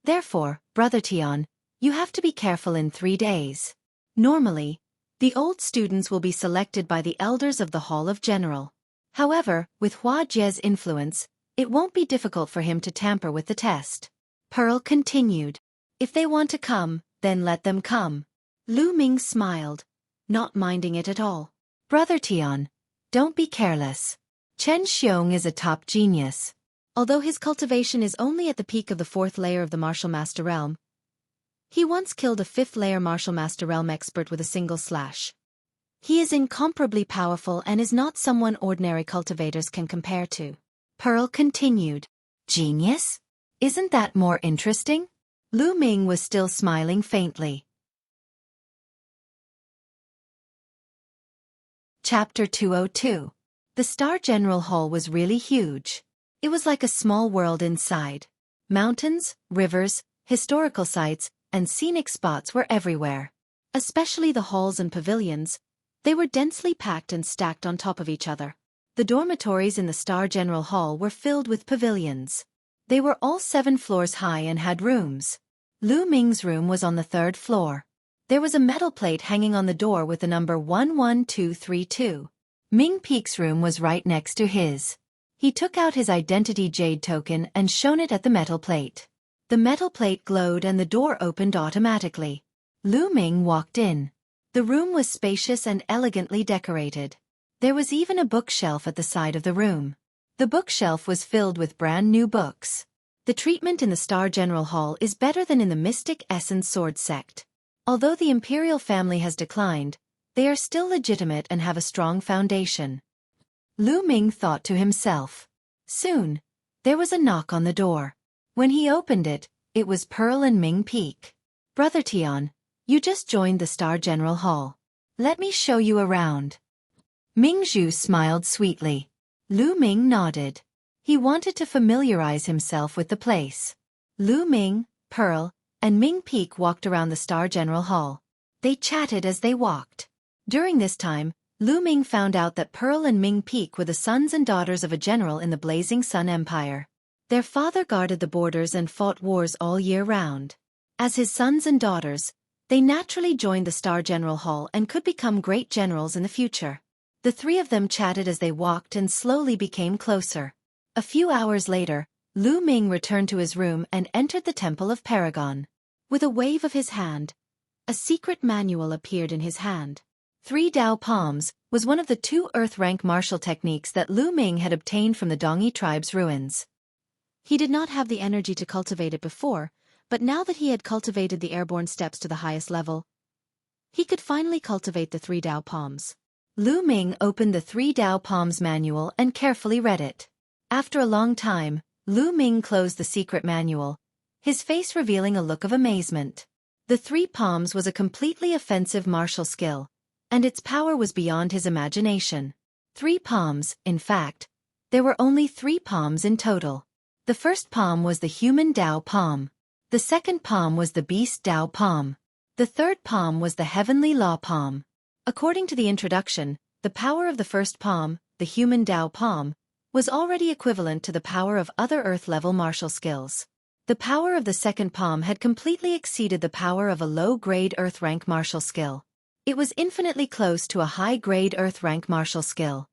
Therefore, Brother Tian, you have to be careful in 3 days. Normally, the old students will be selected by the elders of the Hall of General. However, with Hua Jie's influence, it won't be difficult for him to tamper with the test. Pearl continued. "If they want to come, then let them come." Lu Ming smiled, not minding it at all. "Brother Tian, don't be careless. Chen Xiong is a top genius. Although his cultivation is only at the peak of the 4th layer of the Martial Master Realm, he once killed a 5th layer Martial Master Realm expert with a single slash. He is incomparably powerful and is not someone ordinary cultivators can compare to." Pearl continued. "Genius? Isn't that more interesting?" Lu Ming was still smiling faintly. Chapter 202. The Star General Hall was really huge. It was like a small world inside. Mountains, rivers, historical sites, and scenic spots were everywhere. Especially the halls and pavilions. They were densely packed and stacked on top of each other. The dormitories in the Star General Hall were filled with pavilions. They were all 7 floors high and had rooms. Lu Ming's room was on the 3rd floor. There was a metal plate hanging on the door with the number 11232. Ming Peak's room was right next to his. He took out his identity jade token and shone it at the metal plate. The metal plate glowed and the door opened automatically. Lu Ming walked in. The room was spacious and elegantly decorated. There was even a bookshelf at the side of the room. The bookshelf was filled with brand new books. The treatment in the Star General Hall is better than in the Mystic Essence Sword sect. Although the imperial family has declined, they are still legitimate and have a strong foundation. Lu Ming thought to himself. Soon, there was a knock on the door. When he opened it, it was Pearl and Ming Peak. Brother Tian, you just joined the Star General Hall. Let me show you around. Ming Zhu smiled sweetly. Lu Ming nodded. He wanted to familiarize himself with the place. Lu Ming, Pearl, and Ming Peak walked around the Star General Hall. They chatted as they walked. During this time, Lu Ming found out that Pearl and Ming Peak were the sons and daughters of a general in the Blazing Sun Empire. Their father guarded the borders and fought wars all year round. As his sons and daughters, they naturally joined the Star General Hall and could become great generals in the future. The three of them chatted as they walked and slowly became closer. A few hours later, Lu Ming returned to his room and entered the Temple of Paragon. With a wave of his hand, a secret manual appeared in his hand. 3 Dao Palms was one of the 2 Earth-rank martial techniques that Lu Ming had obtained from the Dongyi tribe's ruins. He did not have the energy to cultivate it before, but now that he had cultivated the airborne steps to the highest level, he could finally cultivate the 3 Dao Palms. Lu Ming opened the 3 Dao Palms manual and carefully read it. After a long time, Lu Ming closed the secret manual, his face revealing a look of amazement. The 3 Palms was a completely offensive martial skill, and its power was beyond his imagination. 3 palms, in fact, there were only 3 palms in total. The first palm was the human Dao palm. The second palm was the beast Dao palm. The third palm was the heavenly law palm. According to the introduction, the power of the first palm, the human Dao palm, was already equivalent to the power of other Earth-level martial skills. The power of the second palm had completely exceeded the power of a low-grade Earth-rank martial skill. It was infinitely close to a high-grade Earth-rank martial skill.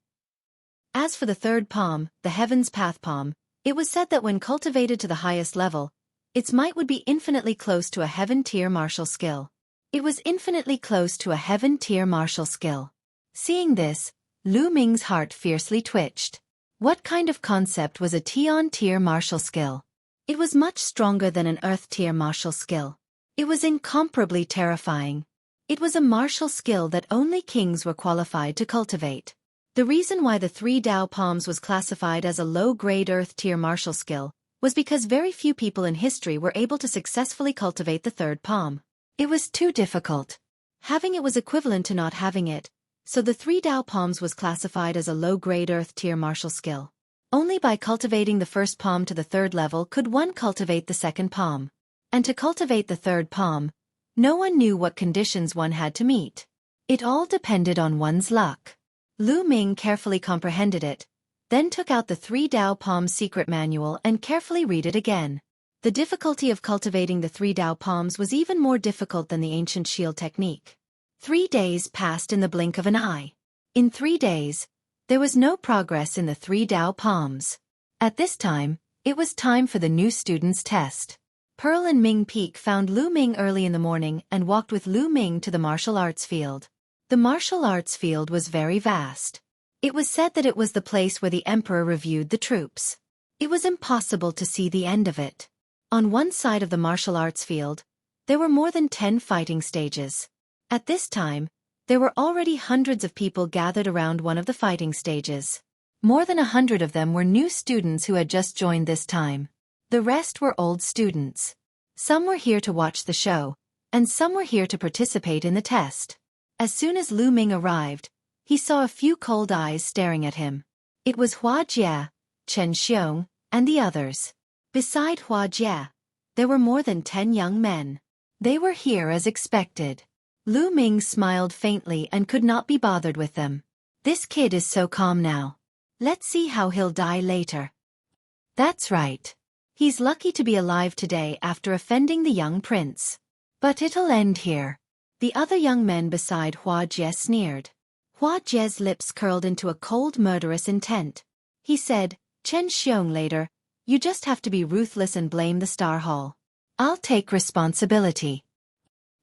As for the third palm, the Heaven's Path palm, it was said that when cultivated to the highest level, its might would be infinitely close to a Heaven-tier martial skill. It was infinitely close to a Heaven-tier martial skill. Seeing this, Lu Ming's heart fiercely twitched. What kind of concept was a Tian-tier martial skill? It was much stronger than an Earth-tier martial skill. It was incomparably terrifying. It was a martial skill that only kings were qualified to cultivate. The reason why the 3 Dao Palms was classified as a low-grade Earth-tier martial skill was because very few people in history were able to successfully cultivate the third palm. It was too difficult. Having it was equivalent to not having it, so the 3 Dao Palms was classified as a low-grade Earth-tier martial skill. Only by cultivating the first palm to the third level could one cultivate the second palm. And to cultivate the third palm, no one knew what conditions one had to meet. It all depended on one's luck. Lu Ming carefully comprehended it, then took out the 3 Dao Palms secret manual and carefully read it again. The difficulty of cultivating the 3 Dao Palms was even more difficult than the ancient shield technique. 3 days passed in the blink of an eye. In 3 days, there was no progress in the 3 Dao Palms. At this time, it was time for the new student's test. Pearl and Ming Peak found Lu Ming early in the morning and walked with Lu Ming to the martial arts field. The martial arts field was very vast. It was said that it was the place where the emperor reviewed the troops. It was impossible to see the end of it. On one side of the martial arts field, there were more than 10 fighting stages. At this time, there were already hundreds of people gathered around one of the fighting stages. More than 100 of them were new students who had just joined this time. The rest were old students. Some were here to watch the show, and some were here to participate in the test. As soon as Lu Ming arrived, he saw a few cold eyes staring at him. It was Hua Jie, Chen Xiong, and the others. Beside Hua Jie, there were more than 10 young men. They were here as expected. Lu Ming smiled faintly and could not be bothered with them. This kid is so calm now. Let's see how he'll die later. That's right. He's lucky to be alive today after offending the young prince. But it'll end here. The other young men beside Hua Jie sneered. Hua Jie's lips curled into a cold murderous intent. He said, Chen Xiong later, you just have to be ruthless and blame the Star Hall. I'll take responsibility.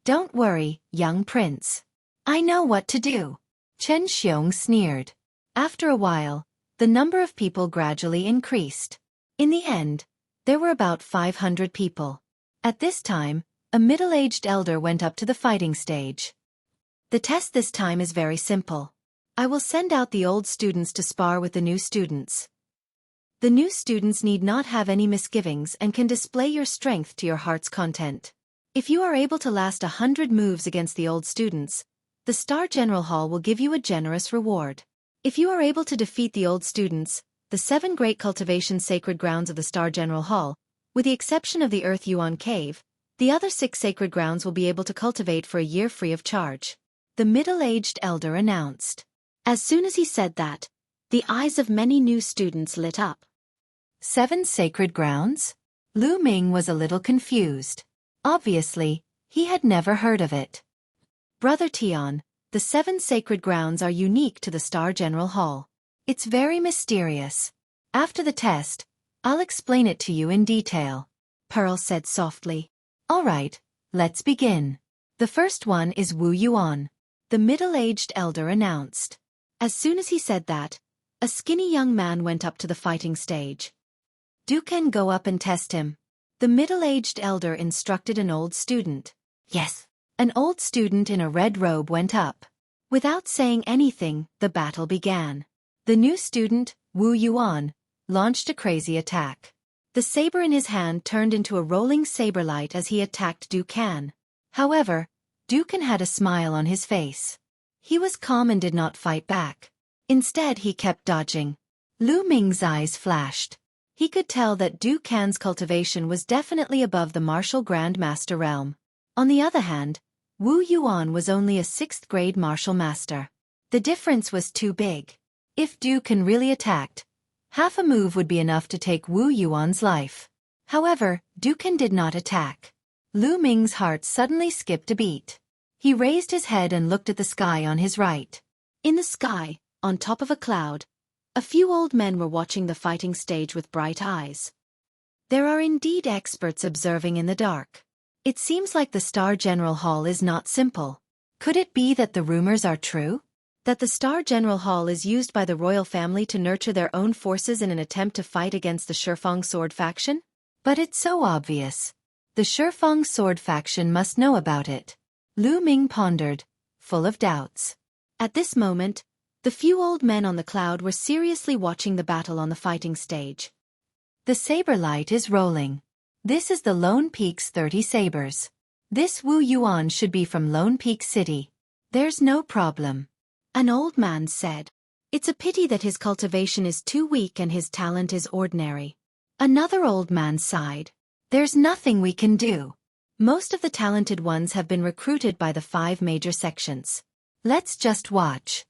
Don't worry, young prince. I know what to do. Chen Xiong sneered. After a while, the number of people gradually increased. In the end, there were about 500 people. At this time, a middle-aged elder went up to the fighting stage. The test this time is very simple. I will send out the old students to spar with the new students. The new students need not have any misgivings and can display your strength to your heart's content. If you are able to last 100 moves against the old students, the Star General Hall will give you a generous reward. If you are able to defeat the old students, the 7 great cultivation sacred grounds of the Star General Hall, with the exception of the Earth Yuan Cave, the other 6 sacred grounds will be able to cultivate for a year free of charge. The middle-aged elder announced. As soon as he said that, the eyes of many new students lit up. 7 sacred grounds? Lu Ming was a little confused. Obviously, he had never heard of it. Brother Tian, the 7 sacred grounds are unique to the Star General Hall. It's very mysterious. After the test, I'll explain it to you in detail, Pearl said softly. All right, let's begin. The first one is Wu Yuan, the middle-aged elder announced. As soon as he said that, a skinny young man went up to the fighting stage. Du can go up and test him. The middle-aged elder instructed an old student. Yes. An old student in a red robe went up. Without saying anything, the battle began. The new student, Wu Yuan, launched a crazy attack. The saber in his hand turned into a rolling saber light as he attacked Du Can. However, Du Can had a smile on his face. He was calm and did not fight back. Instead, he kept dodging. Lu Ming's eyes flashed. He could tell that Du Can's cultivation was definitely above the martial Grand Master realm. On the other hand, Wu Yuan was only a 6th grade martial master. The difference was too big. If Du Can really attacked, half a move would be enough to take Wu Yuan's life. However, Du Can did not attack. Lu Ming's heart suddenly skipped a beat. He raised his head and looked at the sky on his right. In the sky, on top of a cloud, a few old men were watching the fighting stage with bright eyes. There are indeed experts observing in the dark. It seems like the Star General Hall is not simple. Could it be that the rumors are true? That the Star General Hall is used by the royal family to nurture their own forces in an attempt to fight against the Shifeng Sword faction? But it's so obvious. The Shifeng Sword faction must know about it. Lu Ming pondered, full of doubts. At this moment, the few old men on the cloud were seriously watching the battle on the fighting stage. The saber light is rolling. This is the Lone Peak's 30 sabers. This Wu Yuan should be from Lone Peak City. There's no problem. An old man said. It's a pity that his cultivation is too weak and his talent is ordinary. Another old man sighed. There's nothing we can do. Most of the talented ones have been recruited by the 5 major sections. Let's just watch.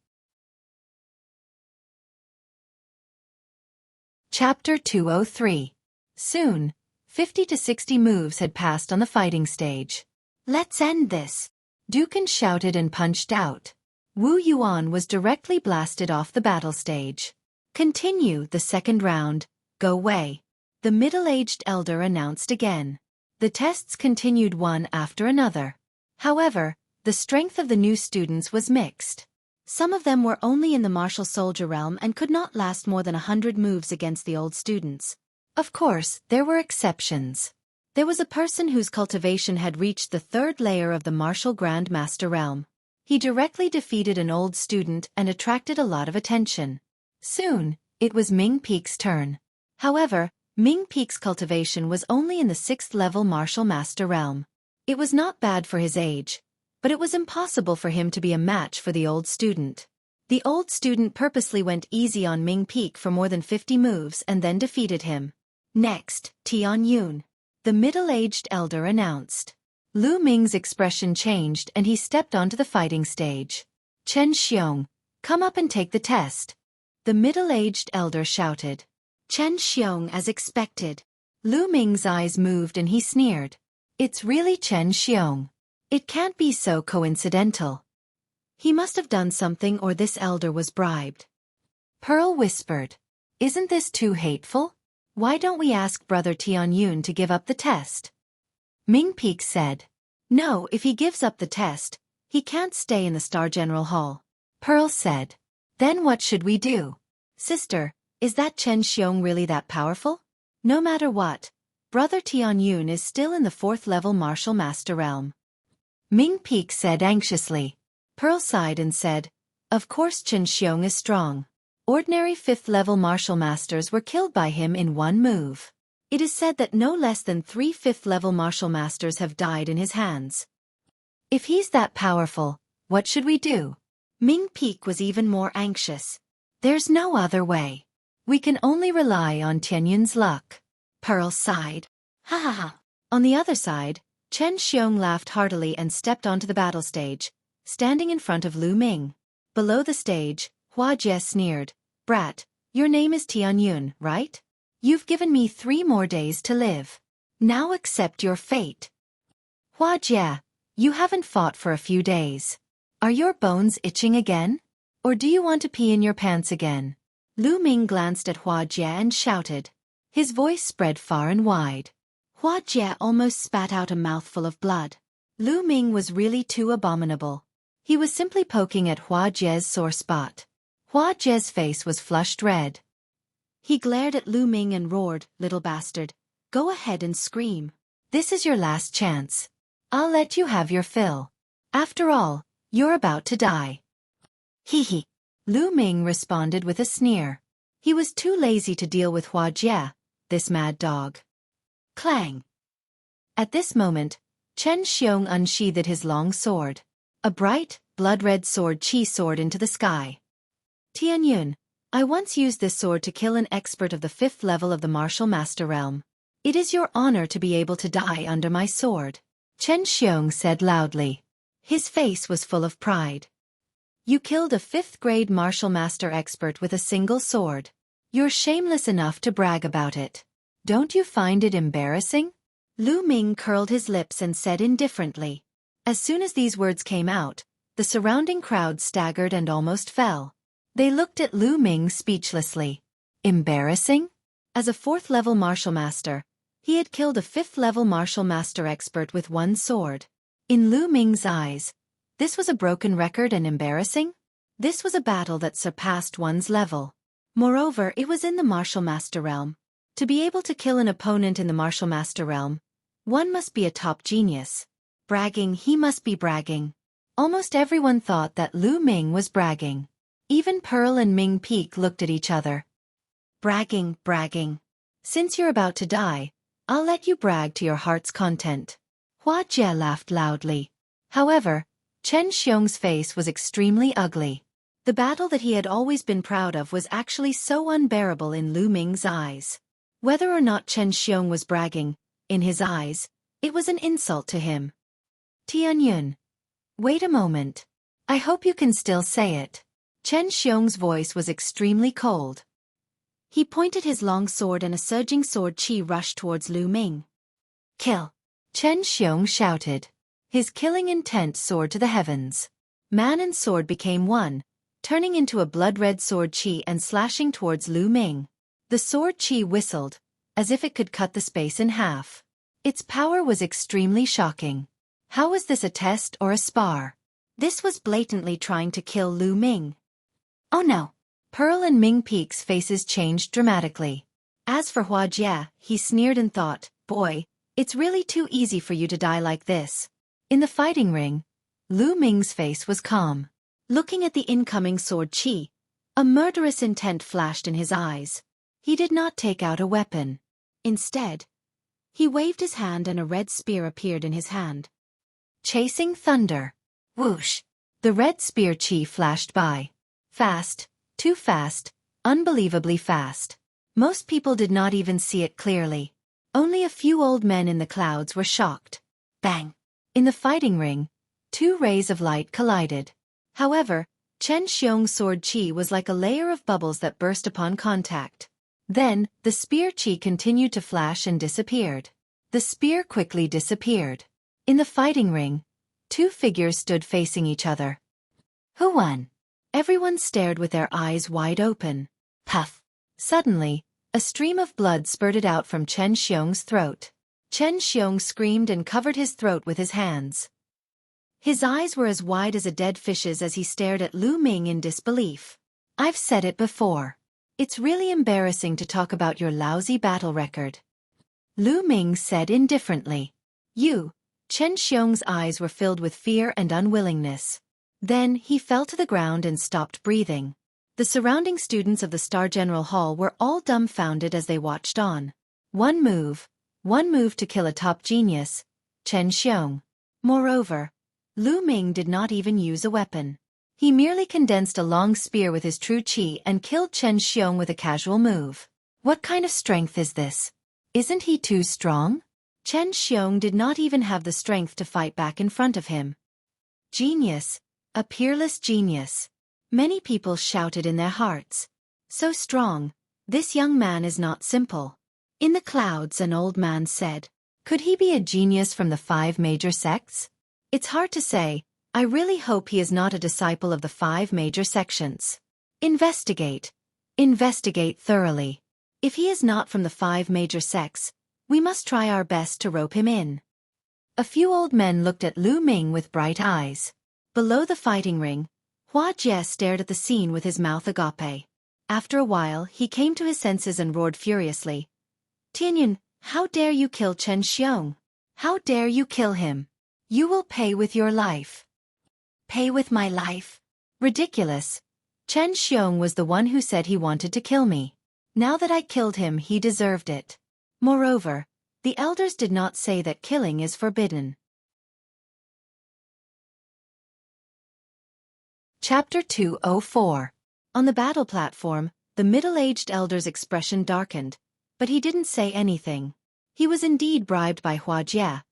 Chapter 203. Soon, 50 to 60 moves had passed on the fighting stage. Let's end this. Du Can shouted and punched out. Wu Yuan was directly blasted off the battle stage. Continue the second round. Go Wei. The middle-aged elder announced again. The tests continued one after another. However, the strength of the new students was mixed. Some of them were only in the martial soldier realm and could not last more than 100 moves against the old students. Of course, there were exceptions. There was a person whose cultivation had reached the 3rd layer of the martial Grand Master realm. He directly defeated an old student and attracted a lot of attention. Soon, it was Ming Peak's turn. However, Ming Peak's cultivation was only in the 6th level martial master realm. It was not bad for his age, but it was impossible for him to be a match for the old student. The old student purposely went easy on Ming Peak for more than 50 moves and then defeated him. Next, Tian Yun. The middle-aged elder announced. Lu Ming's expression changed and he stepped onto the fighting stage. Chen Xiong, come up and take the test. The middle-aged elder shouted. Chen Xiong as expected. Lu Ming's eyes moved and he sneered. It's really Chen Xiong. It can't be so coincidental. He must have done something or this elder was bribed. Pearl whispered. Isn't this too hateful? Why don't we ask Brother Tianyun to give up the test? Ming Peek said. No, if he gives up the test, he can't stay in the Star General Hall. Pearl said. Then what should we do? Sister, is that Chen Xiong really that powerful? No matter what, Brother Tianyun is still in the 4th level martial master realm. Ming Peek said anxiously. Pearl sighed and said, of course Chen Xiong is strong. Ordinary 5th level martial masters were killed by him in one move. It is said that no less than 3 5th level martial masters have died in his hands. If he's that powerful, what should we do? Ming Peek was even more anxious. There's no other way. We can only rely on Tianyun's luck. Pearl sighed. Ha ha ha. On the other side, Chen Xiong laughed heartily and stepped onto the battle stage, standing in front of Lu Ming. Below the stage, Hua Jie sneered. Brat, your name is Tianyun, right? You've given me 3 more days to live. Now accept your fate. Hua Jie, you haven't fought for a few days. Are your bones itching again? Or do you want to pee in your pants again? Lu Ming glanced at Hua Jie and shouted. His voice spread far and wide. Hua Jie almost spat out a mouthful of blood. Lu Ming was really too abominable. He was simply poking at Hua Jie's sore spot. Hua Jie's face was flushed red. He glared at Lu Ming and roared, little bastard. Go ahead and scream. This is your last chance. I'll let you have your fill. After all, you're about to die. Hee hee. Lu Ming responded with a sneer. He was too lazy to deal with Hua Jie, this mad dog. Clang. At this moment, Chen Xiong unsheathed his long sword. A bright, blood-red sword Qi soared into the sky. Tianyun, I once used this sword to kill an expert of the 5th level of the martial master realm. It is your honor to be able to die under my sword. Chen Xiong said loudly. His face was full of pride. You killed a 5th grade martial master expert with a single sword. You're shameless enough to brag about it. Don't you find it embarrassing? Lu Ming curled his lips and said indifferently. As soon as these words came out, the surrounding crowd staggered and almost fell. They looked at Lu Ming speechlessly. Embarrassing? As a 4th level martial master, he had killed a 5th level martial master expert with one sword. In Lu Ming's eyes, this was a broken record and embarrassing? This was a battle that surpassed one's level. Moreover, it was in the martial master realm. To be able to kill an opponent in the martial master realm, one must be a top genius. Bragging, he must be bragging. Almost everyone thought that Lu Ming was bragging. Even Pearl and Ming Peek looked at each other. Bragging, bragging. Since you're about to die, I'll let you brag to your heart's content. Hua Jie laughed loudly. However, Chen Xiong's face was extremely ugly. The battle that he had always been proud of was actually so unbearable in Lu Ming's eyes. Whether or not Chen Xiong was bragging, in his eyes, it was an insult to him. Tianyun. Wait a moment. I hope you can still say it. Chen Xiong's voice was extremely cold. He pointed his long sword and a surging sword Qi rushed towards Lu Ming. Kill! Chen Xiong shouted. His killing intent soared to the heavens. Man and sword became one, turning into a blood-red sword Qi and slashing towards Lu Ming. The sword Qi whistled, as if it could cut the space in half. Its power was extremely shocking. How was this a test or a spar? This was blatantly trying to kill Lu Ming. Oh no! Pearl and Ming Peek's faces changed dramatically. As for Hua Jie, he sneered and thought, boy, it's really too easy for you to die like this. In the fighting ring, Lu Ming's face was calm. Looking at the incoming sword Qi, a murderous intent flashed in his eyes. He did not take out a weapon. Instead, he waved his hand and a red spear appeared in his hand. Chasing thunder. Whoosh! The red spear Qi flashed by. Fast, too fast, unbelievably fast. Most people did not even see it clearly. Only a few old men in the clouds were shocked. Bang! In the fighting ring, 2 rays of light collided. However, Chen Xiong's sword Qi was like a layer of bubbles that burst upon contact. Then, the spear Qi continued to flash and disappeared. The spear quickly disappeared. In the fighting ring, 2 figures stood facing each other. Who won? Everyone stared with their eyes wide open. Puff! Suddenly, a stream of blood spurted out from Chen Xiong's throat. Chen Xiong screamed and covered his throat with his hands. His eyes were as wide as a dead fish's as he stared at Lu Ming in disbelief. I've said it before. It's really embarrassing to talk about your lousy battle record. Lu Ming said indifferently. Chen Xiong's eyes were filled with fear and unwillingness. Then he fell to the ground and stopped breathing. The surrounding students of the Star General Hall were all dumbfounded as they watched on. One move to kill a top genius, Chen Xiong. Moreover, Lu Ming did not even use a weapon. He merely condensed a long spear with his true qi and killed Chen Xiong with a casual move. What kind of strength is this? Isn't he too strong? Chen Xiong did not even have the strength to fight back in front of him. Genius, a peerless genius. Many people shouted in their hearts. So strong, this young man is not simple. In the clouds, an old man said, could he be a genius from the 5 major sects? It's hard to say. I really hope he is not a disciple of the 5 major sections. Investigate thoroughly. If he is not from the 5 major sects, we must try our best to rope him in. A few old men looked at Lu Ming with bright eyes. Below the fighting ring, Hua Jie stared at the scene with his mouth agape. After a while, he came to his senses and roared furiously. Tianyun, how dare you kill Chen Xiong? How dare you kill him? You will pay with your life. Pay with my life? Ridiculous. Chen Xiong was the one who said he wanted to kill me. Now that I killed him, he deserved it. Moreover, the elders did not say that killing is forbidden. Chapter 204. On the battle platform, the middle-aged elder's expression darkened, but he didn't say anything. He was indeed bribed by Hua Jie,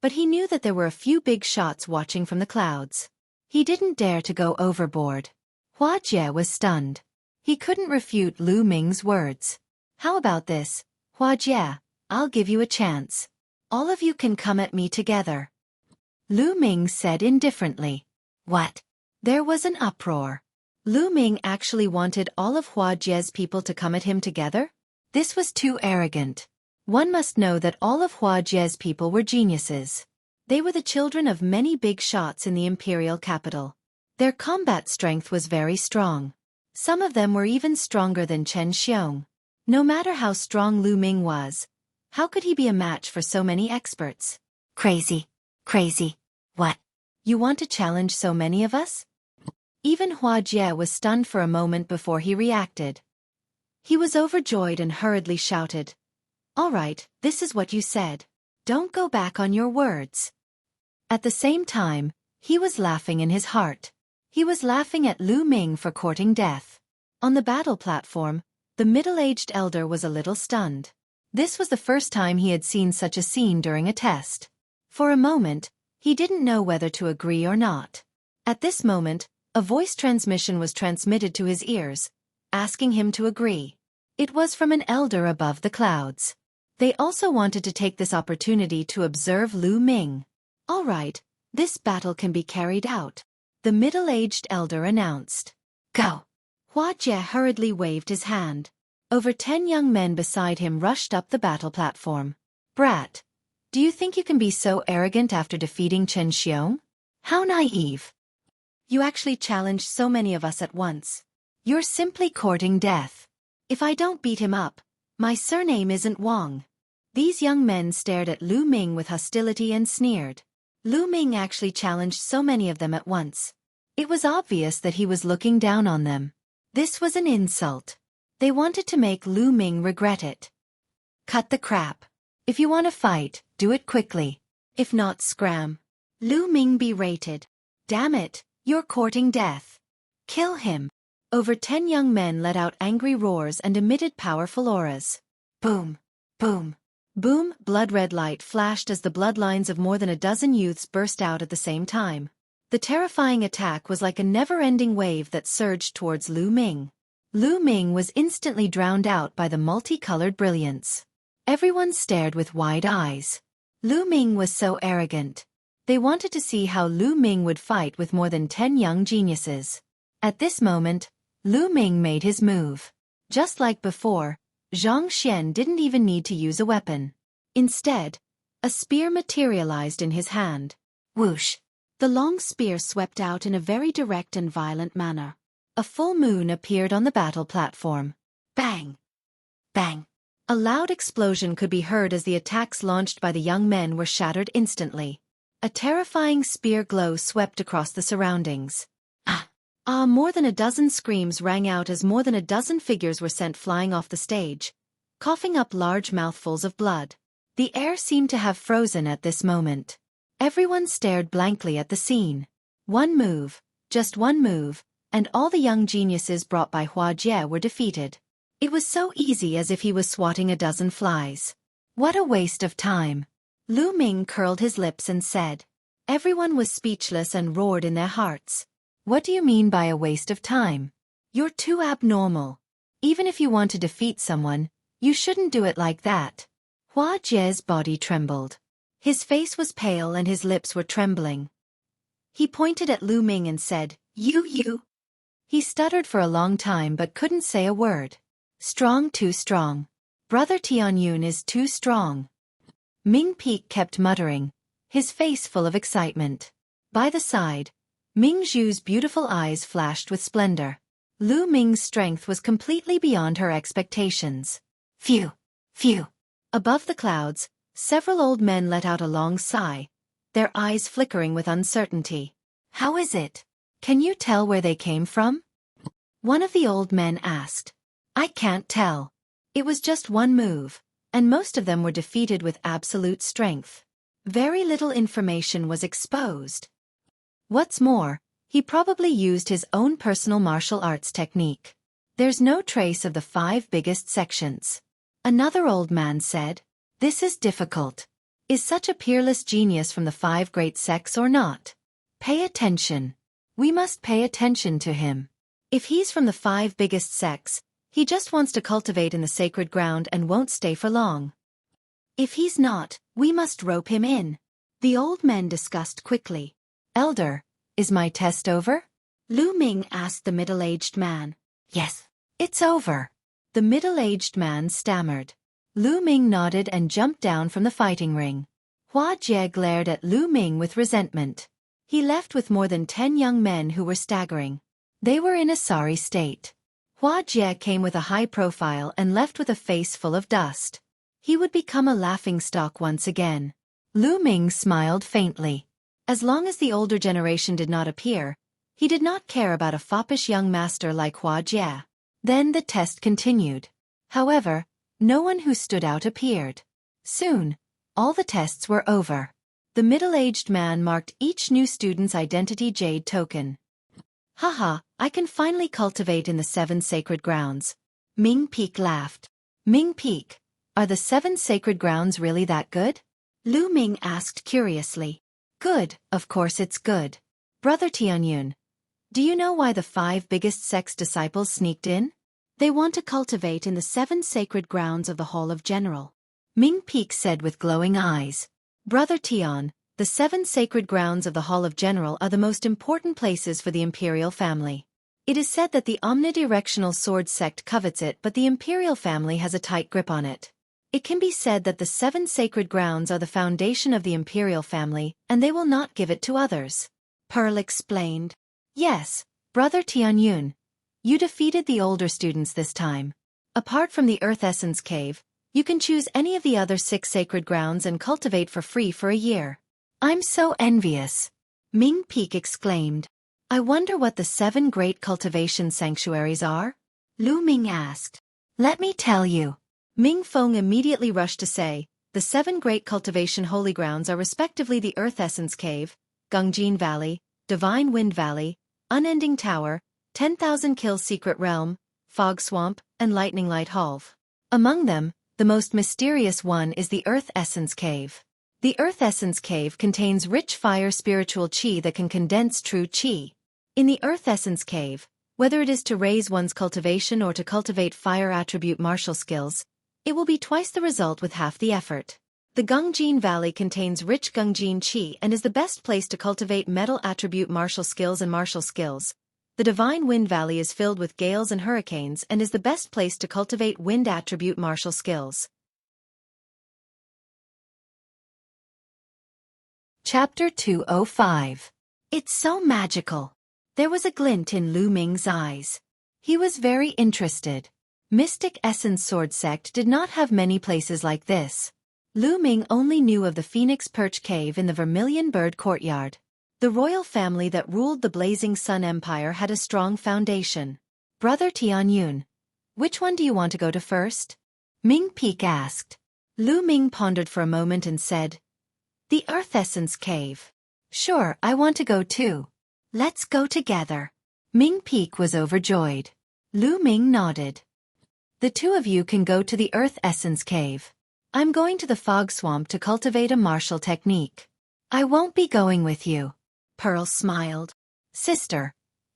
but he knew that there were a few big shots watching from the clouds. He didn't dare to go overboard. Hua Jie was stunned. He couldn't refute Lu Ming's words. How about this, Hua Jie? I'll give you a chance. All of you can come at me together. Lu Ming said indifferently. What? There was an uproar. Lu Ming actually wanted all of Hua Jie's people to come at him together? This was too arrogant. One must know that all of Hua Jie's people were geniuses. They were the children of many big shots in the imperial capital. Their combat strength was very strong. Some of them were even stronger than Chen Xiong. No matter how strong Lu Ming was, how could he be a match for so many experts? Crazy. What? You want to challenge so many of us? Even Hua Jie was stunned for a moment before he reacted. He was overjoyed and hurriedly shouted, all right, this is what you said. Don't go back on your words. At the same time, he was laughing in his heart. He was laughing at Lu Ming for courting death. On the battle platform, the middle-aged elder was a little stunned. This was the first time he had seen such a scene during a test. For a moment, he didn't know whether to agree or not. At this moment, a voice transmission was transmitted to his ears, asking him to agree. It was from an elder above the clouds. They also wanted to take this opportunity to observe Lu Ming. All right, this battle can be carried out, the middle-aged elder announced. Go! Hua Jie hurriedly waved his hand. Over 10 young men beside him rushed up the battle platform. Brat, do you think you can be so arrogant after defeating Chen Xiong? How naive! You actually challenged so many of us at once. You're simply courting death. If I don't beat him up, my surname isn't Wang. These young men stared at Lu Ming with hostility and sneered. Lu Ming actually challenged so many of them at once. It was obvious that he was looking down on them. This was an insult. They wanted to make Lu Ming regret it. Cut the crap. If you want to fight, do it quickly. If not, scram. Lu Ming berated. Damn it, you're courting death. Kill him. Over 10 young men let out angry roars and emitted powerful auras. Boom, boom, boom. Blood-red light flashed as the bloodlines of more than a dozen youths burst out at the same time. The terrifying attack was like a never-ending wave that surged towards Lu Ming. Lu Ming was instantly drowned out by the multicolored brilliance. Everyone stared with wide eyes. Lu Ming was so arrogant. They wanted to see how Lu Ming would fight with more than 10 young geniuses. At this moment, Lu Ming made his move. Just like before, Zhang Xian didn't even need to use a weapon. Instead, A spear materialized in his hand. Whoosh! The long spear swept out in a very direct and violent manner. A full moon appeared on the battle platform. Bang! Bang! A loud explosion could be heard as the attacks launched by the young men were shattered instantly. A terrifying spear glow swept across the surroundings. More than a dozen screams rang out as more than a dozen figures were sent flying off the stage, coughing up large mouthfuls of blood. The air seemed to have frozen at this moment. Everyone stared blankly at the scene. One move, just one move, and all the young geniuses brought by Xueqi were defeated. It was so easy as if he was swatting a dozen flies. What a waste of time! Lu Ming curled his lips and said. Everyone was speechless and roared in their hearts. What do you mean by a waste of time? You're too abnormal. Even if you want to defeat someone, you shouldn't do it like that. Xueqi's body trembled. His face was pale and his lips were trembling. He pointed at Lu Ming and said, You. He stuttered for a long time but couldn't say a word. Strong, too strong. Brother Tianyun is too strong. Ming Peak kept muttering, his face full of excitement. By the side, Ming Zhu's beautiful eyes flashed with splendor. Lu Ming's strength was completely beyond her expectations. Phew! Phew! Above the clouds, several old men let out a long sigh, their eyes flickering with uncertainty. How is it? Can you tell where they came from? One of the old men asked. I can't tell. It was just one move, and most of them were defeated with absolute strength. Very little information was exposed. What's more, he probably used his own personal martial arts technique. There's no trace of the 5 biggest sections. Another old man said, This is difficult. Is such a peerless genius from the 5 great sects or not? Pay attention. We must pay attention to him. If he's from the 5 biggest sects, he just wants to cultivate in the sacred ground and won't stay for long. If he's not, we must rope him in. The old men discussed quickly. Elder, is my test over? Lu Ming asked the middle-aged man. Yes, it's over. The middle-aged man stammered. Lu Ming nodded and jumped down from the fighting ring. Xueqi glared at Lu Ming with resentment. He left with more than 10 young men who were staggering. They were in a sorry state. Xueqi came with a high profile and left with a face full of dust. He would become a laughingstock once again. Lu Ming smiled faintly. As long as the older generation did not appear, he did not care about a foppish young master like Xueqi. Then the test continued. However, no one who stood out appeared. Soon, all the tests were over. The middle-aged man marked each new student's identity jade token. Haha, I can finally cultivate in the 7 sacred grounds. Ming Peak laughed. Ming Peak, are the 7 sacred grounds really that good? Lu Ming asked curiously. Good, of course it's good. Brother Tianyun, do you know why the 5 biggest sects disciples sneaked in? They want to cultivate in the 7 sacred grounds of the Hall of General. Ming Peak said with glowing eyes. Brother Tian, the 7 sacred grounds of the Hall of General are the most important places for the imperial family. It is said that the omnidirectional sword sect covets it, but the imperial family has a tight grip on it. It can be said that the 7 sacred grounds are the foundation of the imperial family, and they will not give it to others. Pearl explained. Yes, Brother Tianyun, you defeated the older students this time. Apart from the Earth Essence Cave, you can choose any of the other 6 sacred grounds and cultivate for free for a year. I'm so envious. Ming Peak exclaimed. I wonder what the 7 great cultivation sanctuaries are? Lu Ming asked. Let me tell you. Ming Feng immediately rushed to say, the 7 great cultivation holy grounds are respectively the Earth Essence Cave, Gungjin Valley, Divine Wind Valley, Unending Tower, 10,000 Kills Secret Realm, Fog Swamp, and Lightning Light Halve. Among them, the most mysterious one is the Earth Essence Cave. The Earth Essence Cave contains rich fire spiritual chi that can condense true chi. In the Earth Essence Cave, whether it is to raise one's cultivation or to cultivate fire attribute martial skills, it will be twice the result with half the effort. The Gungjin Valley contains rich Gungjin chi and is the best place to cultivate metal attribute martial skills and martial skills. The Divine Wind Valley is filled with gales and hurricanes and is the best place to cultivate wind attribute martial skills. Chapter 205. It's so magical. There was a glint in Lu Ming's eyes. He was very interested. Mystic Essence Sword Sect did not have many places like this. Lu Ming only knew of the Phoenix Perch Cave in the Vermilion Bird Courtyard. The royal family that ruled the Blazing Sun Empire had a strong foundation. Brother Tianyun, which one do you want to go to first? Ming Peak asked. Lu Ming pondered for a moment and said, The Earth Essence Cave. Sure, I want to go too. Let's go together. Ming Peak was overjoyed. Lu Ming nodded. The two of you can go to the Earth Essence Cave. I'm going to the Fog Swamp to cultivate a martial technique. I won't be going with you. Pearl smiled. Sister,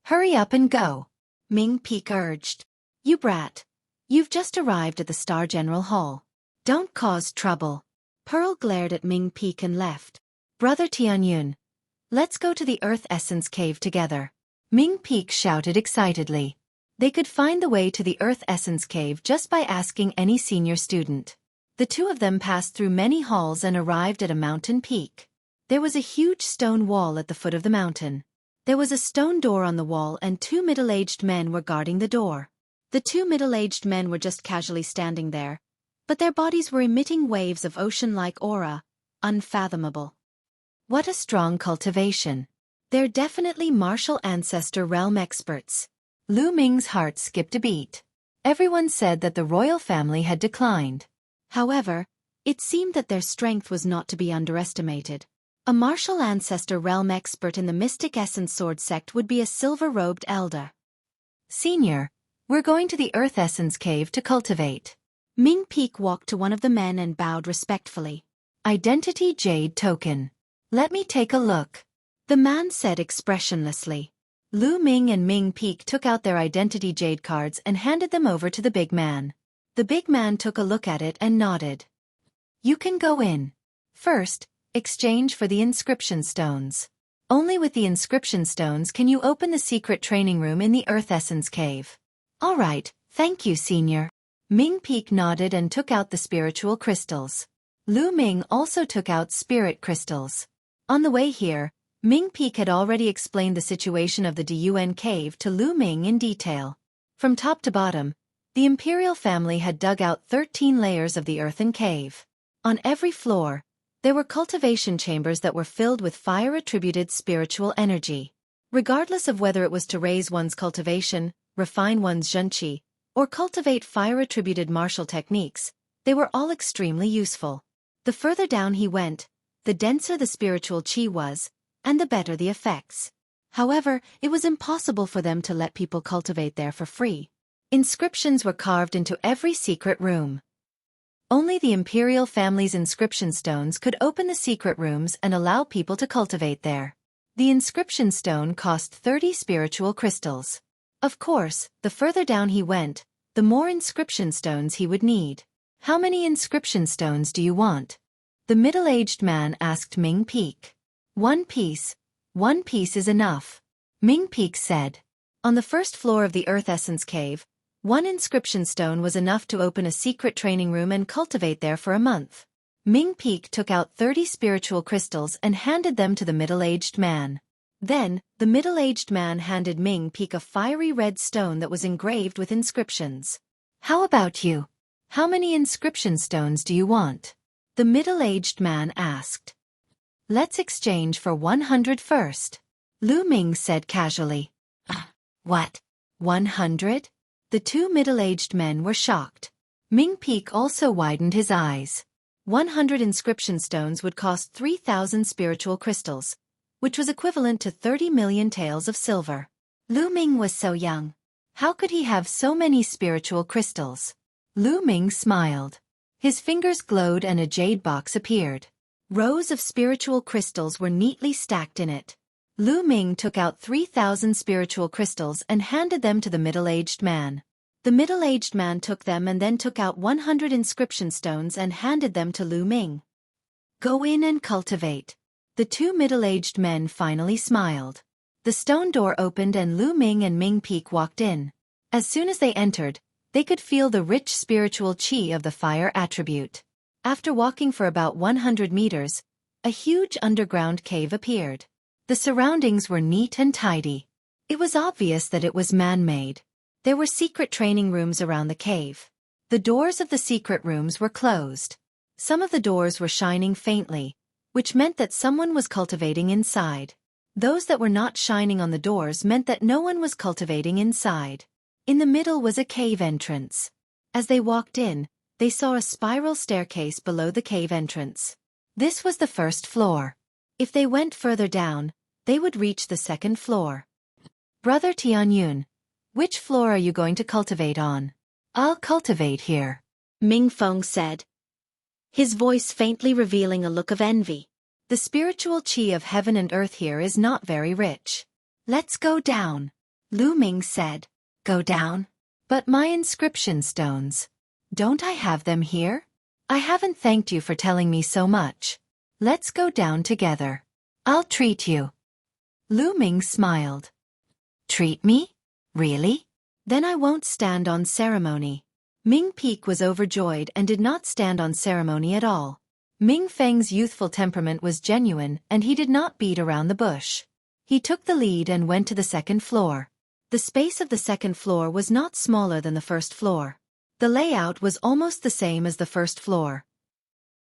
hurry up and go. Ming Peak urged. You brat. You've just arrived at the Star General Hall. Don't cause trouble. Pearl glared at Ming Peak and left. Brother Tianyun, let's go to the Earth Essence Cave together. Ming Peak shouted excitedly. They could find the way to the Earth Essence Cave just by asking any senior student. The two of them passed through many halls and arrived at a mountain peak. There was a huge stone wall at the foot of the mountain. There was a stone door on the wall and two middle-aged men were guarding the door. The two middle-aged men were just casually standing there, but their bodies were emitting waves of ocean-like aura, unfathomable. What a strong cultivation. They're definitely martial ancestor realm experts. Lu Ming's heart skipped a beat. Everyone said that the royal family had declined. However, it seemed that their strength was not to be underestimated. A martial ancestor realm expert in the Mystic Essence Sword Sect would be a silver-robed elder. Senior, we're going to the Earth Essence Cave to cultivate. Ming Peak walked to one of the men and bowed respectfully. Identity Jade Token. Let me take a look. The man said expressionlessly. Lu Ming and Ming Peak took out their Identity Jade cards and handed them over to the big man. The big man took a look at it and nodded. You can go in. First, exchange for the inscription stones. Only with the inscription stones can you open the secret training room in the Earth Essence Cave. All right, thank you, Senior. Ming Peak nodded and took out the spiritual crystals. Lu Ming also took out spirit crystals. On the way here, Ming Peak had already explained the situation of the Dun Cave to Lu Ming in detail. From top to bottom, the imperial family had dug out 13 layers of the earthen cave. On every floor, there were cultivation chambers that were filled with fire-attributed spiritual energy. Regardless of whether it was to raise one's cultivation, refine one's zhenqi, or cultivate fire-attributed martial techniques, they were all extremely useful. The further down he went, the denser the spiritual qi was, and the better the effects. However, it was impossible for them to let people cultivate there for free. Inscriptions were carved into every secret room. Only the imperial family's inscription stones could open the secret rooms and allow people to cultivate there. The inscription stone cost 30 spiritual crystals. Of course, the further down he went, the more inscription stones he would need. How many inscription stones do you want? The middle-aged man asked Ming Peak. 1 piece. 1 piece is enough. Ming Peak said. On the first floor of the Earth Essence Cave, 1 inscription stone was enough to open a secret training room and cultivate there for a month. Ming Peak took out 30 spiritual crystals and handed them to the middle-aged man. Then, the middle-aged man handed Ming Peak a fiery red stone that was engraved with inscriptions. How about you? How many inscription stones do you want? The middle-aged man asked. Let's exchange for 100 first. Lu Ming said casually. What? 100? The two middle-aged men were shocked. Ming Peak also widened his eyes. 100 inscription stones would cost 3,000 spiritual crystals, which was equivalent to 30 million taels of silver. Lu Ming was so young. How could he have so many spiritual crystals? Lu Ming smiled. His fingers glowed and a jade box appeared. Rows of spiritual crystals were neatly stacked in it. Lu Ming took out 3,000 spiritual crystals and handed them to the middle-aged man. The middle-aged man took them and then took out 100 inscription stones and handed them to Lu Ming. Go in and cultivate. The two middle-aged men finally smiled. The stone door opened and Lu Ming and Ming Peak walked in. As soon as they entered, they could feel the rich spiritual qi of the fire attribute. After walking for about 100 meters, a huge underground cave appeared. The surroundings were neat and tidy. It was obvious that it was man-made. There were secret training rooms around the cave. The doors of the secret rooms were closed. Some of the doors were shining faintly, which meant that someone was cultivating inside. Those that were not shining on the doors meant that no one was cultivating inside. In the middle was a cave entrance. As they walked in, they saw a spiral staircase below the cave entrance. This was the first floor. If they went further down, they would reach the second floor. Brother Tianyun, which floor are you going to cultivate on? I'll cultivate here, Ming Feng said, his voice faintly revealing a look of envy. The spiritual chi of heaven and earth here is not very rich. Let's go down, Lu Ming said. Go down? But my inscription stones. Don't I have them here? I haven't thanked you for telling me so much. Let's go down together. I'll treat you. Lu Ming smiled. Treat me? Really? Then I won't stand on ceremony. Ming Peak was overjoyed and did not stand on ceremony at all. Ming Feng's youthful temperament was genuine and he did not beat around the bush. He took the lead and went to the second floor. The space of the second floor was not smaller than the first floor. The layout was almost the same as the first floor.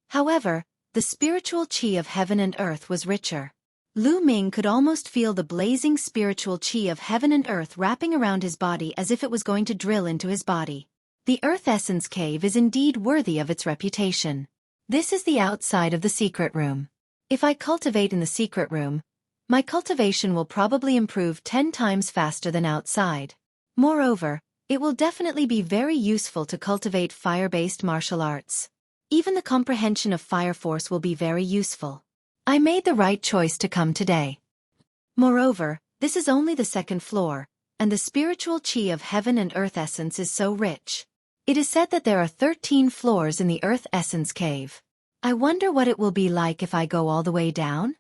However, the spiritual chi of heaven and earth was richer. Lu Ming could almost feel the blazing spiritual chi of heaven and earth wrapping around his body as if it was going to drill into his body. The Earth Essence Cave is indeed worthy of its reputation. This is the outside of the secret room. If I cultivate in the secret room, my cultivation will probably improve 10 times faster than outside. Moreover, it will definitely be very useful to cultivate fire-based martial arts. Even the comprehension of fire force will be very useful. I made the right choice to come today. Moreover, this is only the second floor, and the spiritual chi of heaven and earth essence is so rich. It is said that there are 13 floors in the Earth Essence Cave. I wonder what it will be like if I go all the way down?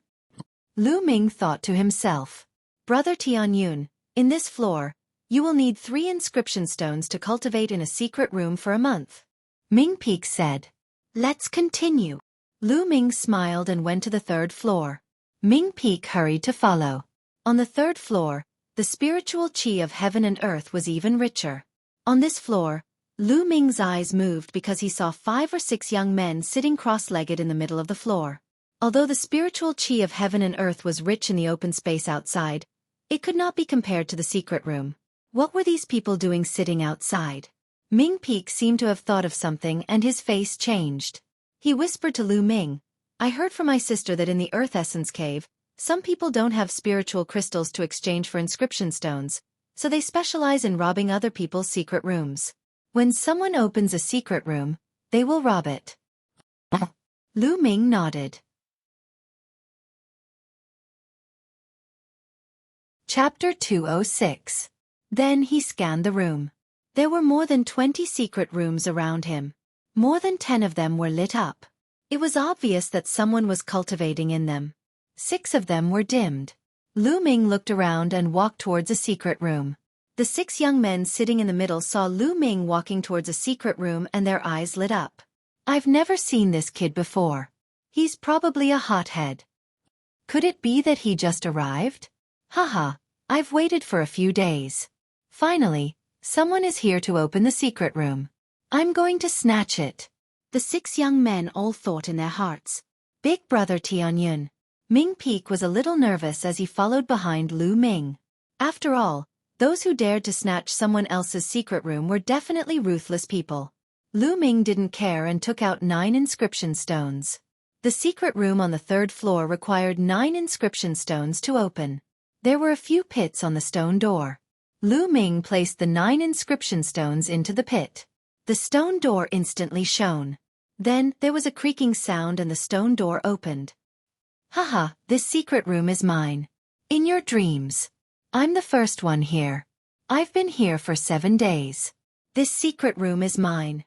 Lu Ming thought to himself. Brother Tianyun, in this floor, you will need 3 inscription stones to cultivate in a secret room for a month. Ming Peak said. Let's continue. Lu Ming smiled and went to the third floor. Ming Peak hurried to follow. On the third floor, the spiritual chi of heaven and earth was even richer. On this floor, Lu Ming's eyes moved because he saw 5 or 6 young men sitting cross-legged in the middle of the floor. Although the spiritual chi of heaven and earth was rich in the open space outside, it could not be compared to the secret room. What were these people doing sitting outside? Ming Peak seemed to have thought of something and his face changed. He whispered to Lu Ming, I heard from my sister that in the Earth Essence Cave, some people don't have spiritual crystals to exchange for inscription stones, so they specialize in robbing other people's secret rooms. When someone opens a secret room, they will rob it. Lu Ming nodded. Chapter 206. Then he scanned the room. There were more than 20 secret rooms around him. More than 10 of them were lit up. It was obvious that someone was cultivating in them. 6 of them were dimmed. Lu Ming looked around and walked towards a secret room. The 6 young men sitting in the middle saw Lu Ming walking towards a secret room and their eyes lit up. I've never seen this kid before. He's probably a hothead. Could it be that he just arrived? Haha, I've waited for a few days. Finally, someone is here to open the secret room. I'm going to snatch it. The 6 young men all thought in their hearts. Big brother Tianyun. Ming Peak was a little nervous as he followed behind Lu Ming. After all, those who dared to snatch someone else's secret room were definitely ruthless people. Lu Ming didn't care and took out 9 inscription stones. The secret room on the 3rd floor required 9 inscription stones to open. There were a few pits on the stone door. Lu Ming placed the 9 inscription stones into the pit. The stone door instantly shone. Then, there was a creaking sound and the stone door opened. Haha, this secret room is mine. In your dreams. I'm the first one here. I've been here for 7 days. This secret room is mine.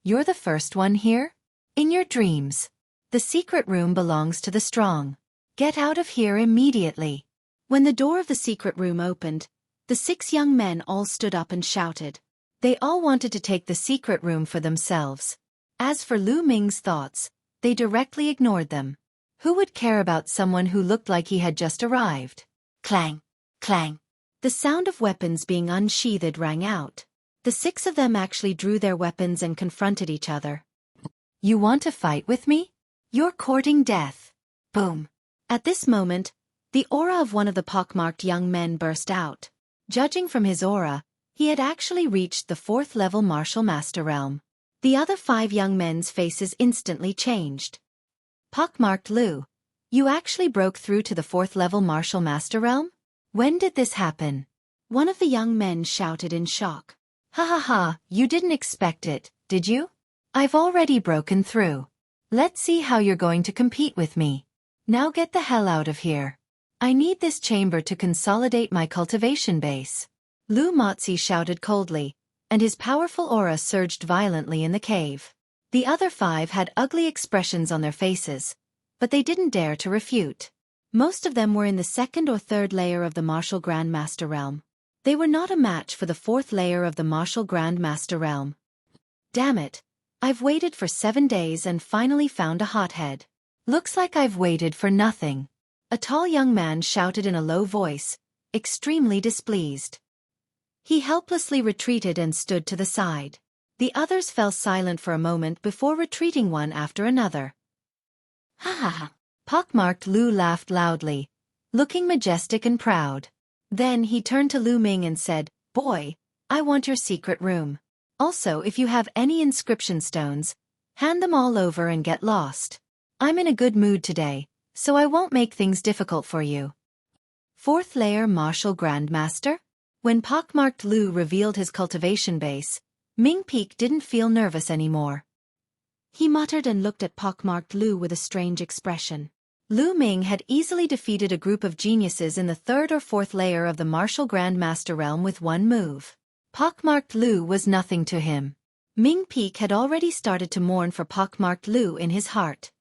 You're the first one here? In your dreams. The secret room belongs to the strong. Get out of here immediately. When the door of the secret room opened, the 6 young men all stood up and shouted. They all wanted to take the secret room for themselves. As for Lu Ming's thoughts, they directly ignored them. Who would care about someone who looked like he had just arrived? Clang, clang. The sound of weapons being unsheathed rang out. The 6 of them actually drew their weapons and confronted each other. You want to fight with me? You're courting death. Boom. At this moment, the aura of one of the pockmarked young men burst out. Judging from his aura, he had actually reached the 4th level martial master realm. The other 5 young men's faces instantly changed. Pockmarked Lu, you actually broke through to the 4th level martial master realm? When did this happen? One of the young men shouted in shock. Ha ha ha, you didn't expect it, did you? I've already broken through. Let's see how you're going to compete with me. Now get the hell out of here. I need this chamber to consolidate my cultivation base. Lu Motzi shouted coldly, and his powerful aura surged violently in the cave. The other 5 had ugly expressions on their faces, but they didn't dare to refute. Most of them were in the 2nd or 3rd layer of the martial Grand Master realm. They were not a match for the 4th layer of the martial Grand Master realm. Damn it. I've waited for 7 days and finally found a hothead. Looks like I've waited for nothing. A tall young man shouted in a low voice, extremely displeased. He helplessly retreated and stood to the side. The others fell silent for a moment before retreating one after another. Ha ha ha. Pockmarked Lu laughed loudly, looking majestic and proud. Then he turned to Lu Ming and said, "Boy, I want your secret room. Also, if you have any inscription stones, hand them all over and get lost. I'm in a good mood today, so I won't make things difficult for you." 4th layer martial grandmaster? When Pockmarked Lu revealed his cultivation base, Ming Peak didn't feel nervous anymore. He muttered and looked at Pockmarked Lu with a strange expression. Lu Ming had easily defeated a group of geniuses in the 3rd or 4th layer of the martial grandmaster realm with one move. Pockmarked Lu was nothing to him. Ming Peak had already started to mourn for Pockmarked Lu in his heart.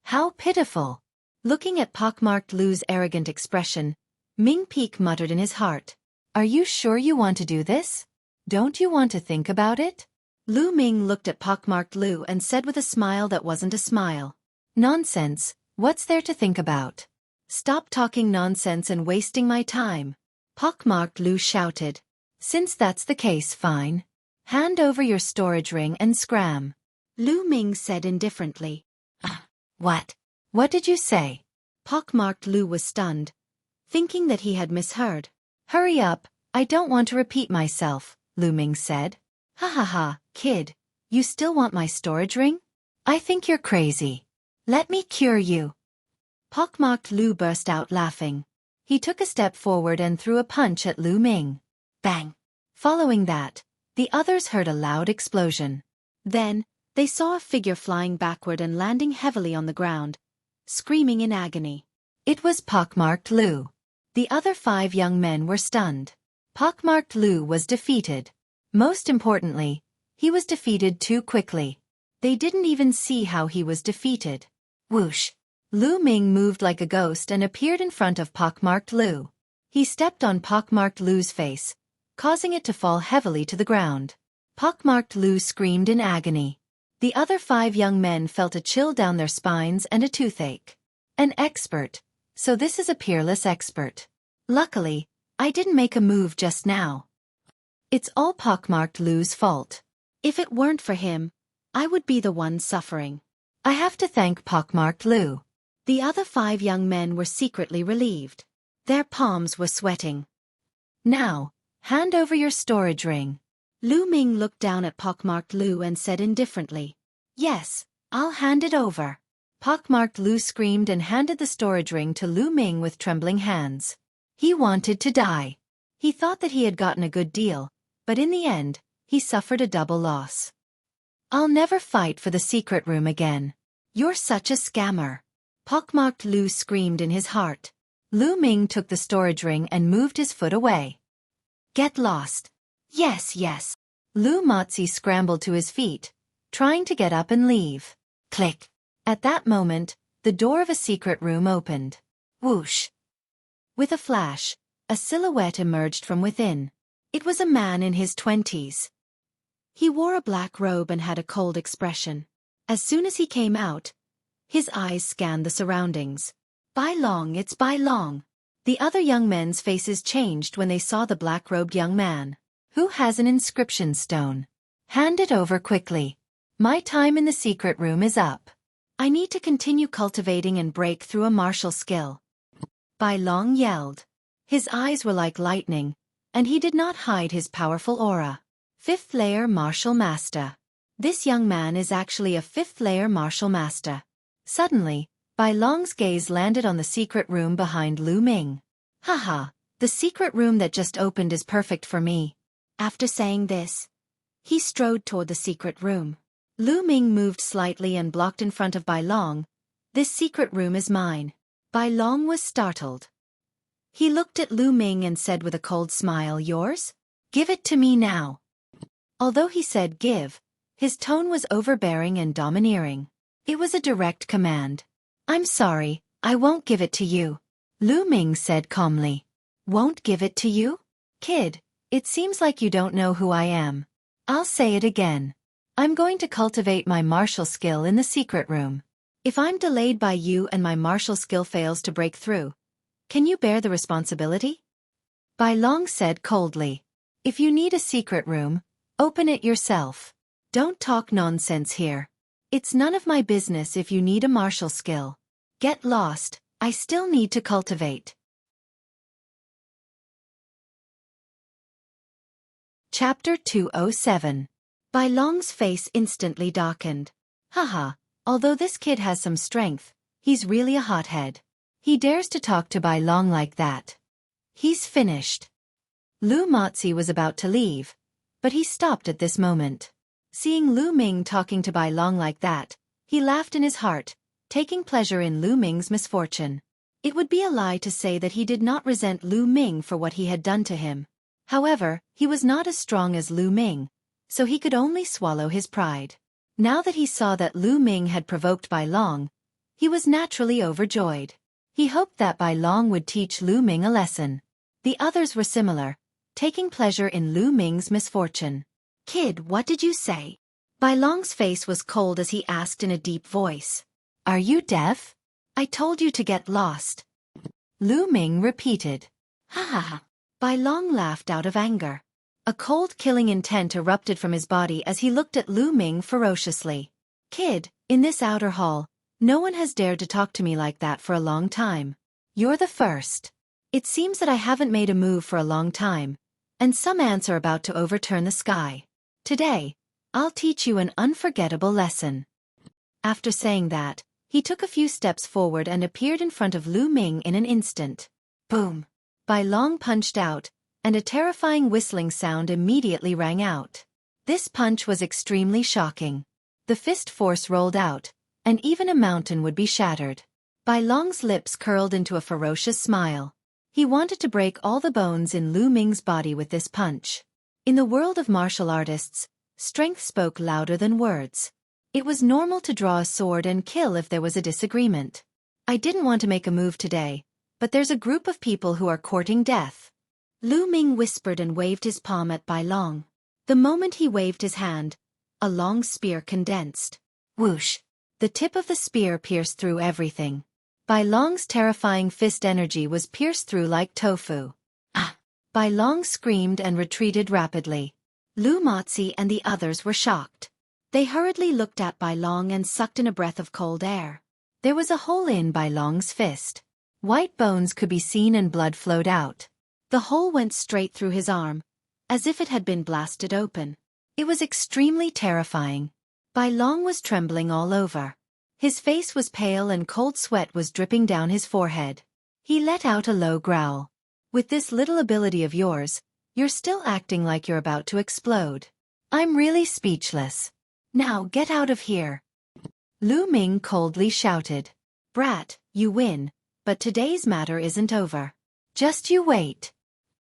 How pitiful! Looking at Pockmarked Lu's arrogant expression, Ming Peak muttered in his heart, "Are you sure you want to do this? Don't you want to think about it?" Lu Ming looked at Pockmarked Lu and said with a smile that wasn't a smile, "Nonsense, what's there to think about? Stop talking nonsense and wasting my time." Pockmarked Lu shouted, "Since that's the case, fine. Hand over your storage ring and scram." Lu Ming said indifferently. What? What did you say?" Pockmarked Lu was stunned, thinking that he had misheard. "Hurry up, I don't want to repeat myself," Lu Ming said. "Ha ha ha, kid, you still want my storage ring? I think you're crazy. Let me cure you." Pockmarked Lu burst out laughing. He took a step forward and threw a punch at Lu Ming. Bang! Following that, the others heard a loud explosion. Then, they saw a figure flying backward and landing heavily on the ground, screaming in agony. It was Pockmarked Lu. The other 5 young men were stunned. Pockmarked Lu was defeated. Most importantly, he was defeated too quickly. They didn't even see how he was defeated. Whoosh! Lu Ming moved like a ghost and appeared in front of Pockmarked Lu. He stepped on Pockmarked Lu's face, causing it to fall heavily to the ground. Pockmarked Lu screamed in agony. The other 5 young men felt a chill down their spines and a toothache. An expert. So this is a peerless expert. Luckily, I didn't make a move just now. It's all Pockmarked Lu's fault. If it weren't for him, I would be the one suffering. I have to thank Pockmarked Lu. The other 5 young men were secretly relieved. Their palms were sweating. Now, hand over your storage ring. Lu Ming looked down at Pockmarked Lu and said indifferently, "Yes, I'll hand it over." Pockmarked Lu screamed and handed the storage ring to Lu Ming with trembling hands. He wanted to die. He thought that he had gotten a good deal, but in the end, he suffered a double loss. "I'll never fight for the secret room again. You're such a scammer." Pockmarked Lu screamed in his heart. Lu Ming took the storage ring and moved his foot away. "Get lost." "Yes, yes." Lu Motzi scrambled to his feet, trying to get up and leave. Click. At that moment, the door of a secret room opened. Whoosh! With a flash, a silhouette emerged from within. It was a man in his 20s. He wore a black robe and had a cold expression. As soon as he came out, His eyes scanned the surroundings. Bai Long, it's Bai Long. The other young men's faces changed when they saw the black-robed young man. Who has an inscription stone? Hand it over quickly. My time in the secret room is up. I need to continue cultivating and break through a martial skill. Bai Long yelled. His eyes were like lightning, and he did not hide his powerful aura. 5th layer martial master. This young man is actually a 5th layer martial master. Suddenly, Bai Long's gaze landed on the secret room behind Lu Ming. Haha, the secret room that just opened is perfect for me. After saying this, he strode toward the secret room. Lu Ming moved slightly and blocked in front of Bai Long. This secret room is mine. Bai Long was startled. He looked at Lu Ming and said with a cold smile, yours? Give it to me now. Although he said give, his tone was overbearing and domineering. It was a direct command. I'm sorry, I won't give it to you. Lu Ming said calmly. Won't give it to you? Kid, it seems like you don't know who I am. I'll say it again. I'm going to cultivate my martial skill in the secret room. If I'm delayed by you and my martial skill fails to break through, can you bear the responsibility? Bai Long said coldly. If you need a secret room, open it yourself. Don't talk nonsense here. It's none of my business if you need a martial skill. Get lost, I still need to cultivate. Chapter 207. Bai Long's face instantly darkened. Haha, although this kid has some strength, he's really a hothead. He dares to talk to Bai Long like that. He's finished. Lu Motzi was about to leave, but he stopped at this moment. Seeing Lu Ming talking to Bai Long like that, he laughed in his heart, taking pleasure in Lu Ming's misfortune. It would be a lie to say that he did not resent Lu Ming for what he had done to him. However, he was not as strong as Lu Ming, so he could only swallow his pride. Now that he saw that Lu Ming had provoked Bai Long, he was naturally overjoyed. He hoped that Bai Long would teach Lu Ming a lesson. The others were similar, taking pleasure in Lu Ming's misfortune. Kid, what did you say? Bai Long's face was cold as he asked in a deep voice. Are you deaf? I told you to get lost. Lu Ming repeated. Ha ha ha. Bai Long laughed out of anger. A cold killing intent erupted from his body as he looked at Lu Ming ferociously. Kid, in this outer hall, no one has dared to talk to me like that for a long time. You're the first. It seems that I haven't made a move for a long time, and some ants are about to overturn the sky. Today, I'll teach you an unforgettable lesson. After saying that, he took a few steps forward and appeared in front of Lu Ming in an instant. Boom! Bai Long punched out, and a terrifying whistling sound immediately rang out. This punch was extremely shocking. The fist force rolled out, and even a mountain would be shattered. Bai Long's lips curled into a ferocious smile. He wanted to break all the bones in Lu Ming's body with this punch. In the world of martial artists, strength spoke louder than words. It was normal to draw a sword and kill if there was a disagreement. I didn't want to make a move today, but there's a group of people who are courting death. Lu Ming whispered and waved his palm at Bai Long. The moment he waved his hand, a long spear condensed. Whoosh! The tip of the spear pierced through everything. Bai Long's terrifying fist energy was pierced through like tofu. Ah! Bai Long screamed and retreated rapidly. Lu Motzi and the others were shocked. They hurriedly looked at Bai Long and sucked in a breath of cold air. There was a hole in Bai Long's fist. White bones could be seen and blood flowed out. The hole went straight through his arm, as if it had been blasted open. It was extremely terrifying. Bai Long was trembling all over. His face was pale and cold sweat was dripping down his forehead. He let out a low growl. With this little ability of yours, you're still acting like you're about to explode. I'm really speechless. Now get out of here. Lu Ming coldly shouted. Brat, you win, but today's matter isn't over. Just you wait.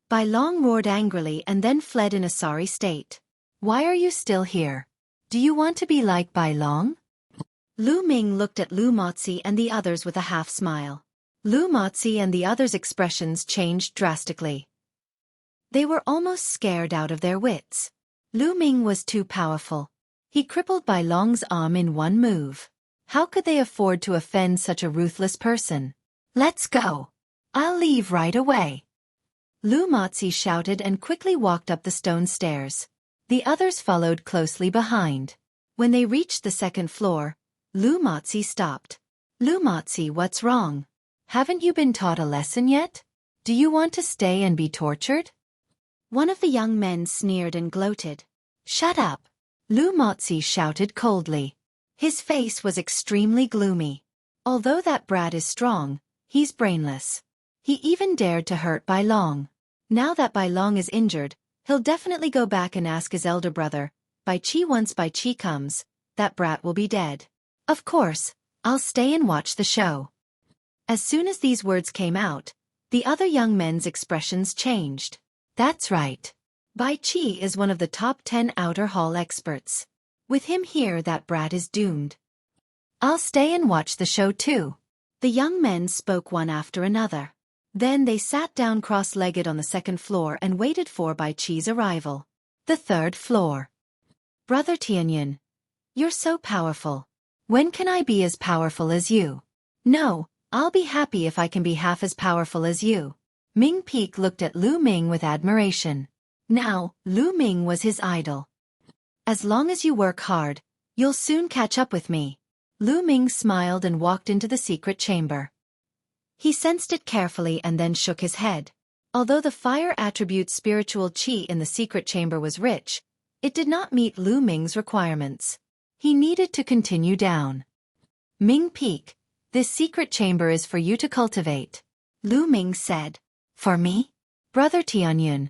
Bai Long roared angrily and then fled in a sorry state. Why are you still here? Do you want to be like Bai Long? Lu Ming looked at Lu Motzi and the others with a half-smile. Lu Motzi and the others' expressions changed drastically. They were almost scared out of their wits. Lu Ming was too powerful. He crippled Bai Long's arm in one move. How could they afford to offend such a ruthless person? Let's go. I'll leave right away. Lu Mozi shouted and quickly walked up the stone stairs. The others followed closely behind. When they reached the second floor, Lu Mozi stopped. Lu Mozi, what's wrong? Haven't you been taught a lesson yet? Do you want to stay and be tortured? One of the young men sneered and gloated. Shut up! Lu Mozi shouted coldly. His face was extremely gloomy. Although that brat is strong, he's brainless. He even dared to hurt Bai Long. Now that Bai Long is injured, he'll definitely go back and ask his elder brother, Bai Qi. Once Bai Qi comes, that brat will be dead. Of course, I'll stay and watch the show. As soon as these words came out, the other young men's expressions changed. That's right. Bai Qi is one of the top 10 outer hall experts. With him here, that brat is doomed. I'll stay and watch the show too. The young men spoke one after another. Then they sat down cross-legged on the second floor and waited for Bai Qi's arrival. The third floor. Brother Tianyun, you're so powerful. When can I be as powerful as you? No, I'll be happy if I can be half as powerful as you. Ming Peak looked at Lu Ming with admiration. Now, Lu Ming was his idol. As long as you work hard, you'll soon catch up with me. Lu Ming smiled and walked into the secret chamber. He sensed it carefully and then shook his head. Although the fire attribute spiritual qi in the secret chamber was rich, it did not meet Lu Ming's requirements. He needed to continue down. Ming Peak, this secret chamber is for you to cultivate. Lu Ming said. For me? Brother Tianyun.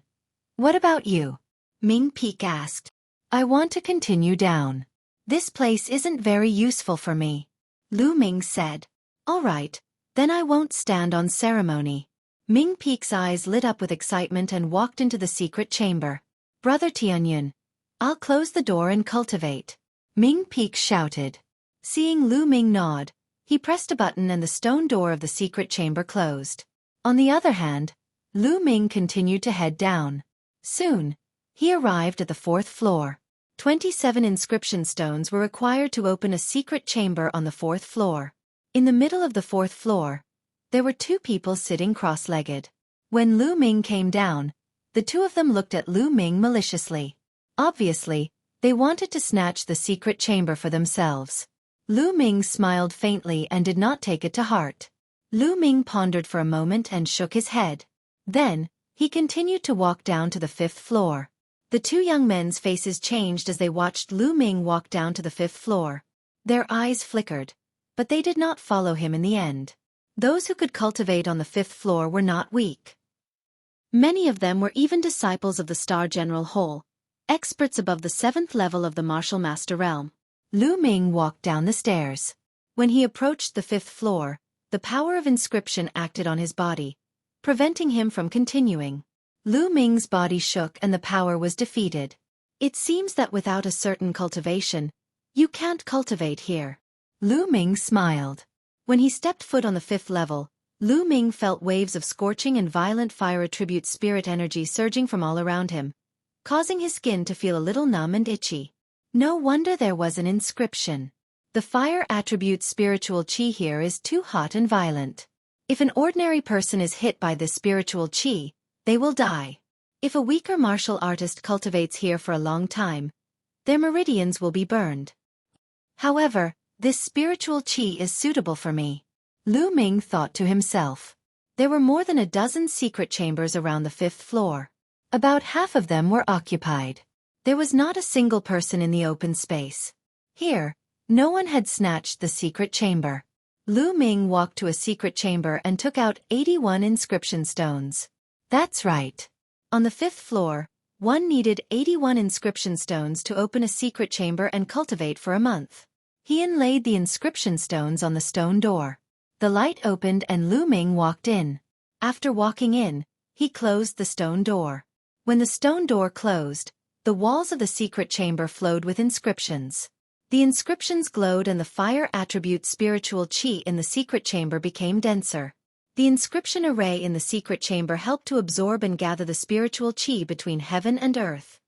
What about you? Ming Peak asked. I want to continue down. This place isn't very useful for me. Lu Ming said. All right, then I won't stand on ceremony. Ming Peak's eyes lit up with excitement and walked into the secret chamber. Brother Tianyun, I'll close the door and cultivate. Ming Peak shouted. Seeing Lu Ming nod, he pressed a button and the stone door of the secret chamber closed. On the other hand, Lu Ming continued to head down. Soon, he arrived at the fourth floor. 27 inscription stones were required to open a secret chamber on the fourth floor. In the middle of the fourth floor, there were two people sitting cross-legged. When Lu Ming came down, the two of them looked at Lu Ming maliciously. Obviously, they wanted to snatch the secret chamber for themselves. Lu Ming smiled faintly and did not take it to heart. Lu Ming pondered for a moment and shook his head. Then, he continued to walk down to the fifth floor. The two young men's faces changed as they watched Lu Ming walk down to the fifth floor. Their eyes flickered, but they did not follow him in the end. Those who could cultivate on the fifth floor were not weak. Many of them were even disciples of the Star General Hole, experts above the 7th level of the Martial Master Realm. Lu Ming walked down the stairs. When he approached the fifth floor, the power of inscription acted on his body, preventing him from continuing. Lu Ming's body shook and the power was defeated. It seems that without a certain cultivation, you can't cultivate here. Lu Ming smiled. When he stepped foot on the fifth level, Lu Ming felt waves of scorching and violent fire attribute spirit energy surging from all around him, causing his skin to feel a little numb and itchy. No wonder there was an inscription. The fire attribute spiritual qi here is too hot and violent. If an ordinary person is hit by this spiritual qi, they will die. If a weaker martial artist cultivates here for a long time, their meridians will be burned. However, this spiritual qi is suitable for me. Lu Ming thought to himself. There were more than a dozen secret chambers around the fifth floor. About half of them were occupied. There was not a single person in the open space. Here, no one had snatched the secret chamber. Lu Ming walked to a secret chamber and took out 81 inscription stones. That's right. On the fifth floor, one needed 81 inscription stones to open a secret chamber and cultivate for a month. He inlaid the inscription stones on the stone door. The light opened and Lu Ming walked in. After walking in, he closed the stone door. When the stone door closed, the walls of the secret chamber flowed with inscriptions. The inscriptions glowed and the fire attribute spiritual qi in the secret chamber became denser. The inscription array in the secret chamber helped to absorb and gather the spiritual qi between heaven and earth.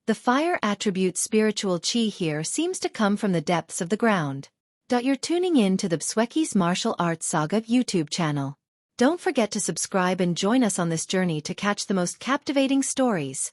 The fire attribute spiritual qi here seems to come from the depths of the ground. You're tuning in to the Xueqi's Martial Arts Saga YouTube channel. Don't forget to subscribe and join us on this journey to catch the most captivating stories.